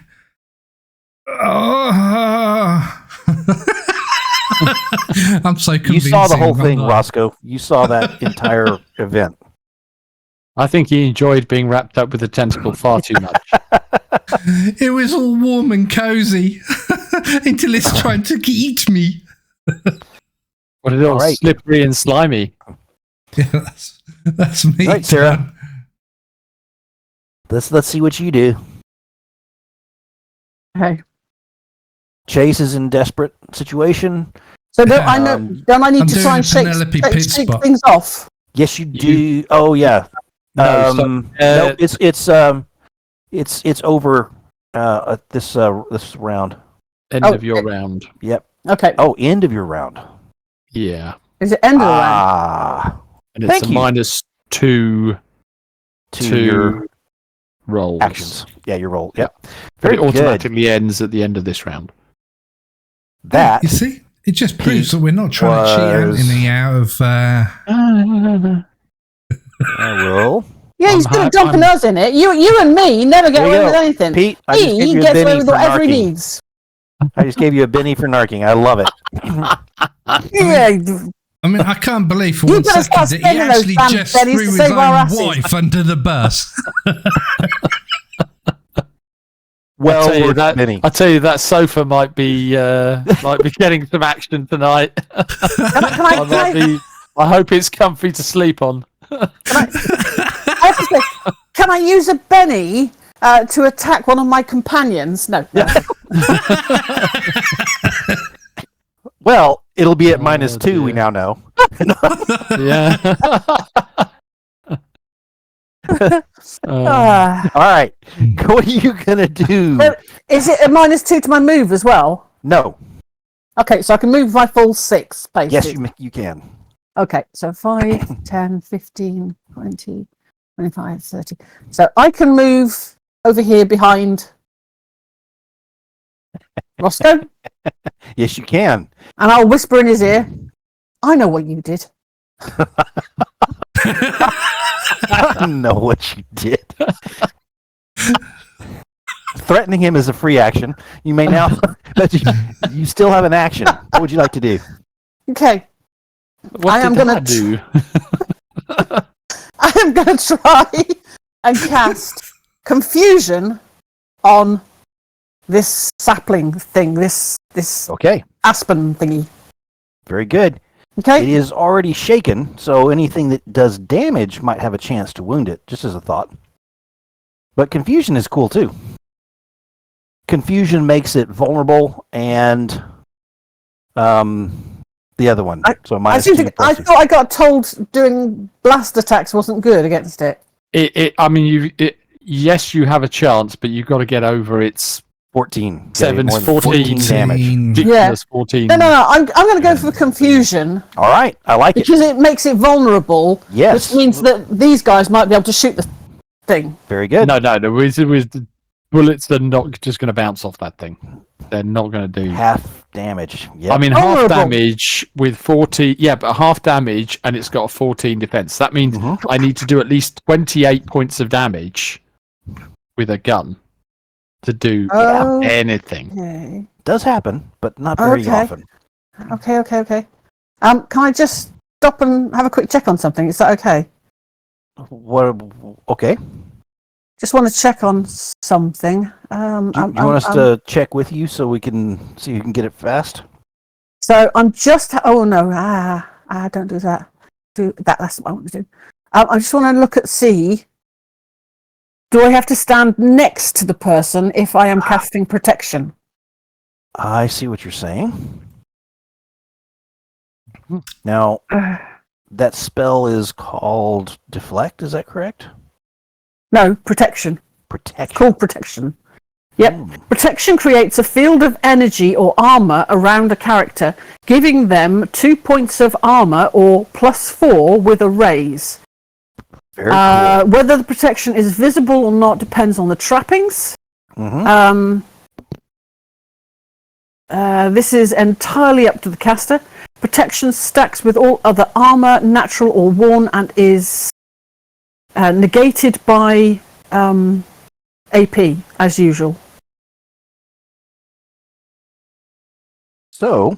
I'm so convincing.
You saw the whole thing, Rosco. You saw that entire event.
I think he enjoyed being wrapped up with a tentacle far too much.
It was all warm and cozy until it's trying to eat me.
What a little slippery and slimy.
Yeah, that's me.
All right, Sarah. Let's see what you do.
Okay.
Chase is in desperate situation.
So don't I need to try and shake things off?
Yes, you do. Oh yeah. No, it's over. This round.
End of your round.
Yep.
Okay.
Oh, end of your round.
Yeah.
Is it end of the round?
And it's -2 to your rolls.
Actions. Yeah, your roll. Yep.
But it automatically ends at the end of this round.
That
you see, it just proves that we're not trying to cheat Anthony out of.
I will.
Yeah, he's good at dumping us in it. You and me never get away with anything.
Pete,
he gets away with whatever he needs.
I just gave you a Benny for narking. I love it.
Yeah.
I mean, I can't believe for 1 second that he actually just threw his own wife under the bus.
Well,
I tell you that sofa might be getting some action tonight. I hope it's comfy to sleep on.
Can I use a Benny to attack one of my companions? No.
Well, it'll be at -2. We now know.
Yeah.
All right. What are you gonna do?
Is it a -2 to my move as well?
No.
Okay, so I can move my full 6 paces.
Yes, you can.
Okay, so 5, 10, 15, 20, 25, 30. So I can move over here behind Rosco.
Yes, you can.
And I'll whisper in his ear, I know what you did.
I know what you did. threatening him is a free action. You may now, but you still have an action. What would you like to do?
Okay.
What
I am
did
gonna
that do?
I am going to try and cast confusion on this sapling thing, this
Okay,
aspen thingy.
very good.
Okay.
It is already shaken, so anything that does damage might have a chance to wound it, just as a thought. But confusion is cool too. Confusion makes it vulnerable, and the other one.
I thought I got told doing blast attacks wasn't good against it.
Yes, you have a chance, but you've got to get over its
14.
14
damage.
Ridiculous 14.
No. I'm going to go for confusion.
All right, I like it.
Because it makes it vulnerable.
Yes.
Which means that these guys might be able to shoot the thing.
Very good.
No. The bullets are not just going to bounce off that thing. They're not going to do
half damage. Yep.
I mean,
Vulnerable.
half damage with 40. Yeah, but half damage, and it's got a 14 defense. That means I need to do at least 28 points of damage with a gun to do anything.
Okay.
Does happen, but not very often.
Okay. Can I just stop and have a quick check on something? Is that okay?
What? Okay.
Just want to check on something.
Do you want us to check with you so we can see who can get it fast?
So I'm just. Oh no! Don't do that. That's what I want to do. I just want to look at see. Do I have to stand next to the person if I am casting protection?
I see what you're saying. Now, that spell is called Deflect, is that correct?
No, protection.
Protection.
Called protection. Yep. Protection creates a field of energy or armor around a character, giving them 2 points of armor or +4 with a raise.
Very cool.
Whether the protection is visible or not depends on the trappings. This is entirely up to the caster. Protection stacks with all other armor, natural or worn, and is negated by AP, as usual.
So,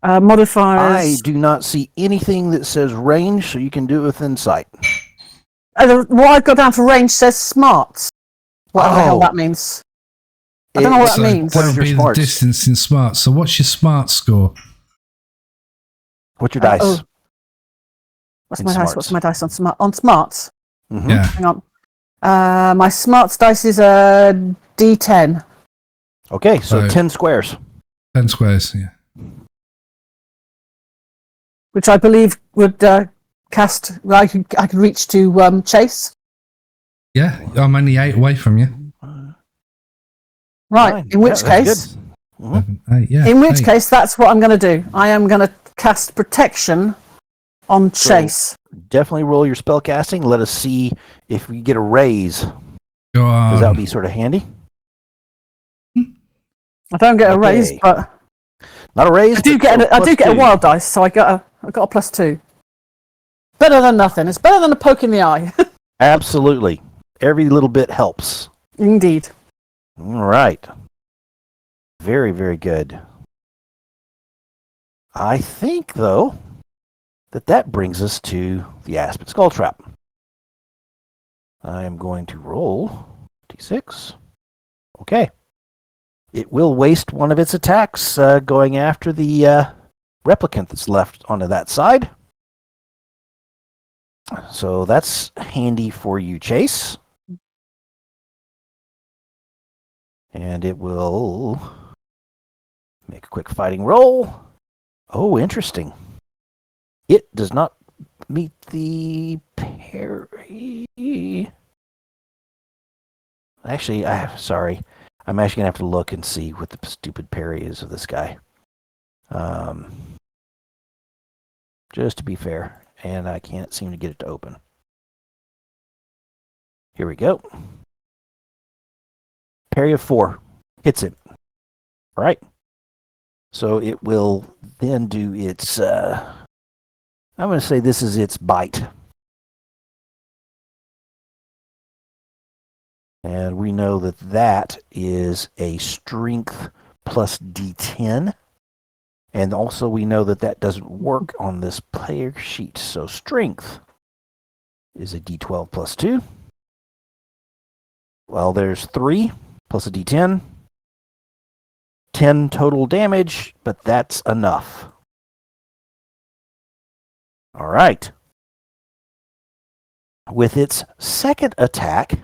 modifiers.
I do not see anything that says range, so you can do it within sight.
What I've got down for range says smarts. Whatever the hell that means. I don't know what that means.
That'll be the distance in smarts. So what's your smart score?
What's your dice?
What's my dice? What's my dice on smart? On smarts?
Yeah.
Hang on. My smarts dice is a D10.
Okay, so 10 squares.
10 squares, yeah.
Which I believe would cast. I could reach to Chase.
Yeah, I'm only 8 away from you.
Right.
Fine.
In which case,
In which
case, that's what I'm going to do. I am going to cast protection on Chase.
Definitely roll your spell casting. Let us see if we get a raise.
Go on.
Because that would be sort of handy.
I don't get a raise, but
not a raise.
I do get a wild dice, so I got a +2. Better than nothing. It's better than a poke in the eye.
Absolutely. Every little bit helps.
Indeed.
All right. Very, very good. I think, though, that brings us to the Aspen Skull Trap. I am going to roll d6. Okay. It will waste one of its attacks going after the replicant that's left onto that side. So that's handy for you, Chase. And it will make a quick fighting roll. Oh, interesting. It does not meet the parry. Actually, sorry. I'm actually going to have to look and see what the stupid parry is of this guy. Just to be fair. And I can't seem to get it to open. Here we go. Parry of 4. Hits it. All right. So it will then do its... I'm going to say this is its bite. And we know that that is a strength plus D10. And also we know that that doesn't work on this player sheet. So strength is a D12 plus 2. Well, there's 3 plus a D10. 10 total damage, but that's enough. All right. With its second attack,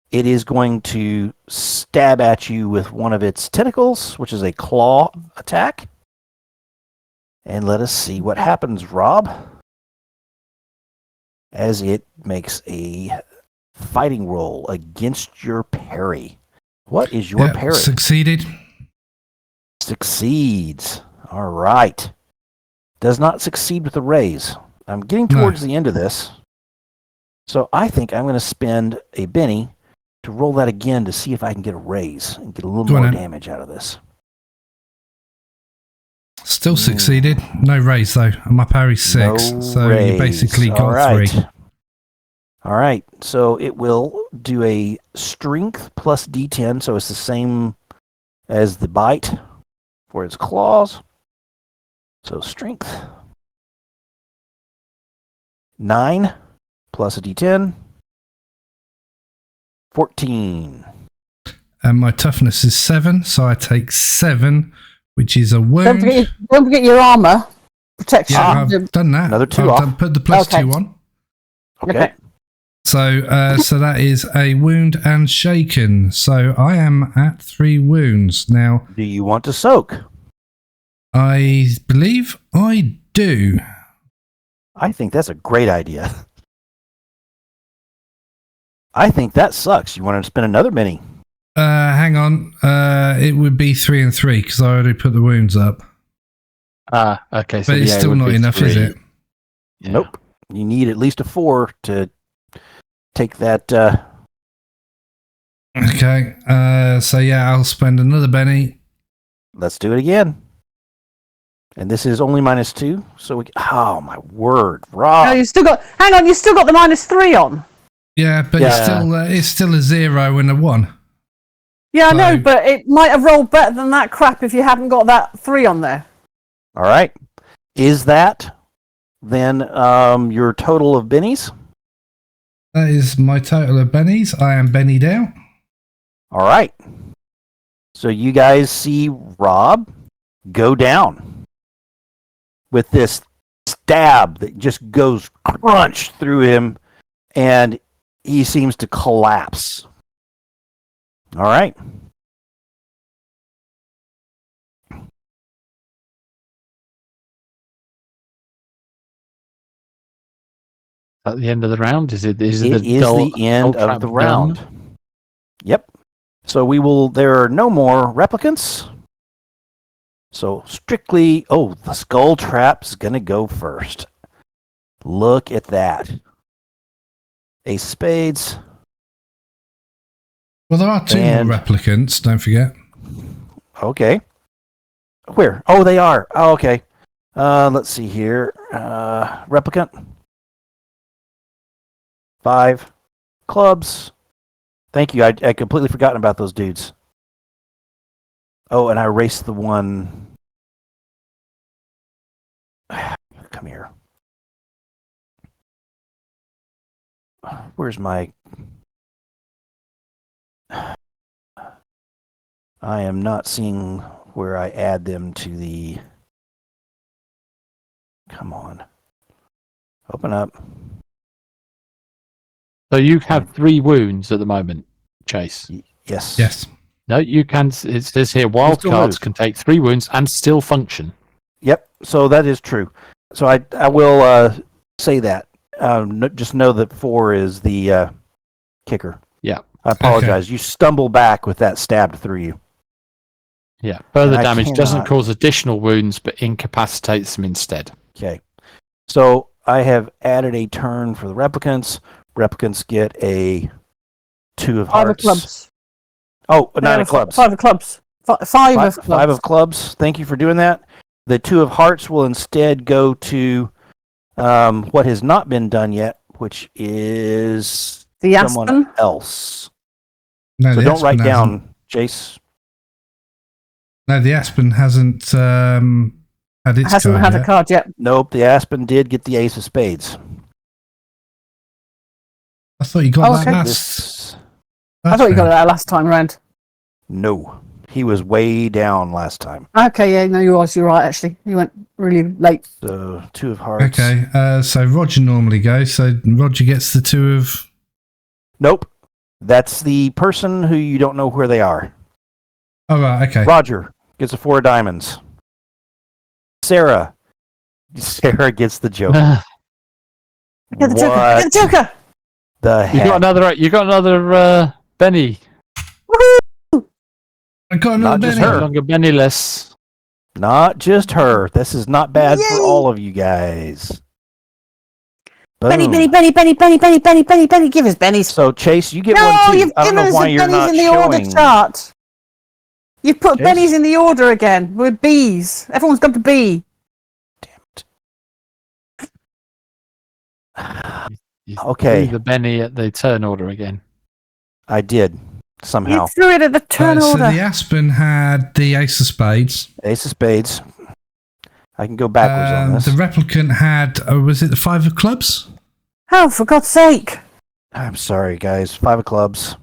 it is going to stab at you with one of its tentacles, which is a claw attack. And let us see what happens, Rob, as it makes a fighting roll against your parry. What is your parry?
Succeeded.
Succeeds. All right. Does not succeed with the raise. I'm getting towards the end of this. So I think I'm going to spend a Benny to roll that again to see if I can get a raise and get a little more damage out of this.
Still succeeded. No raise, though. And my parry's 6.
No
so
raise.
you basically got 3.
All right. So it will do a strength plus D10. So it's the same as the bite for its claws. So strength 9 plus a D10. 14.
And my toughness is 7, so I take 7, which is a wound.
Don't forget your armor protection.
Yeah, I've done that.
Another 2 off.
Put the plus 2 on.
Okay.
So that is a wound and shaken. So I am at 3 wounds now.
Do you want to soak?
I believe I do.
I think that's a great idea. I think that sucks. You want to spend another mini?
Hang on. It would be 3 and 3 because I already put the wounds up.
Okay. So
but it's still not enough,
3.
is it?
Yeah.
Nope. You need at least a 4 to take that.
Okay. So yeah, I'll spend another Benny.
Let's do it again. And this is only -2, so oh my word, Rob!
No, you still got. Hang on, you still got the -3 on.
Yeah, but it's still a 0 and a 1.
Yeah, I know, but it might have rolled better than that crap if you hadn't got that 3 on there.
All right, is that then your total of bennies?
That is my total of bennies. I am bennied out.
All right. So you guys see Rob go down with this stab that just goes crunch through him, and he seems to collapse. All right.
At the end of the round, is it? Is
It is the end of the round. Yep. So we will. There are no more replicants. So strictly, the skull trap's gonna go first. Look at that. Ace of spades.
Well, there are 2 more replicants, don't forget.
Okay. Where? Oh, they are. Oh, okay. Let's see here. Replicant. 5 clubs. Thank you. I completely forgotten about those dudes. Oh, and I erased the one. Come here. Where's my... I am not seeing where I add them to the... Come on. Open up.
So you have 3 wounds at the moment, Chase.
Yes.
Yes.
No, you can. It says here, wild cards can take 3 wounds and still function.
Yep. So that is true. So I will say that. Just know that 4 is the kicker.
Yeah.
I apologize. Okay. You stumble back with that stabbed through you.
Yeah. Further damage doesn't cause additional wounds, but incapacitates them instead.
Okay. So I have added a turn for the replicants. Replicants get a 2 of hearts.
5 of clubs.
Oh, 9 of clubs.
5 of clubs. 5 of clubs.
5 of clubs. Thank you for doing that. The 2 of hearts will instead go to what has not been done yet, which is
the
someone
Aspen
else.
No,
So
the
don't
Aspen
write
hasn't.
down, Chase.
No, the Aspen hasn't had its
Hasn't
card
had
yet.
a card yet.
Nope, the Aspen did get the ace of spades.
I thought you got
Oh,
that
okay.
last.
I thought you got
round.
that last time round.
No, he was way down last time.
Okay, yeah, no, you're right, actually. You went really late.
So 2 of hearts.
Okay, so Roger normally goes. So Roger gets the 2 of.
Nope, that's the person who you don't know where they are.
Oh right, okay.
Roger gets a 4 of diamonds. Sarah gets the joker.
Get the Joker!
What
Get the Joker!
the
You
heck?
got another Benny.
I got another
Not just
Benny.
her.
No longer Bennyless.
Not just her. This is not bad for
Yay!
all of you guys.
Benny,
Boom.
Benny, Benny, Benny, Benny, Benny, Benny, Benny, Benny. Give us Benny's.
So Chase, you get
No,
one too.
you've
I don't
given
know
us
why
the
you're
Bennies
not
in the
showing.
order chart. You've put
Chase?
Bennies in the order again with B's. Everyone's got to B.
You
Okay.
threw the Benny at the turn order again.
I did somehow.
You threw it at the turn
So
order.
the Aspen had the Ace of Spades.
Ace of spades. I can go backwards on this.
The replicant had, was it the 5 of clubs?
Oh, for God's sake.
I'm sorry, guys. 5 of clubs.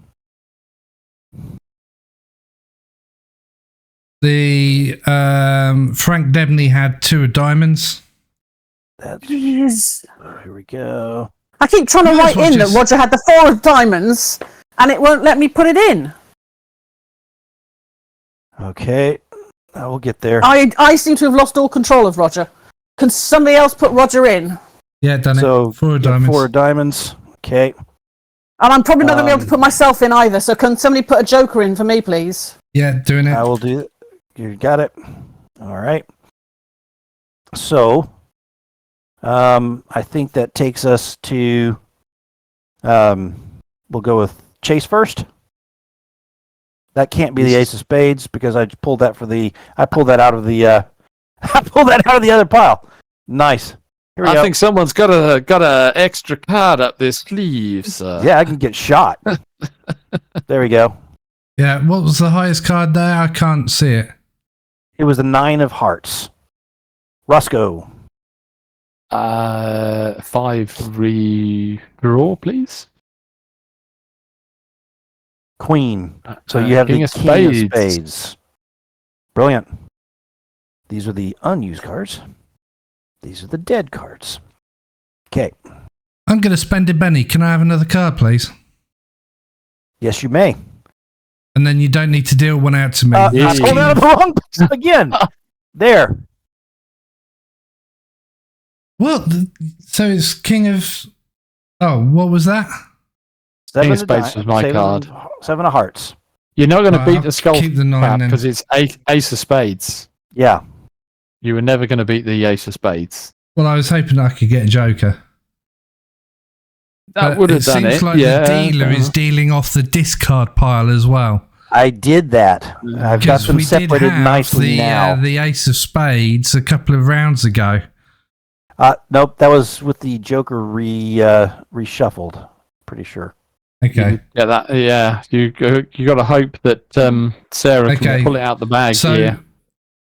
The Frank Debney had 2 of diamonds.
That's,
Jeez.
here we go.
I keep trying to
Might as
write
well
in
just-
that Roger had the 4 of diamonds, and it won't let me put it in.
Okay. I will get there.
I seem to have lost all control of Roger. Can somebody else put Roger in?
Yeah, done
So
it. 4 of
got
diamonds.
4 of diamonds. Okay.
And I'm probably not going to be able to put myself in either, so can somebody put a Joker in for me, please?
Yeah, doing it.
I will do it. You got it. All right. So, I think that takes us to. We'll go with Chase first. That can't be the Ace of Spades because I pulled that for the. I pulled that out of the. I pulled that out of the other pile. Nice. Here we
I
go.
think someone's got a extra card up their sleeve, sir.
Yeah, I can get shot. There we go.
Yeah, what was the highest card there? I can't see it.
It was the 9 of hearts. Rosco.
5 redraw, please.
Queen. So you have
King
the
of
King of
Spades.
Spades. Brilliant. These are the unused cards. These are the dead cards. Okay.
I'm going to spend a Benny. Can I have another card, please?
Yes, you may.
And then you don't need to deal one out to me.
I
Yeah.
pulled out of the wrong place again. There.
What? So it's King of... Oh, what was that?
Seven
King of
of
Spades was my card.
7 of hearts.
You're not going to
Right,
beat
I'll
the skull
keep the 9 then.
because it's Ace of Spades.
Yeah.
You were never going to beat the Ace of Spades.
Well, I was hoping I could get a Joker.
That
But
would have done
seems
it.
like
yeah.
the dealer is dealing off the discard pile as well.
I did that. I've got
Because
them
we did
separated
have
nicely now.
the Ace of Spades a couple of rounds ago.
Nope, that was with the Joker reshuffled. Pretty sure.
Okay.
Yeah, you got to hope that Sarah
Okay,
can pull it out the bag.
So
Yeah.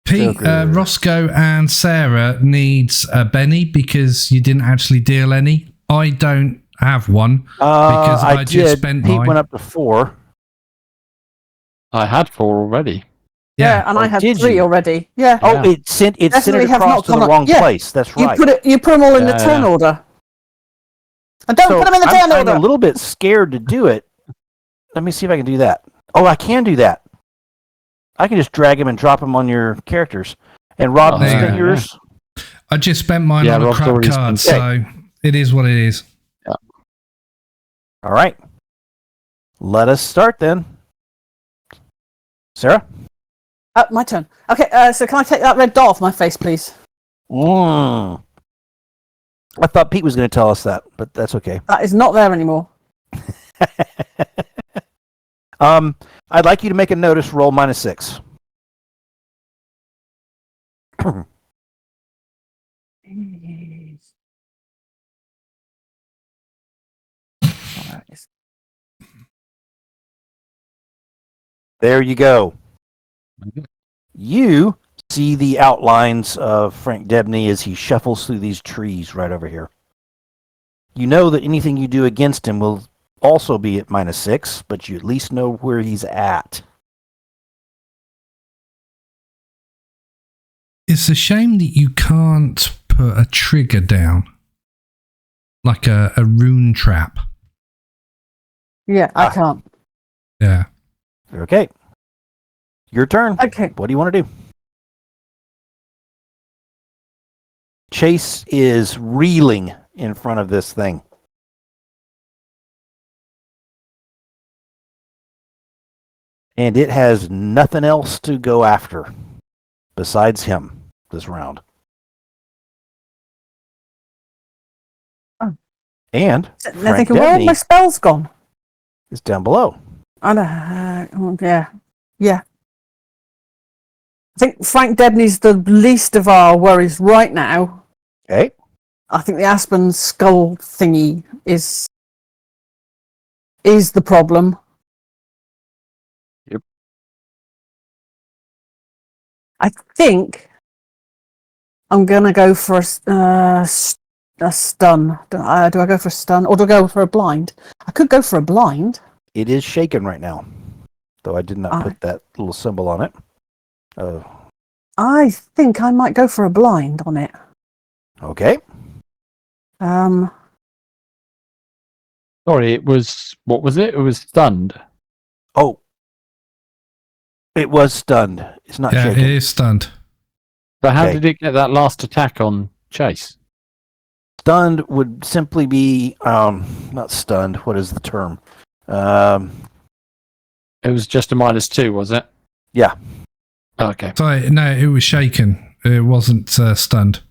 Pete,
Joker.
Roscoe and Sarah needs a Benny because you didn't actually deal any. I don't have one because I just
did.
spent
Pete
mine.
went up to 4.
I had 4 already.
Yeah, and
Oh,
I had
did
3
you?
already. Yeah.
Oh, it sent it
Definitely have
across
not
to the
gone up-
wrong
yeah.
place. That's
You
right.
put them all in the
Yeah,
turn
yeah.
order. And don't put them in the turn
I'm
order.
a little bit scared to do it. Let me see if I can do that. Oh, I can do that. I can just drag him and drop him on your characters. And Rob,
Oh,
you
yeah,
spent yours.
I just spent mine
Yeah,
on a
Rob's
crap
already
card,
spent-
so it is what it is.
All right. Let us start then. Sarah?
My turn. Okay, so can I take that red dot off my face, please?
I thought Pete was going to tell us that, but that's okay.
That is not there anymore.
I'd like you to make a notice roll -6. There you go. You see the outlines of Frank Debney as he shuffles through these trees right over here. You know that anything you do against him will also be at -6, but you at least know where he's at.
It's a shame that you can't put a trigger down, like a rune trap.
Yeah, I can't.
Yeah.
Okay. Your turn.
Okay.
What do you want to do? Chase is reeling in front of this thing. And it has nothing else to go after besides him this round.
Oh.
And
They're
Frank
thinking, where have my
Debney
spells gone?
is down below.
I know. Yeah. I think Frank Debney's the least of our worries right now.
Okay.
I think the Aspen skull thingy is the problem.
Yep.
I think I'm gonna go for a stun. Do I go for a stun or do I go for a blind? I could go for a blind.
It is shaken right now, though I did not put that little symbol on it.
I think I might go for a blind on it.
Okay.
Sorry, it was, what was it? It was stunned.
Oh. It was stunned. It's not shaken.
It is stunned.
But how did it get that last attack on Chase?
Stunned would simply be, not stunned. What is the term?
It was just a -2, was it?
Yeah.
Okay.
Sorry, no, it was shaken. It wasn't stunned.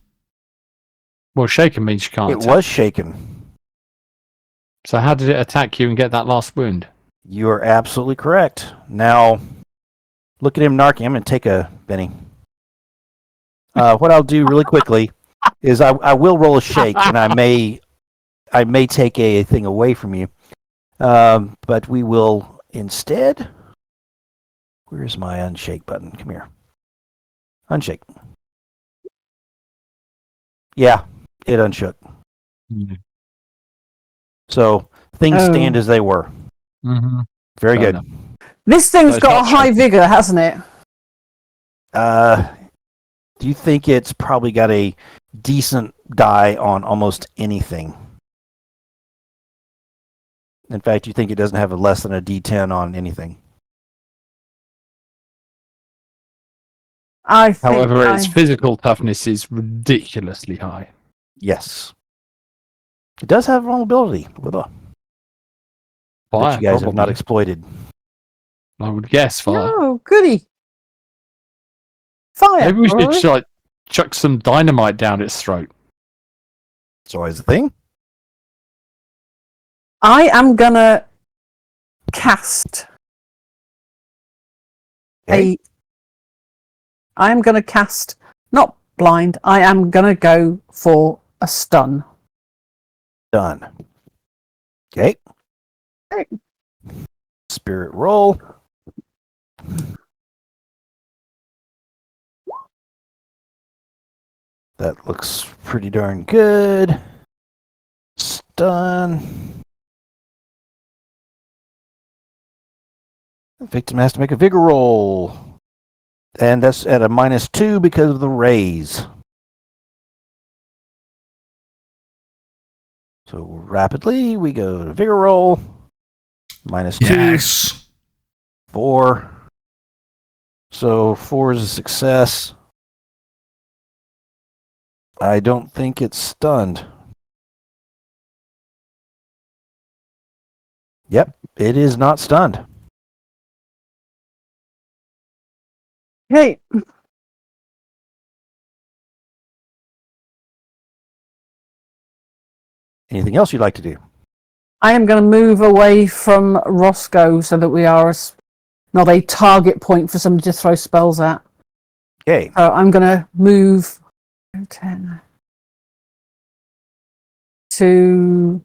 Well, shaken means you can't
It
attack.
was shaken.
So how did it attack you and get that last wound?
You are absolutely correct. Now, look at him narking. I'm going to take a Benny. What I'll do really quickly is I will roll a shake, and I may take a thing away from you. But we will instead. Where's my unshake button? Come here. Unshake. Yeah, it unshook.
Mm-hmm.
So things stand as they were.
Mm-hmm.
Very
Fair
good.
enough.
This thing's
it's
got a
not
high
shaken.
vigor, hasn't it?
Do you think it's probably got a decent die on almost anything? In fact, you think it doesn't have a less than a D10 on anything?
I think
However, its physical toughness is ridiculously high.
Yes. It does have vulnerability with a that
Fire,
you guys have not
probably.
exploited.
I would guess fire.
Oh, goody. Fire.
Maybe we should
probably.
like chuck some dynamite down its throat.
It's always a thing.
I am gonna cast
Okay.
I am gonna cast not blind. I am gonna go for a stun.
Done. Okay. Spirit roll. That looks pretty darn good. Stun. The victim has to make a vigor roll. And that's at a -2 because of the raise. So rapidly, we go to vigor roll. -2.
Yes.
4. So 4 is a success. I don't think it's stunned. Yep, it is not stunned.
Hey,
Anything else you'd like to do?
I am going to move away from Rosco so that we are not a target point for somebody to throw spells at.
Okay.
So I'm going to move 10 to.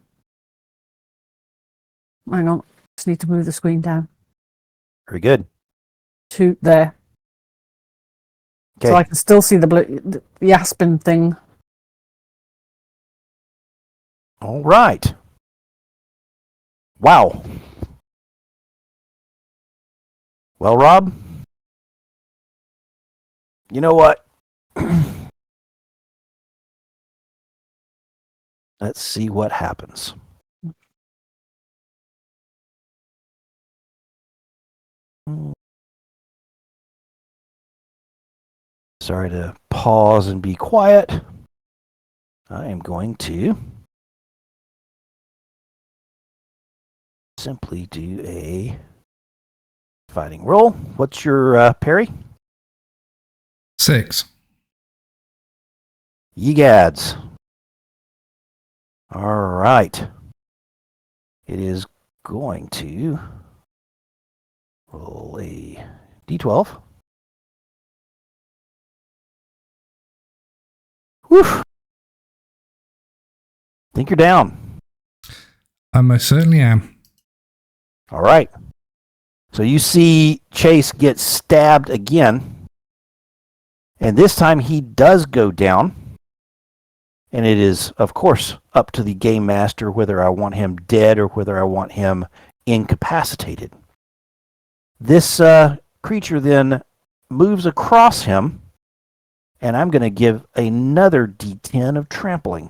Hang on, just need to move the screen down.
Very good.
to there.
Okay.
So I can still see the Aspen thing.
All right. Wow. Well, Rob, you know what? Let's see what happens. Sorry to pause and be quiet. I am going to simply do a fighting roll. What's your parry?
6.
Ye gads. All right. It is going to roll a d12. Whew. Think you're down.
I most certainly am.
All right. So you see Chase get stabbed again. And this time he does go down. And it is, of course, up to the game master whether I want him dead or whether I want him incapacitated. This creature then moves across him, and I'm going to give another d10 of trampling.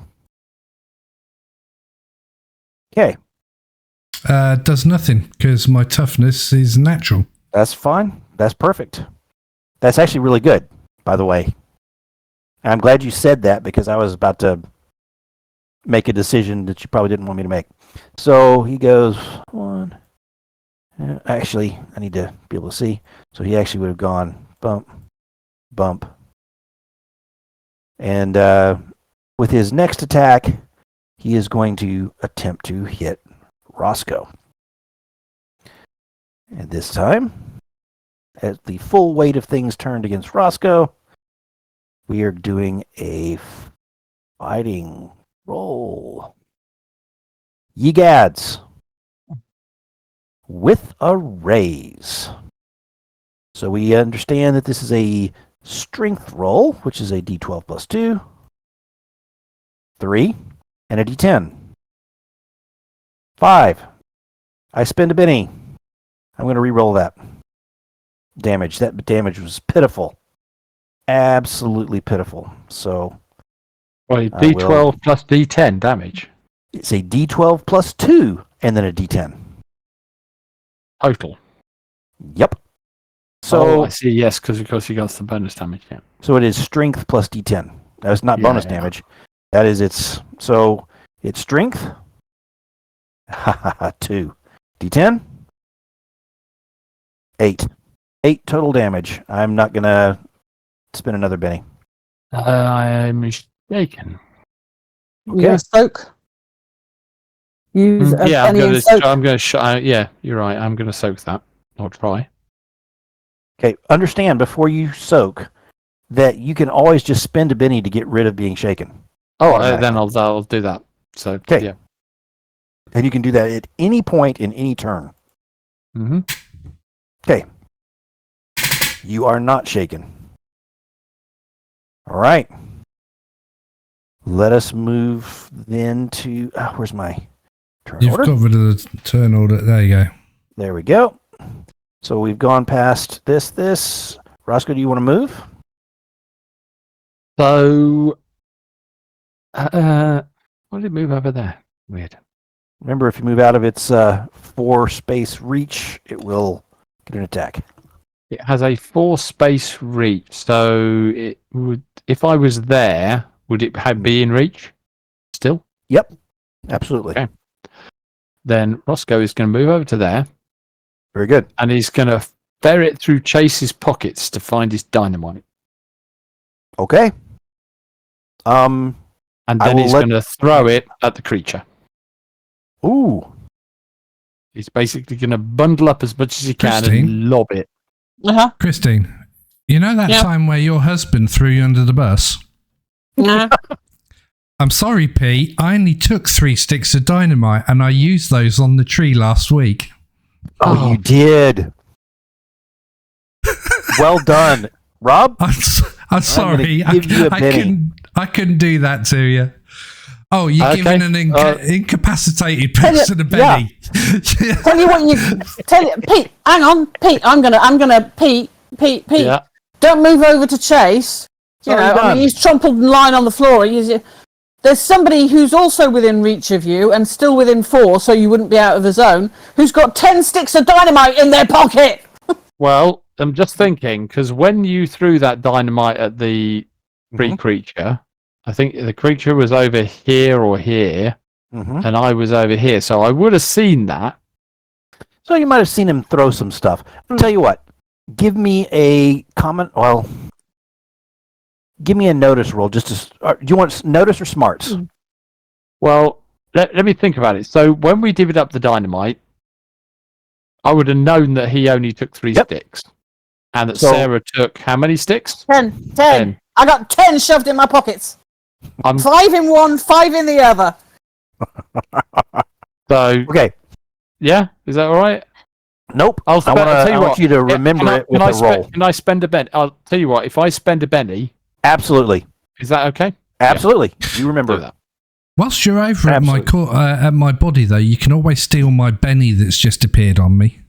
Okay.
Does nothing, because my toughness is natural.
That's fine. That's perfect. That's actually really good, by the way. I'm glad you said that because I was about to make a decision that you probably didn't want me to make. So he goes 1. Actually, I need to be able to see. So he actually would have gone bump, bump. And with his next attack, he is going to attempt to hit Rosco. And this time, as the full weight of things turned against Rosco, we are doing a fighting roll. Ye gads. With a raise. So we understand that this is a strength roll, which is a d12 plus 2, 3, and a d10. 5. I spend a Benny. I'm going to re-roll that. Damage. That damage was pitiful. Absolutely pitiful. So,
Well, D12 plus D10 damage.
It's a D12 plus 2 and then a D10.
Total.
Yep. So
I see. Yes, because of course you got some bonus damage. Yeah.
So it is strength plus D10. That's not bonus damage. That is its. So it's strength. 2. D10. 8. 8 total damage. I'm not gonna spend another Benny.
I'm mistaken.
Okay. You soak. Use
yeah,
I'm going
to. Yeah, you're right. I'm going to soak that. I'll try.
Okay. Understand before you soak that you can always just spend a Benny to get rid of being shaken.
Oh, then I'll do that. So
okay.
Yeah.
And you can do that at any point in any turn.
Mm-hmm.
Okay. You are not shaken. All right. Let us move then to... where's my turn
You've
order?
got rid of the turn order. There you go.
There we go. So we've gone past this. Rosco, do you want to move?
So... why did it move over there? Weird.
Remember, if you move out of its 4-space reach, it will get an attack.
It has a 4-space reach, so it would. If I was there, would it be in reach? Still?
Yep, absolutely.
Okay. Then Rosco is going to move over to there.
Very good.
And he's going to ferret through Chase's pockets to find his dynamite.
Okay.
And then he's going to throw it at the creature.
Ooh.
He's basically going to bundle up as much as he can and lob it.
Uh-huh.
Christine, you know that time where your husband threw you under the bus?
Yeah.
I'm sorry, Pete. I only took 3 sticks of dynamite and I used those on the tree last week.
Oh, you did. Well done, Rob.
I'm sorry.
give you a penny.
I couldn't do that to you. Oh, you're giving an incapacitated person a penny.
Tell you what, Pete. Hang on, Pete. I'm gonna, Pete.
Yeah.
Don't move over to Chase. He's trampled and lying on the floor. There's somebody who's also within reach of you and still within 4, so you wouldn't be out of the zone, who's got 10 sticks of dynamite in their pocket.
Well, I'm just thinking, because when you threw that dynamite at the creature, I think the creature was over here or here, and I was over here, so I would have seen that.
So you might have seen him throw some stuff. I'll tell you what. Give me a comment. Well, give me a notice roll. Do you want notice or smarts?
Well, let me think about it. So when we divvied up the dynamite, I would have known that he only took 3 sticks, and that Sarah took how many sticks?
10. I got 10 shoved in my pockets. 5 in one, 5 in the other.
So
okay,
yeah, is that all right?
Nope. I want you to remember it with a roll.
Can I spend a penny? I'll tell you what. If I spend a penny,
absolutely.
Is that okay?
Absolutely. Yeah. You remember that.
Whilst you're over at my body, though, you can always steal my Benny that's just appeared on me.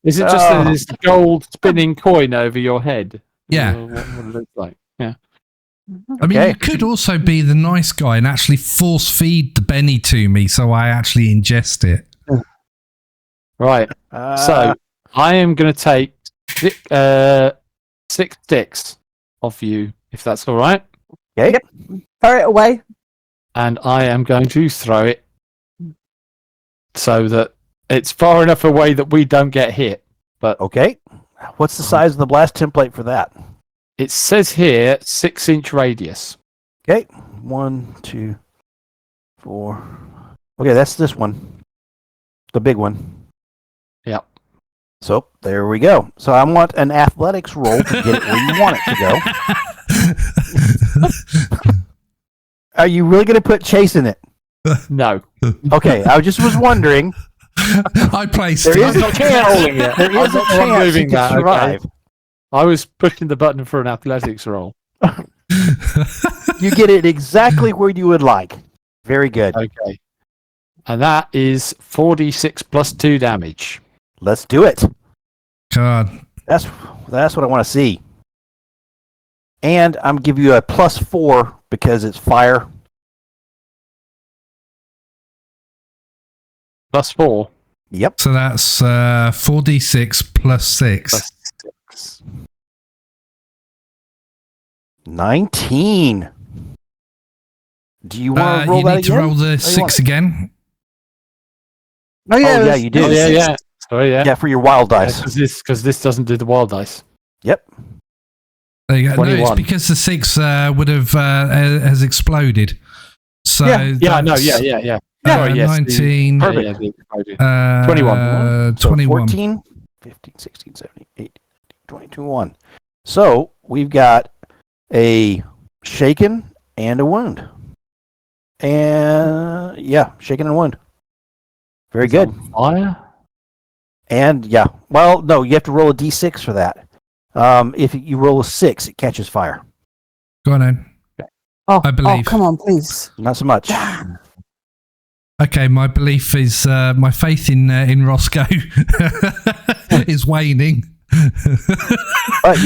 Is it just this gold spinning coin over your head?
Yeah.
What it looks like? Yeah.
I mean, you could also be the nice guy and actually force feed the Benny to me so I actually ingest it.
Right. So I am going to take 6 sticks off you, if that's all right.
Okay.
Yep. Throw it away.
And I am going to throw it so that it's far enough away that we don't get hit. But
okay. What's the size of the blast template for that?
It says here 6-inch radius.
Okay. 1, 2, 4. Okay, that's this one. The big one.
Yep.
So there we go. So I want an athletics roll to get it where you want it to go. Are you really going to put Chase in it?
No.
Okay, I was wondering.
I placed
there is a chance. There is a chance you can survive.
Okay. I was pushing the button for an athletics roll.
You get it exactly where you would like. Very good.
Okay. And that is 4d6 plus 2 damage.
Let's do it.
God.
That's what I want to see. And I'm giving you a +4 because it's fire.
+4?
Yep.
So that's 4d6 plus 6.
Plus 6.
19. Do you want to roll that again?
You need to roll the 6 again.
Oh yeah,
you do.
Oh, yeah. Sorry, yeah.
Yeah, for your wild dice.
Because this doesn't do the wild dice.
Yep.
There you go. No, it's because the 6 would have has exploded. So
yeah.
19.
21.
21. 14, 15, 16, 17, 18, 21. So we've got a shaken and a wound. And shaken and wound. Very good.
Fire?
And well, no, you have to roll a d6 for that. If you roll a 6, it catches fire.
Go on then. I believe.
Oh, come on, please.
Not so much.
Okay, my belief is my faith in Rosco is waning.
But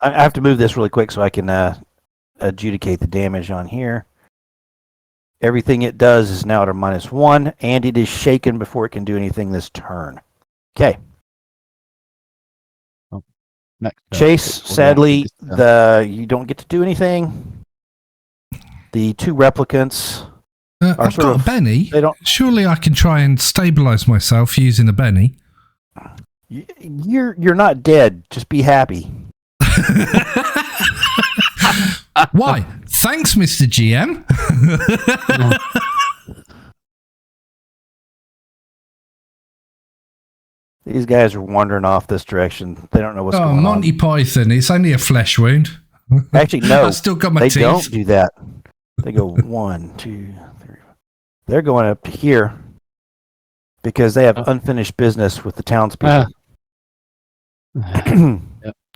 I have to move this really quick so I can adjudicate the damage on here. Everything it does is now at a -1, and it is shaken before it can do anything this turn. Okay. Chase, sadly, you don't get to do anything. The 2 replicants are
I've got a Benny. Surely I can try and stabilize myself using a Benny.
You're not dead. Just be happy.
Why? Thanks, Mr. GM.
These guys are wandering off this direction. They don't know what's going on.
Monty Python. It's only a flesh wound.
Actually, no.
I've still got my teeth.
They don't do that. They go 1, 2, 3. They're going up here. because they have unfinished business with the townspeople.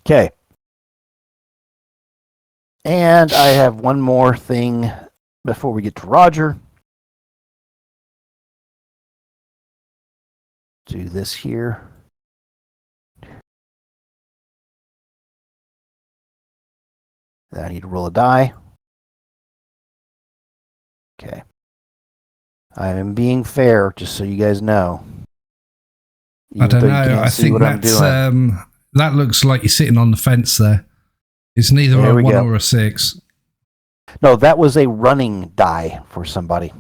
Okay. And I have one more thing before we get to Roger. Do this here. I need to roll a die. Okay. I am being fair, just so you guys know.
I don't know. I think that's that looks like you're sitting on the fence there. It's neither a 1 or a 6.
No, that was a running die for somebody.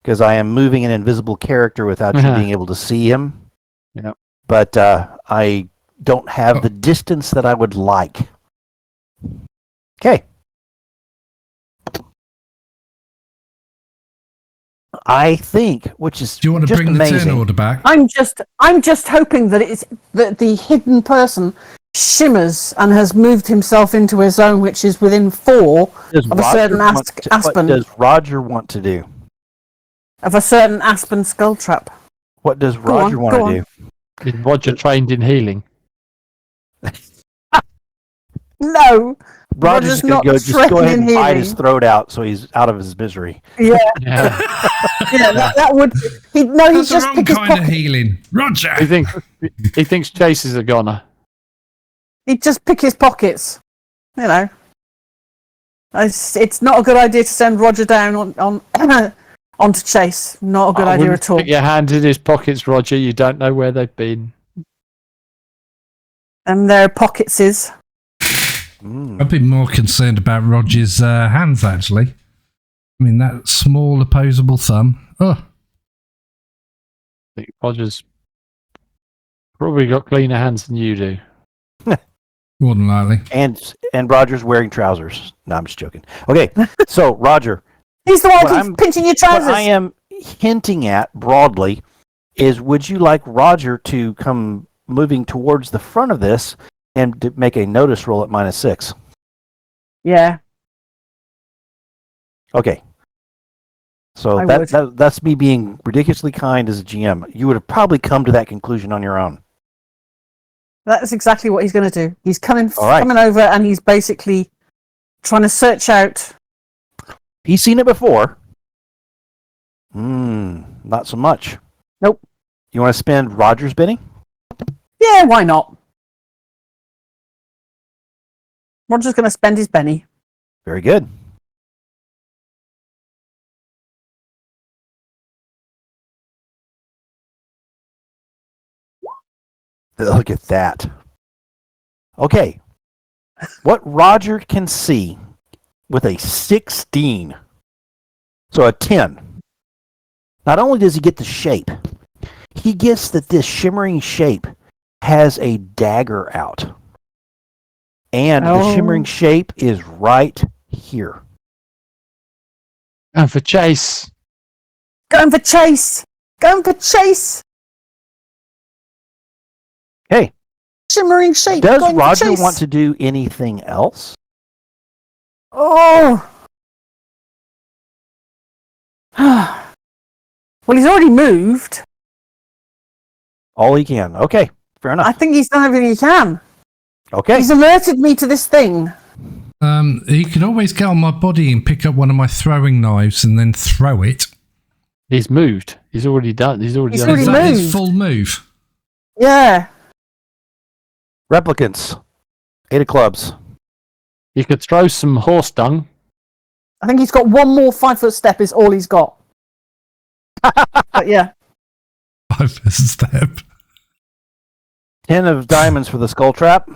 Because I am moving an invisible character without you being able to see him.
Yeah.
But I don't have the distance that I would like. Okay. I think, which is
do you want to bring
amazing.
The turn order back?
I'm just hoping that the hidden person shimmers and has moved himself into a zone which is within 4 of a certain Aspen.
What does Roger want to do?
Of a certain Aspen skull trap.
What does Roger want to do?
Is Roger trained in healing?
No.
Roger's going to go ahead and bite his throat out so he's out of his misery.
Yeah. Yeah, that would... He'd
That's
just
the wrong
pick his
kind of
pocket.
healing. Roger!
He thinks Chase is a goner.
He'd just pick his pockets. You know. It's not a good idea to send Roger down onto Chase. Not a good idea at all.
Put your hand in his pockets, Roger. You don't know where they've been.
And their pockets is...
I'd be more concerned about Roger's hands, actually. I mean, that small opposable thumb. Oh.
I think Roger's probably got cleaner hands than you do.
More than likely.
And Roger's wearing trousers. No, I'm just joking. Okay, so Roger.
He's the one who's pinching your trousers.
What I am hinting at broadly is, would you like Roger to come moving towards the front of this and to make a notice roll at -6?
Yeah.
Okay. So that's me being ridiculously kind as a GM. You would have probably come to that conclusion on your own.
That's exactly what he's going to do. He's coming over and he's basically trying to search out.
He's seen it before. Not so much.
Nope.
You want to spend Roger's Benny?
Yeah, why not? Roger's going to spend his Benny.
Very good. Look at that. Okay. What Roger can see with a 16, so a 10, not only does he get the shape, he gets that this shimmering shape has a dagger out. And the shimmering shape is right here.
Going for Chase.
Going for Chase. Going for Chase.
Hey.
Shimmering shape.
Does Roger want to do anything else?
Oh. Well, he's already moved.
All he can. Okay. Fair enough.
I think he's done everything he can.
Okay.
He's alerted me to this thing.
He can always get on my body and pick up one of my throwing knives and then throw it.
He's moved. He's already done. He's already done.
Is that his full move?
Yeah.
Replicants. 8 of clubs.
You could throw some horse dung.
I think he's got one more 5-foot step is all he's got. But yeah.
5-foot step.
10 of diamonds for the skull trap.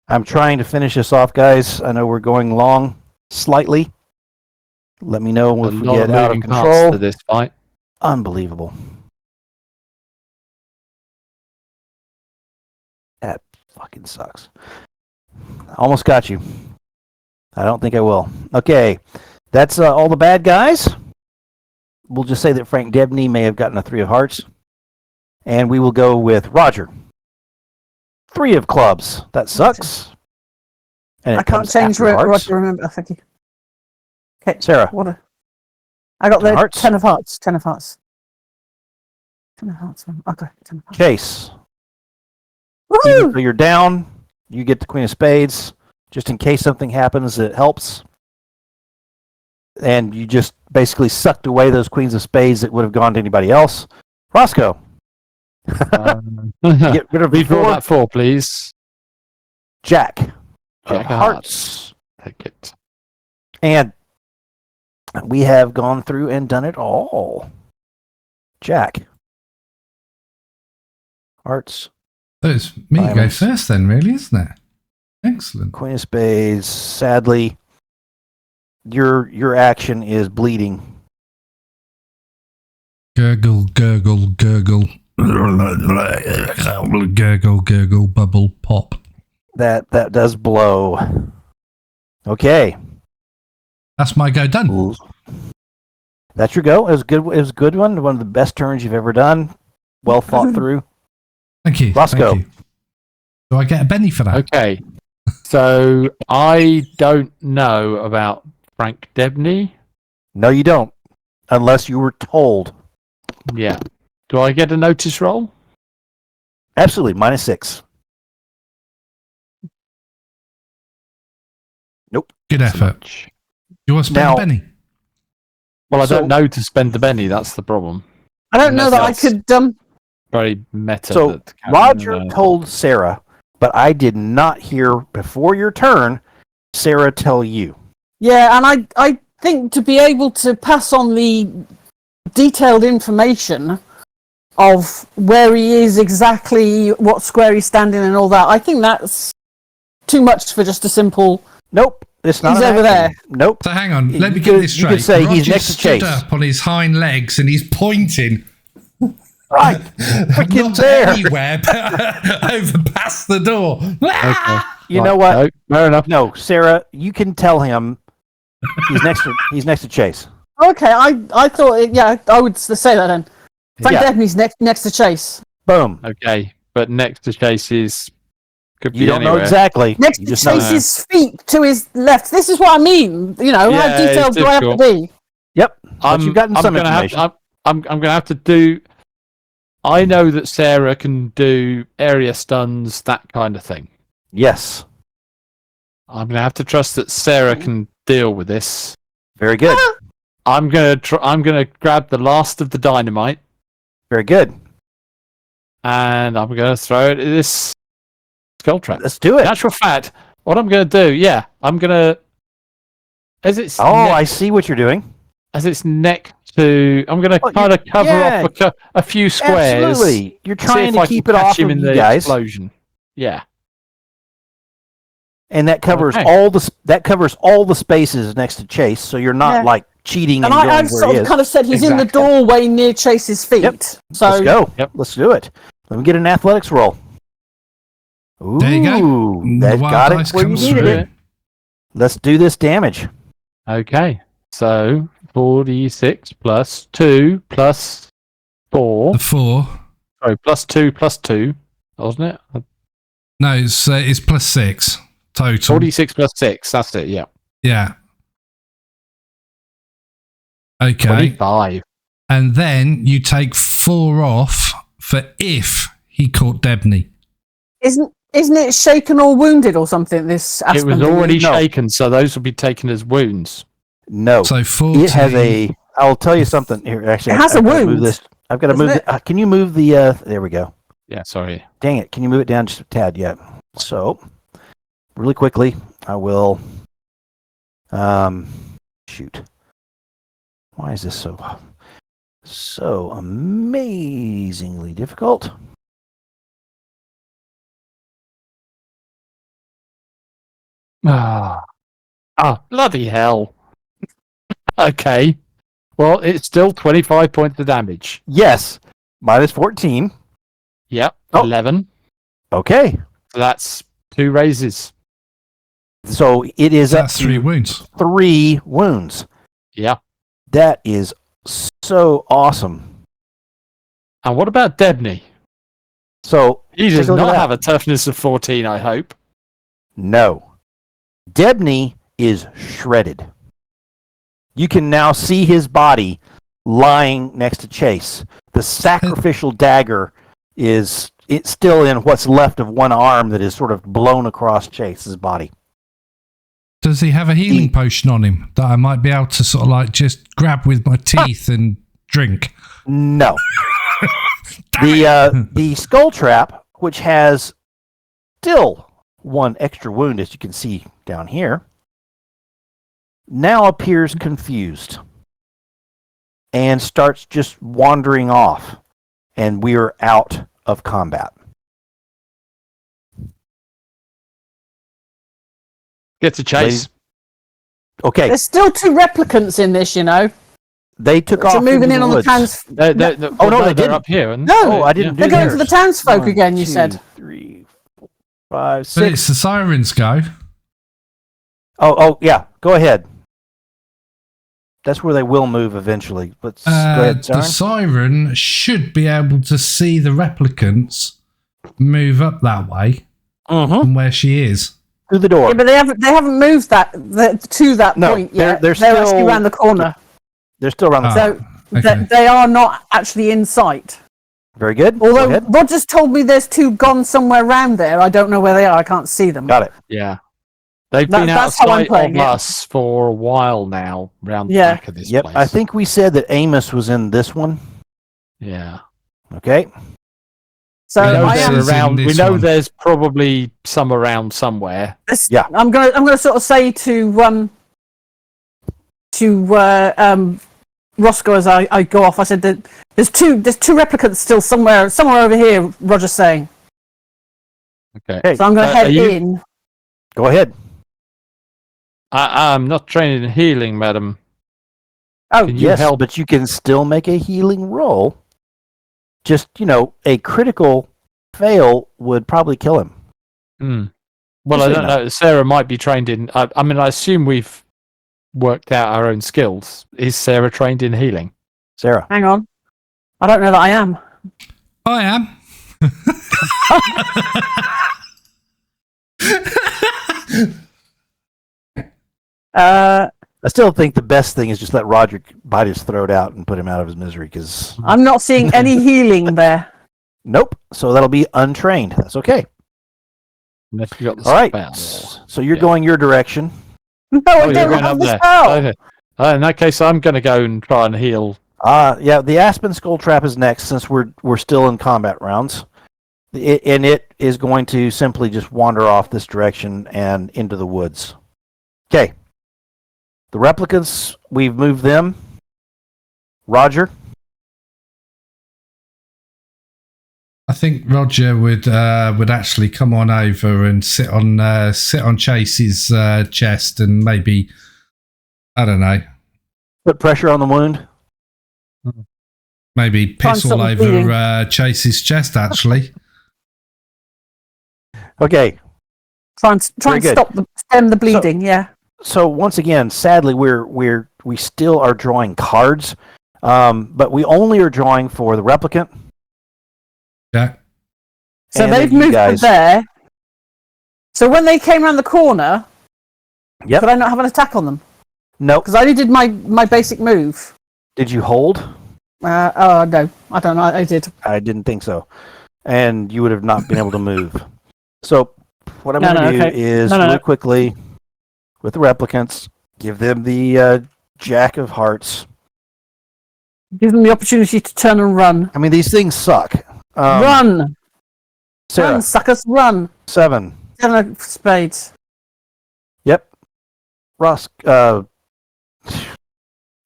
I'm trying to finish this off, guys. I know we're going long slightly. Let me know if we get out of control.
To this fight.
Unbelievable. That fucking sucks. Almost got you. I don't think I will. Okay. That's all the bad guys. We'll just say that Frank Debney may have gotten a 3 of hearts. And we will go with Roger. 3 of clubs. That sucks. And
I can't change what I remember. Thank you. Okay,
Sarah.
I got the
Hearts?
10 of hearts. 10 of hearts. 10 of hearts. Okay, 10 of hearts.
Chase.
Woohoo!
Even though you're down, you get the Queen of Spades. Just in case something happens that helps. And you just basically sucked away those Queens of Spades that would have gone to anybody else. Rosco. Get rid of
Redraw that 4, please.
Jack.
Jack of
Hearts.
Take it.
And we have gone through and done it all. Jack. Hearts.
So it's me to go
Diamonds.
first then, really, isn't it? Excellent.
Queen of Spades. Sadly, your action is bleeding.
Gurgle, gurgle, gurgle. Gurgle, gurgle, bubble, pop.
That does blow. Okay.
That's my go done.
That's your go. It was good. It was a good one. One of the best turns you've ever done. Well thought through.
Thank you.
Roscoe.
Thank you. Do I get a Benny for that?
Okay. So I don't know about Frank Debney.
No, you don't. Unless you were told.
Yeah. Do I get a notice roll?
Absolutely. -6. Nope.
Good effort. You want to spend
Now-
a Benny?
Well, I
So-
don't know to spend the Benny. That's the problem.
I don't know that I could.
Very meta.
So
that
Roger told Sarah, but I did not hear before your turn Sarah tell you.
Yeah, and I think to be able to pass on the detailed information of where he is exactly, what square he's standing and all that, I think that's too much for just a simple.
Nope. It's not.
He's
an
over
action. Nope.
So hang on, let me
You
get
could-
this
you
straight.
could say he's
Roger
next to
stood
Chase.
up on his hind legs and he's pointing.
Right. Freaking
Not
there.
anywhere, but over past the door.
Okay.
You know what?
No, fair enough.
No, Sarah, you can tell him he's next to Chase.
Okay, I thought, yeah, I would say that then. Frank
Yeah.
Debney's next to Chase.
Boom.
Okay, but next to Chase could be
You don't know
anywhere.
exactly.
Next
You
to
just know.
Chase's feet to his left. This is what I mean. You know,
Yeah,
how
it's
detailed do I have to
difficult.
be?
Yep. But you've gotten some
gonna
information.
I'm gonna have to do. I know that Sarah can do area stuns, that kind of thing.
Yes.
I'm gonna have to trust that Sarah can deal with this.
Very good.
I'm gonna grab the last of the dynamite
Very good.
and I'm gonna throw it at this skull trap.
Let's do
In
it.
actual fact, what I'm gonna do, yeah, I'm gonna as it's
I see what you're doing.
as it's neck to, I'm gonna
Oh,
kind of cover
yeah.
off a few squares.
Absolutely. You're
See
trying
if
to
I
keep
can
it
catch
off
him
of
in
you
the
guys,
explosion. Yeah.
and that covers
Okay.
all the spaces next to Chase, so you're not
Yeah.
like cheating
And
and going
I've
where
sort
he
of
is.
kind of said he's in the
Exactly.
doorway near Chase's feet.
Yep.
So
Let's go.
Yep.
Let's do it. Let me get an athletics roll. Ooh,
There you go.
That
The wild
got
dice
it where you
comes
needed
through.
it. Let's do this damage.
Okay. So 4d6 plus 2 plus 4.
The 4.
Sorry, plus 2, wasn't it?
No, it's plus 6 total.
4d6 plus 6. That's it. Yeah.
Yeah. Okay.
25.
And then you take 4 off for if he caught Debney.
isn't it shaken or wounded or something? This
It
Aspen
was
thing?
already
No.
shaken, so those will be taken as wounds.
No.
So 14.
It has a. I'll tell you something here. Actually,
It has a
I've gotta move
wound,
this. I've got to
doesn't
move.
it?
Can you move the? There we go.
Yeah, sorry.
Dang it! Can you move it down just a tad? Yeah. So, really quickly, I will. Shoot. Why is this so amazingly difficult?
Bloody hell. Okay. Well, it's still 25 points of damage.
Yes. Minus 14.
Yep.
Oh.
11.
Okay.
So that's 2 raises.
So it is
That's
up
3
to
wounds.
3 wounds.
Yeah.
That is so awesome.
And what about Debney?
So
He does
take a look at
not
that.
have a toughness of 14, I hope.
No. Debney is shredded. You can now see his body lying next to Chase. The sacrificial dagger it's still in what's left of one arm that is sort of blown across Chase's body.
Does he have a healing potion on him that I might be able to sort of like just grab with my teeth and drink?
No. The skull trap, which has still one extra wound, as you can see down here, now appears confused and starts just wandering off, and we are out of combat.
Get to Chase.
Okay,
There's still 2 replicants in this, you know.
they took
So
off
moving
into
in
the
on
woods.
the towns.
They
they're
they're up here. And,
No,
Oh, I didn't do
They're going
theirs.
for the townsfolk
1,
again, you
2,
said.
3, 4, 5,
But
6.
it's the sirens go.
Oh, yeah. Go ahead. That's where they will move eventually. Let's go ahead,
The
Siren.
siren should be able to see the replicants move up that way from where she is.
Through the door.
Yeah, but they haven't moved to that
No,
point
they're
yet. They're
still-
actually around the corner.
They're still around the corner.
So
okay.
they are not actually in sight.
Very good. Go
Although
ahead.
Roger's told me there's 2 gone somewhere around there. I don't know where they are. I can't see them.
Got it.
yeah. They've been out of
That's how I'm
sight
playing
of
it.
us for a while now, round the
Yeah.
back of this
Yep.
place.
I think we said that Amos was in this one.
Yeah.
Okay.
So
We know
I
this
am.
is in
Around, we
this
know
one.
there's probably some around somewhere.
Yeah.
I'm gonna sort of say to Rosco as I go off. I said that there's two replicants still somewhere over here. Roger's saying.
Okay.
Hey,
So I'm gonna head
are you-
in.
go ahead.
I'm not trained in healing, madam.
Oh,
Can you
Yes,
help?
but you can still make a healing roll. Just, a critical fail would probably kill him.
Well,
Just
I
so
don't
you
know. Sarah might be trained in. I mean, I assume we've worked out our own skills. Is Sarah trained in healing?
Sarah.
hang on. I don't know that I am.
I am.
I still think the best thing is just let Roger bite his throat out and put him out of his misery, because
I'm not seeing any healing there.
nope. So that'll be untrained. That's okay.
Unless you got the
All right.
spell.
So you're
Yeah.
going your direction.
No,
Oh,
I
you're
don't
going
have
up
the
there.
spell.
Okay. In that case, I'm going to go and try and heal.
Yeah, the Aspen Skull Trap is next, since we're still in combat rounds. And it is going to simply just wander off this direction and into the woods. Okay. The replicants, we've moved them. Roger.
I think Roger would actually come on over and sit on Chase's chest and maybe, I don't know,
Put pressure on the wound.
maybe piss all
Find something
over Chase's chest. Actually,
Okay.
Try and
Very good.
stem the bleeding. Yeah.
So once again, sadly, we still are drawing cards, but we only are drawing for the replicant.
yeah.
So
and
they've
you
moved
guys.
to there. So when they came around the corner,
Yep.
could I not have an attack on them?
Nope.
Because I only did my basic move.
Did you hold?
Oh no, I don't know. I did.
I didn't think so. And you would have not been able to move. So what I'm
No,
going to
no,
do
okay.
is
No, no,
really
no.
quickly, with the replicants, give them the Jack of Hearts.
Give them the opportunity to turn and run.
I mean, these things suck.
Run,
Sarah,
run, suckers, run.
7.
7 of spades.
Yep.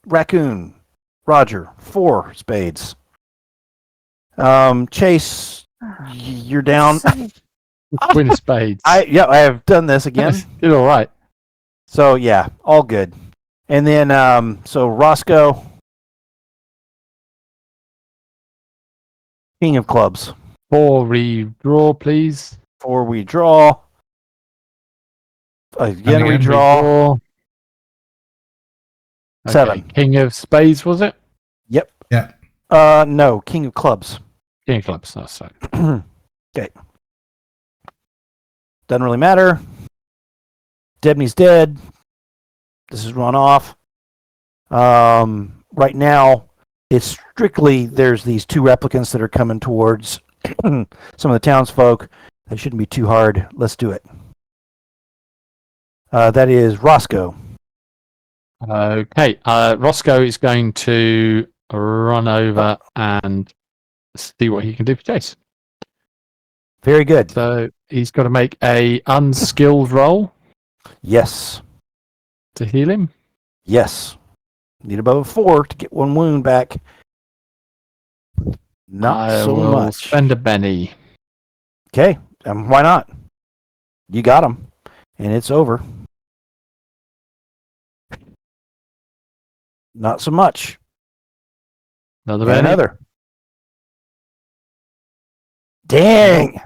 Raccoon. Roger, 4 spades. Chase, you're down.
Queen of spades.
I have done this again.
Did all right.
So yeah, all good. And then so Rosco, King of Clubs.
4 redraw, please.
4 we draw. Again
again,
redraw.
Redraw. Okay,
7.
King of spades, was it?
Yep.
Yeah.
No, King of Clubs.
King of clubs. That's right.
Okay. Doesn't really matter. Debney's dead. This is run off. Right now, it's strictly there's these two replicants that are coming towards some of the townsfolk. That shouldn't be too hard. Let's do it. That is Rosco.
Okay. Rosco is going to run over and see what he can do for Chase.
Very good.
So he's got to make a unskilled roll
Yes.
to heal him.
Yes. Need above a 4 to get 1 wound back. Not
I
so
will
much.
spend a Benny.
Okay. Why not? You got him. And it's over. Not so much.
Another
And
Benny.
another. Dang.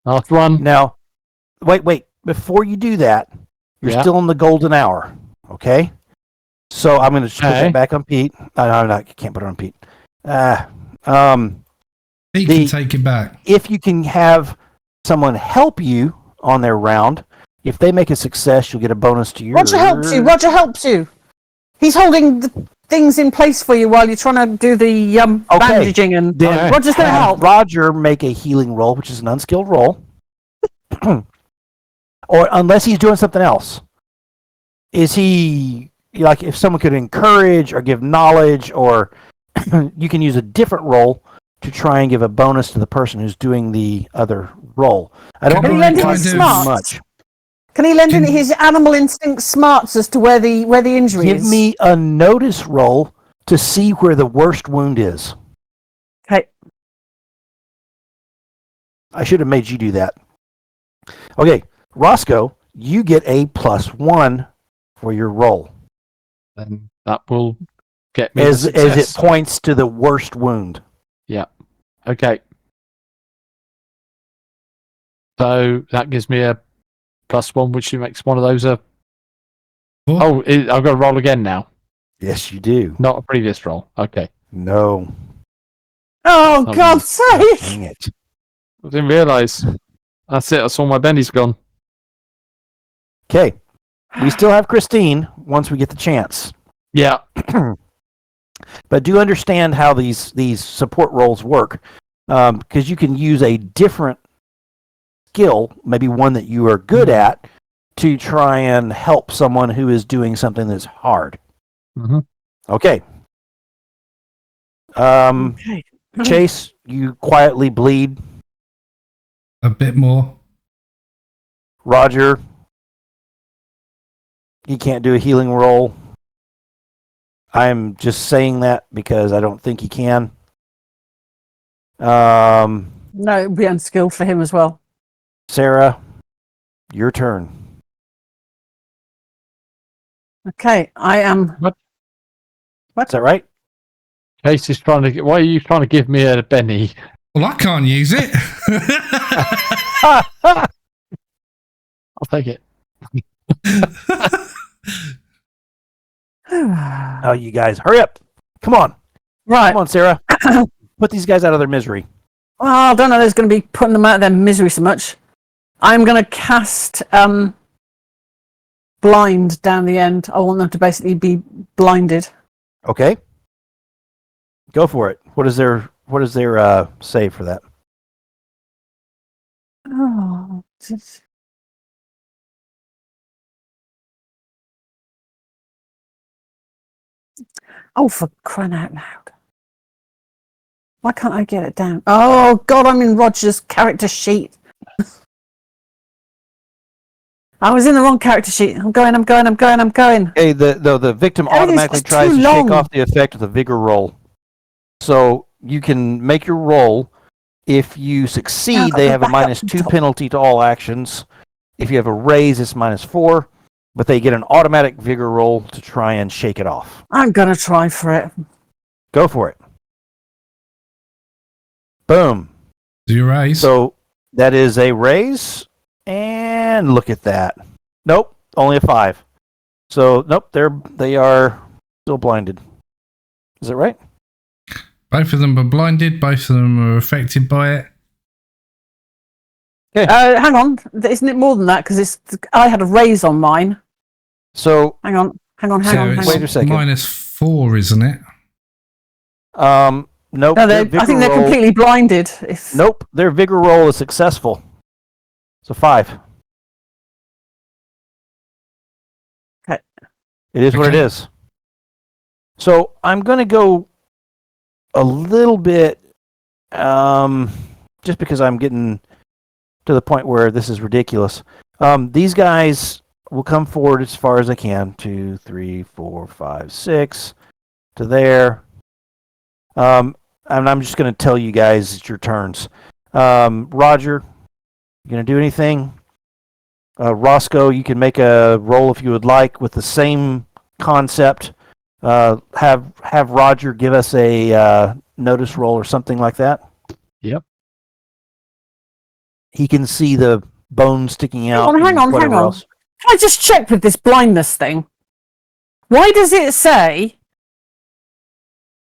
Last one.
Now, wait. Before you do that, you're still in the golden hour. Okay? So I'm going to put that back on Pete. No, I'm not. You can't put it on Pete.
He can take it back.
If you can have someone help you on their round, if they make a success, you'll get a bonus to your...
Roger helps you. He's holding the things in place for you while you're trying to do the bandaging, and
then
Roger's going to help.
Roger make a healing roll, which is an unskilled roll. Or unless he's doing something else. Is he, like, if someone could encourage or give knowledge, or you can use a different roll to try and give a bonus to the person who's doing the other roll.
Can he lend in his smarts? Can he lend in his animal instinct smarts as to where the injury is?
Give me a notice roll to see where the worst wound is.
Okay.
I should have made you do that. Okay, Rosco, you get a +1 for your roll.
Then that will get me
as it points to the worst wound.
Yeah. Okay. So that gives me a +1, which makes one of those a... Oh, I've got to roll again now.
Yes, you do.
Not a previous roll. Okay.
No.
Oh, God's sake!
Dang it.
I didn't realise. That's it. I saw my Benny's gone.
Okay. We still have Christine once we get the chance.
Yeah.
But do understand how these support roles work, because you can use a different skill, maybe one that you are good at, to try and help someone who is doing something that's hard.
Mm-hmm.
Okay. Chase, you quietly bleed.
A bit more.
Roger, he can't do a healing roll. I'm just saying that because I don't think he can.
No, it would be unskilled for him as well.
Sarah, your turn.
Okay, I am...
What?
Is that right?
Chase is trying to... Why are you trying to give me a Benny?
Well, I can't use it.
I'll take it.
Oh, you guys, hurry up. Come on.
Right.
Come on, Sarah. Put these guys out of their misery.
Well, I don't know there's going to be putting them out of their misery so much. I'm going to cast blind down the end. I want them to basically be blinded.
Okay. Go for it. What is their save for that?
Oh, for crying out loud. Why can't I get it down? Oh, God, I'm in Roger's character sheet. I was in the wrong character sheet. I'm going.
Okay, the victim automatically tries to shake off the effect with a vigor roll. So you can make your roll. If you succeed, they have a -2 penalty to all actions. If you have a raise, it's -4. But they get an automatic vigor roll to try and shake it off.
I'm going to try for it.
Go for it. Boom.
Do you raise?
So that is a raise. And look at that. Nope, only a 5. So, nope, they are still blinded. Is that right?
Both of them are blinded. Both of them are affected by it.
Hang on. Isn't it more than that? Because I had a raise on mine.
So
Hang on.
Wait a second.
-4, isn't it?
Nope.
No,
their
I think they're
vigor roll-
completely blinded.
Nope. Their vigor roll is successful. So 5.
Okay.
It is what it is. So I'm going to go a little bit, just because I'm getting to the point where this is ridiculous. These guys will come forward as far as they can. 2, 3, 4, 5, 6 to there. And I'm just going to tell you guys it's your turns. Roger, you going to do anything? Rosco, you can make a roll if you would like with the same concept. Have Roger give us a notice roll or something like that.
Yep.
He can see the bones sticking out.
Hang on.
Else.
Can I just check with this blindness thing? Why does it say...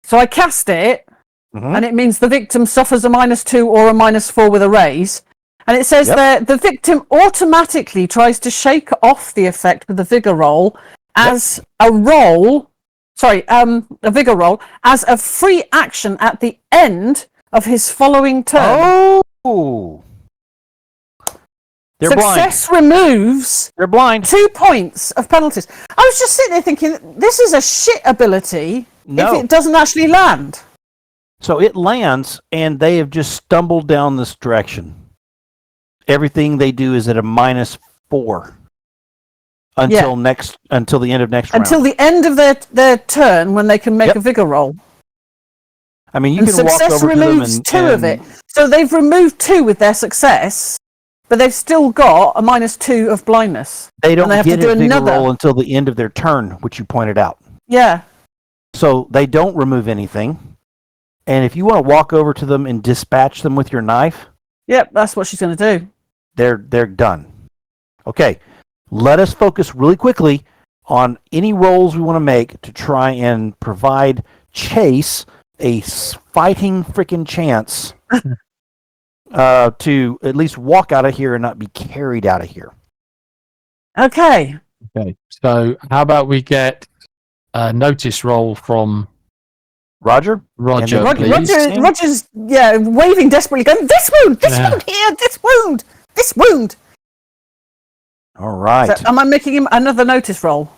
So I cast it, and it means the victim suffers a -2 or a -4 with a raise. And it says that the victim automatically tries to shake off the effect with a vigor roll as a vigor roll as a free action at the end of his following turn.
Oh! They're
Success
blind.
removes
They're blind.
2 points of penalties. I was just sitting there thinking, this is a shit ability if it doesn't actually land.
So it lands, and they have just stumbled down this direction. Everything they do is at a -4 until the end of next round.
Until the end of their turn, when they can make a vigor roll.
I mean, you
And
can walk
success
over to them
removes
and
2 of it. So they've removed 2 with their success, but they've still got a -2 of blindness.
They don't
have
get
to do
a vigor
another
roll until the end of their turn, which you pointed out.
Yeah.
So they don't remove anything. And if you want to walk over to them and dispatch them with your knife,
Yep, that's what she's going to do.
they're done. Okay, let us focus really quickly on any rolls we want to make to try and provide Chase a fighting freaking chance to at least walk out of here and not be carried out of here.
Okay.
Okay. So how about we get a notice roll from
Roger?
Roger,
please.
Roger's waving desperately, going, this wound here, this wound.
All right.
So am I making him another notice roll?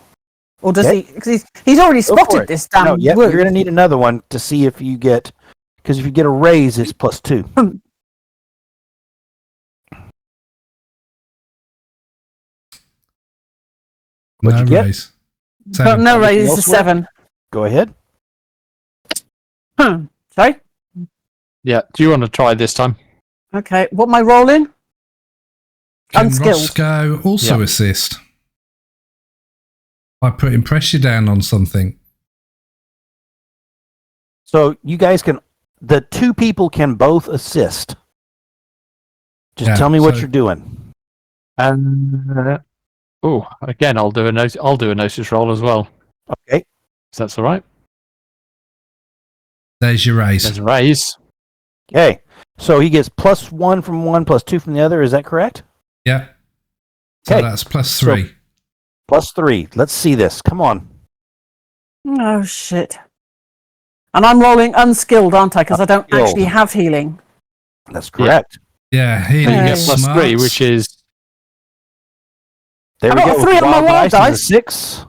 Or does he? Because he's already
Go for
spotted
it.
this damn
No, yep,
wound.
you're going to need another one to see if you get, because if you get a raise, it's +2. What'd you get?
Raise.
But no raise, it's a
elsewhere?
7.
Go ahead.
Sorry?
Yeah. Do you want to try this time?
Okay, what am I rolling?
Can
Unskilled.
Rosco also assist by putting pressure down on something?
So you guys the 2 people can both assist. Just tell me what you're doing.
Again, I'll do a notice roll as well.
Okay.
So that's all right.
There's your raise.
There's a raise.
Okay. So he gets +1 from one, +2 from the other. Is that correct?
Yeah. So
Okay.
that's +3.
+3. Let's see this. Come on.
Oh, shit. And I'm rolling unskilled, aren't I? Because I don't
Unskilled.
actually have healing.
That's correct.
Yeah,
So you
healing
get
is
+3,
smart.
which is
There
I
we
got
go.
a 3 on my wild
is a
dice.
6.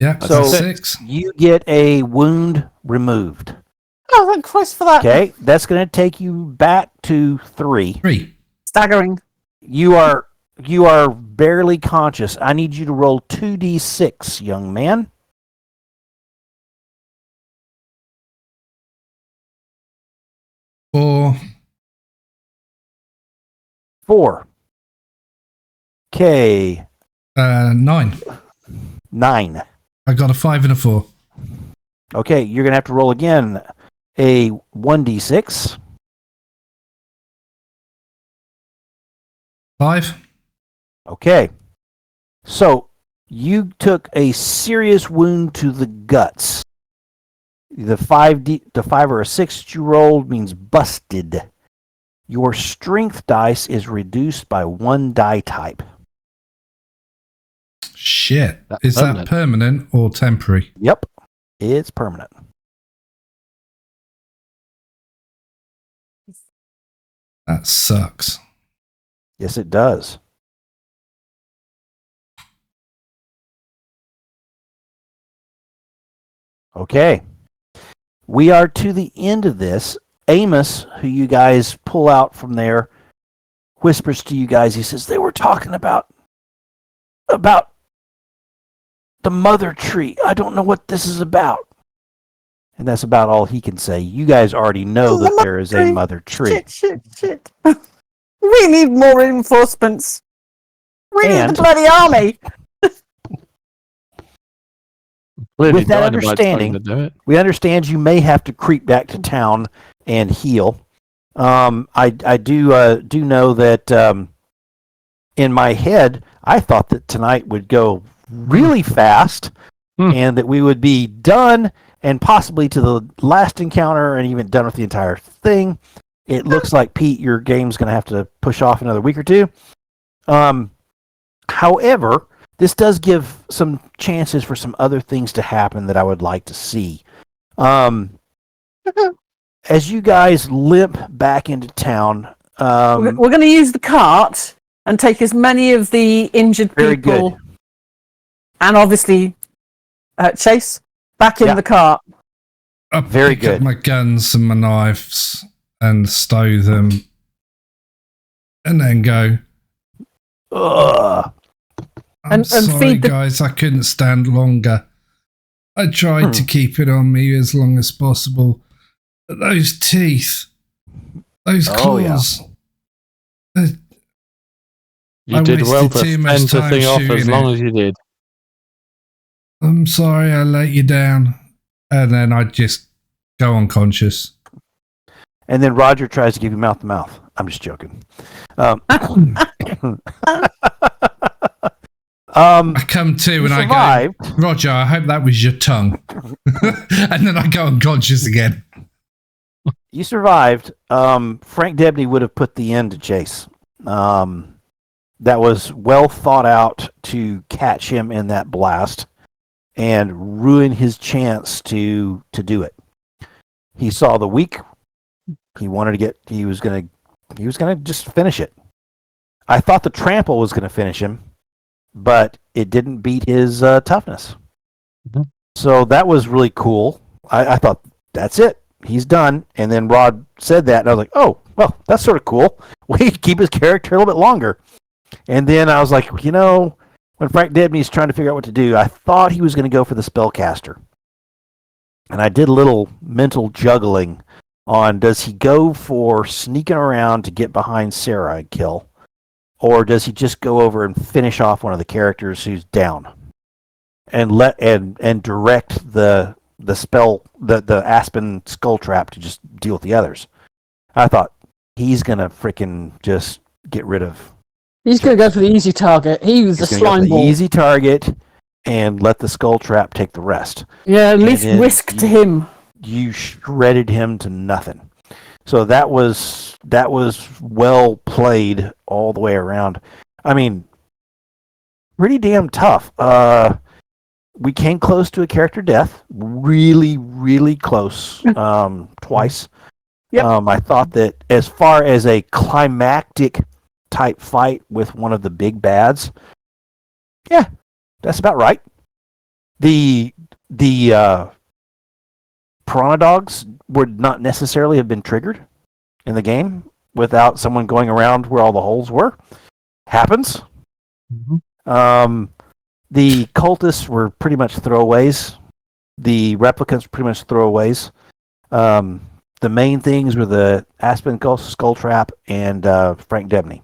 Yeah,
So-
that's 6.
You get a wound removed.
Oh, thank Christ for that.
Okay. That's going to take you back to 3.
3.
Staggering.
You are barely conscious. I need you to roll 2d6, young man.
4.
4. Okay.
9.
9.
I got a 5 and a 4.
Okay, you're going to have to roll again a 1d6.
5.
Okay. So you took a serious wound to the guts. The 5 or a 6 you rolled means busted. Your strength dice is reduced by 1 die type.
Shit. Is that permanent or temporary?
Yep. It's permanent.
That sucks.
Yes, it does. Okay. We are to the end of this. Amos, who you guys pull out from there, whispers to you guys. He says, they were talking about the mother tree. I don't know what this is about. And that's about all he can say. You guys already know that there is a mother tree.
Shit. We need more reinforcements. We need the bloody army.
With that understanding, we understand you may have to creep back to town and heal. I do know that in my head, I thought that tonight would go really fast and that we would be done and possibly to the last encounter and even done with the entire thing. It looks like, Pete, your game's going to have to push off another week or two. However, this does give some chances for some other things to happen that I would like to see. As you guys limp back into town...
we're going to use the cart and take as many of the injured people...
Good.
And obviously, Chase, back in the cart.
I'll pick up my guns and my knives and stow them. And then go...
Ugh.
I'm sorry, guys. I couldn't stand longer. I tried to keep it on me as long as possible. But those teeth, those claws.
Yeah. You did well to fend the thing off as long as you did.
I'm sorry I let you down. And then I just go unconscious.
And then Roger tries to give you mouth-to-mouth. I'm just joking.
I come to and I go, Roger, I hope that was your tongue. And then I go unconscious again.
You survived. Frank Debney would have put the end to Chase. That was well thought out to catch him in that blast and ruin his chance to do it. He saw the weak. He wanted to get. He was gonna just finish it. I thought the trample was gonna finish him, but it didn't beat his toughness. Mm-hmm. So that was really cool. I thought, that's it. He's done. And then Rod said that, and I was like, oh, well, that's sort of cool. We could keep his character a little bit longer. And then I was like, when Frank Debney's trying to figure out what to do, I thought he was going to go for the spellcaster. And I did a little mental juggling on, does he go for sneaking around to get behind Sarah and kill? Or does he just go over and finish off one of the characters who's down, and direct the spell, the Aspen skull trap to just deal with the others? I thought he's gonna freaking just get rid of.
He's gonna go for the easy target. He was a slime ball.
The easy target, and let the skull trap take the rest.
Yeah, at least risk to him.
You shredded him to nothing. So that was well played all the way around. I mean, pretty damn tough. We came close to a character death. Really, really close. Twice. Yep. I thought that as far as a climactic type fight with one of the big bads, yeah, that's about right. The piranha dogs would not necessarily have been triggered in the game without someone going around where all the holes were. Happens. Mm-hmm. The cultists were pretty much throwaways. The replicants were pretty much throwaways. The main things were the Aspen skull trap and Frank Debney.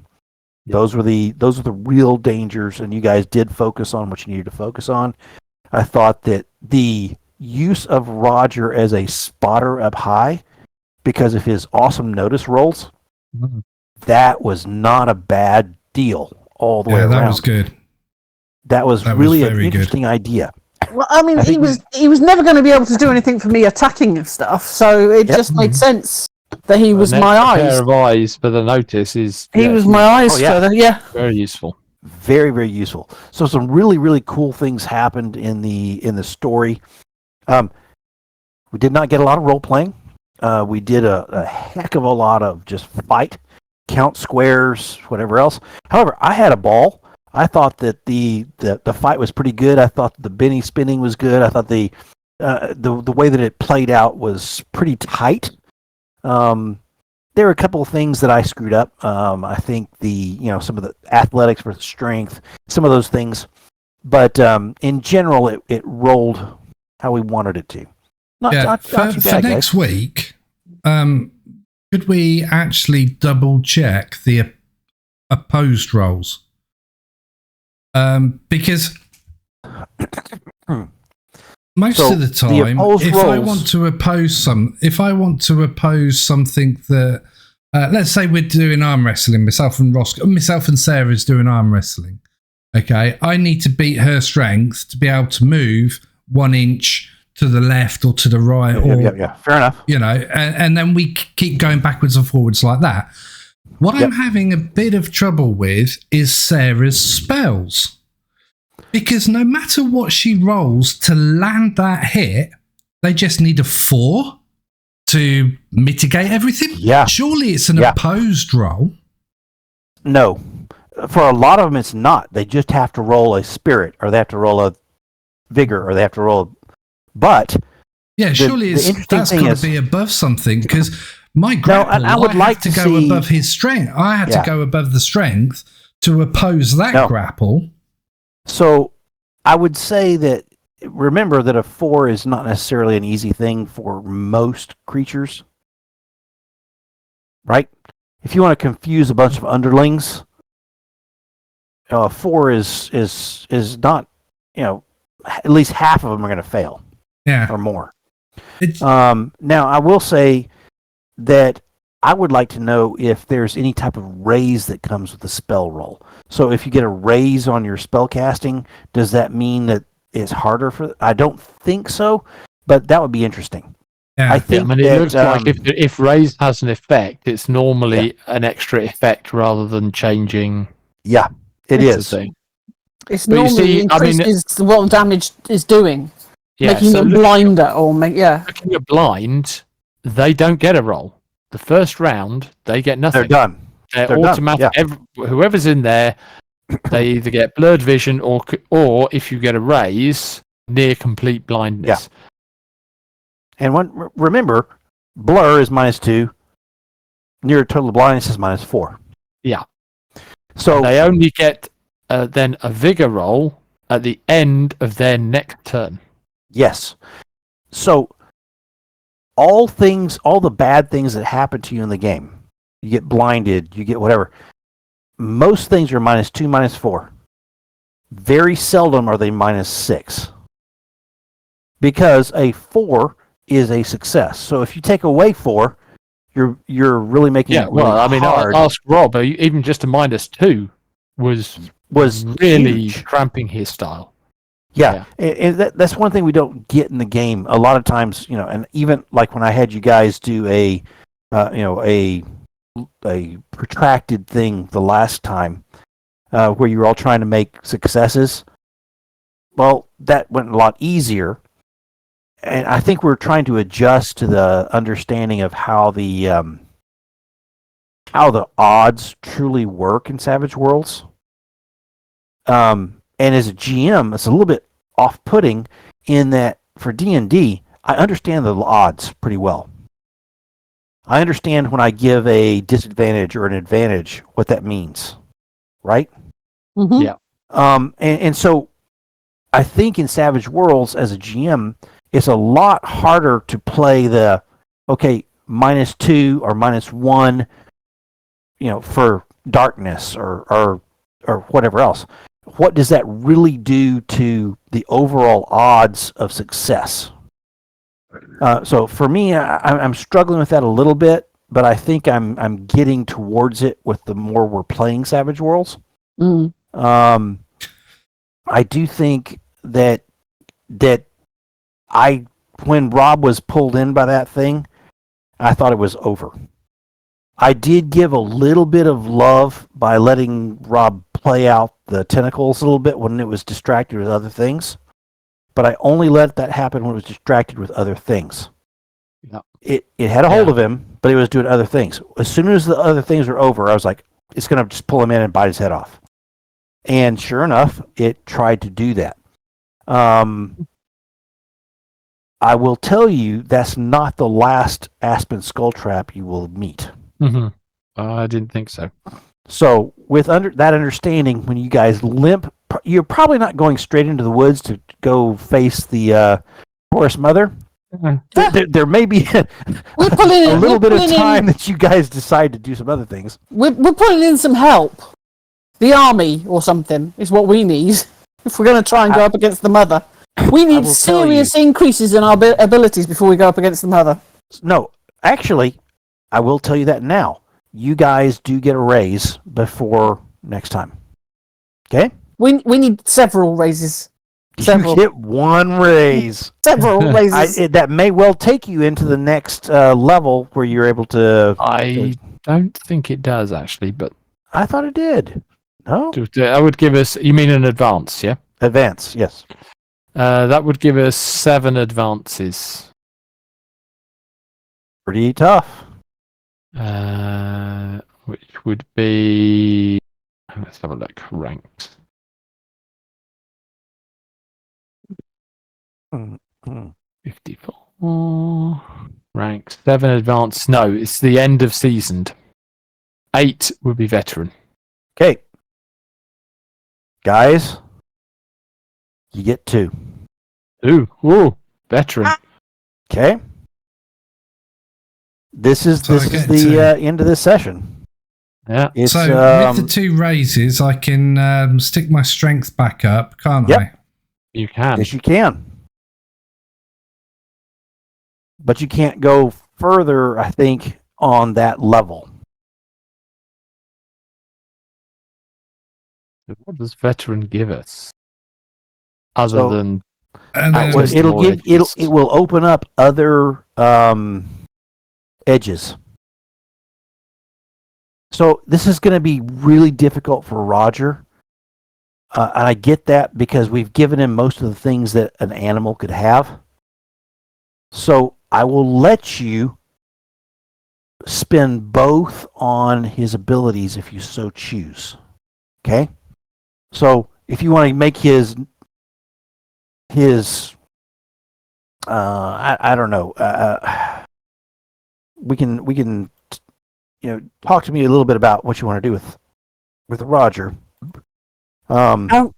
Yep. Those were the real dangers, and you guys did focus on what you needed to focus on. I thought that the use of Roger as a spotter up high, because of his awesome notice rolls, that was not a bad deal all the way around.
That was good.
That was really an interesting idea.
Well, I mean,
I think
he was never going to be able to do anything for me attacking and stuff, so it just made sense that he was
An
my
extra
eyes.
pair of eyes for the notice is
He was my eyes
Oh, yeah.
for the
very useful.
Very, very useful. So some really, really cool things happened in the story. We did not get a lot of role playing. We did a heck of a lot of just fight, count squares, whatever else. However, I had a ball. I thought that the fight was pretty good. I thought the Debney spinning was good. I thought the way that it played out was pretty tight. There were a couple of things that I screwed up. I think some of the athletics versus strength, some of those things. But in general, it rolled how we wanted it to. Not too bad,
for next week, could we actually double check the opposed rolls? Because most of the time, if I want to oppose something that, let's say we're doing arm wrestling, myself and Sarah's doing arm wrestling. Okay, I need to beat her strength to be able to move 1 inch to the left or to the right,
yeah. Fair enough.
And then we keep going backwards and forwards like that. What I'm having a bit of trouble with is Sarah's spells. Because no matter what she rolls to land that hit, they just need a 4 to mitigate everything.
Yeah.
Surely it's an opposed roll.
No. For a lot of them, it's not. They just have to roll a spirit, or they have to roll a vigor, or they have to roll. But
surely that's got to be above something, because my grapple, I would like to go above his strength. I had to go above the strength to oppose that grapple.
So I would say that, remember that a 4 is not necessarily an easy thing for most creatures, right? If you want to confuse a bunch of underlings, a 4 is not, at least half of them are going to fail.
Yeah.
Or more. Now, I will say that I would like to know if there's any type of raise that comes with the spell roll. So if you get a raise on your spell casting, does that mean that it's harder for... I don't think so, but that would be interesting.
Yeah.
I think
it looks like if raise has an effect, it's normally an extra effect rather than changing...
Yeah, it is.
It's normally increases what damage is doing.
Yeah,
making them blinder or
making a blind, they don't get a roll. The first round, they get nothing.
They're done.
They're automatic.
Yeah.
Whoever's in there, they either get blurred vision or if you get a raise, near complete blindness.
Yeah. And remember, blur is -2. Near total blindness is -4.
Yeah.
So
they only get then a vigor roll at the end of their next turn.
Yes. So all the bad things that happen to you in the game, you get blinded, you get whatever. Most things are -2, -4. Very seldom are they -6. Because a 4 is a success. So if you take away 4, you're really making it really hard.
I'll ask Rob, even just a -2 was really
huge.
cramping his style.
Yeah. And that's one thing we don't get in the game. A lot of times, and even like when I had you guys do a protracted thing the last time, where you were all trying to make successes. Well, that went a lot easier. And I think we're trying to adjust to the understanding of how the odds truly work in Savage Worlds. And as a GM, it's a little bit off-putting in that for D&D, I understand the odds pretty well. I understand when I give a disadvantage or an advantage, what that means, right?
Mm-hmm.
Yeah.
And so I think in Savage Worlds, as a GM, it's a lot harder to play the, -2 or -1, for darkness or whatever else. What does that really do to the overall odds of success? So for me, I'm struggling with that a little bit, but I think I'm getting towards it with the more we're playing Savage Worlds.
Mm.
I do think that that when Rob was pulled in by that thing, I thought it was over. I did give a little bit of love by letting Rob play out the tentacles a little bit when it was distracted with other things, but I only let that happen when it was distracted with other things.
Yeah.
It had a hold of him, but it was doing other things. As soon as the other things were over, I was like, it's going to just pull him in and bite his head off. And sure enough, it tried to do that. I will tell you, that's not the last Aspen skull trap you will meet.
Mm-hmm. I didn't think so.
So, with that understanding, when you guys limp, you're probably not going straight into the woods to go face the Forest Mother. There may be a little bit of time that you guys decide to do some other things.
We're putting in some help. The army or something is what we need if we're going to try and go up against the Mother. We need serious increases in our abilities before we go up against the Mother.
No, actually, I will tell you that now. You guys do get a raise before next time. Okay?
We need several raises.
You get one raise.
Several raises.
That may well take you into the next level where you're able to...
I don't think it does, actually, but...
I thought it did. No?
That would give us... You mean an advance, yeah?
Advance, yes.
That would give us 7 advances.
Pretty tough.
Which would be... Let's have a look. Ranked.
Mm-hmm.
54. Rank 7 advanced. No, it's the end of seasoned. 8 would be veteran.
Okay. Guys, you get 2.
Ooh, veteran.
Okay. This is the end of this session.
Yeah.
So with the 2 raises, I can stick my strength back up, can't I?
You can.
Yes, you can. But you can't go further, I think, on that level.
What does veteran give us? Other than
it will open up other edges. So this is going to be really difficult for Roger. And I get that because we've given him most of the things that an animal could have. So I will let you spend both on his abilities if you so choose. Okay? So if you want to make his I don't know, we can talk to me a little bit about what you want to do with Roger.
I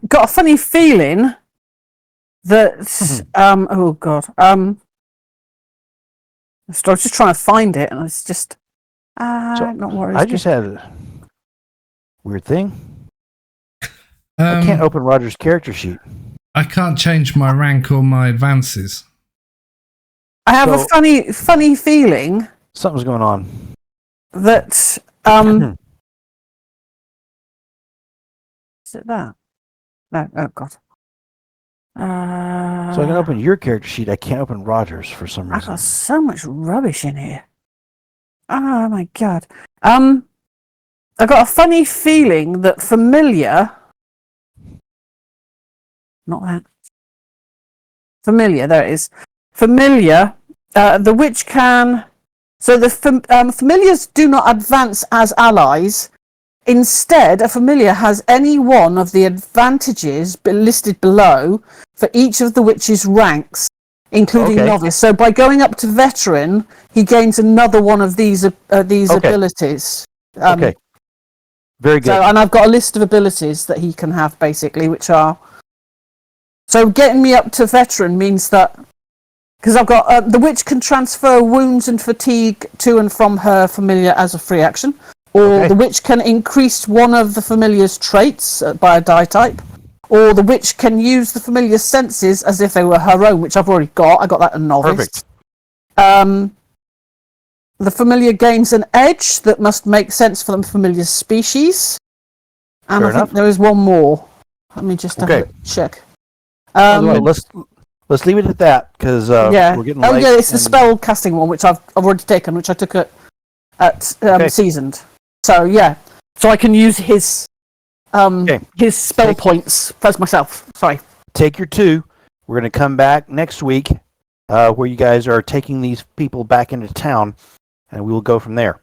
got a funny feeling that oh god, so I was just trying to find it, and it's just not worried.
I just had a weird thing. I can't open Roger's character sheet.
I can't change my rank or my advances.
I have a funny feeling
Something's going on.
that is it that? No, oh god.
So I can open your character sheet. I can't open Roger's for some
I've
reason.
got so much rubbish in here. Oh my god. I got a funny feeling that familiar. Not that. Familiar, there it is. Familiar. The witch can. So the familiars do not advance as allies. Instead, a familiar has any one of the advantages listed below for each of the witch's ranks, including novice. So by going up to veteran, he gains another one of these abilities.
Okay. Very good.
So, and I've got a list of abilities that he can have, basically, which are... So getting me up to veteran means that... Because I've got... the witch can transfer wounds and fatigue to and from her familiar as a free action. Or the witch can increase one of the familiar's traits by a die type. Or the witch can use the familiar's senses as if they were her own, which I've already got. I got that in novice. Perfect. The familiar gains an edge that must make sense for the familiar's species. And I think there is one more. Let me just have a check.
By the way, let's leave it at that because
yeah.
we're getting late.
Yeah, it's the spell casting one, which I've already taken, which I took at seasoned. So yeah, so I can use his spell points as myself. Sorry.
Take your 2. We're going to come back next week where you guys are taking these people back into town, and we will go from there.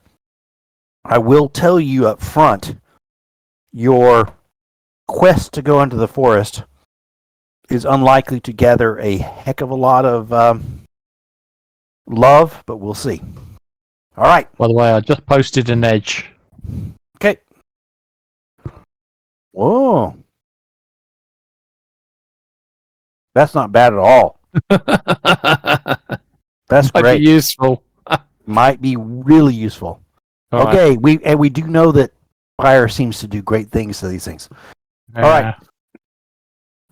I will tell you up front, your quest to go into the forest is unlikely to gather a heck of a lot of love, but we'll see. All right.
By the way, I just posted an edge.
Okay. Whoa. That's not bad at all. That's
Might
great.
be useful.
Might be really useful.
All
okay, we do know that fire seems to do great things to these things.
right.
All right.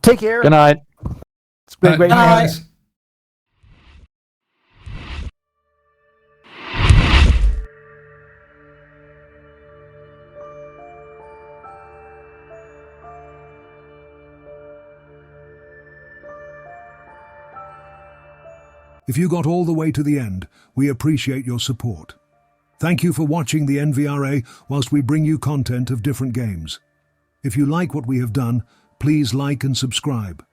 Take care.
Good night.
It's been a great night.
Guys.
If you got all the way to the end, we appreciate your support. Thank you for watching the NVRA whilst we bring you content of different games. If you like what we have done, please like and subscribe.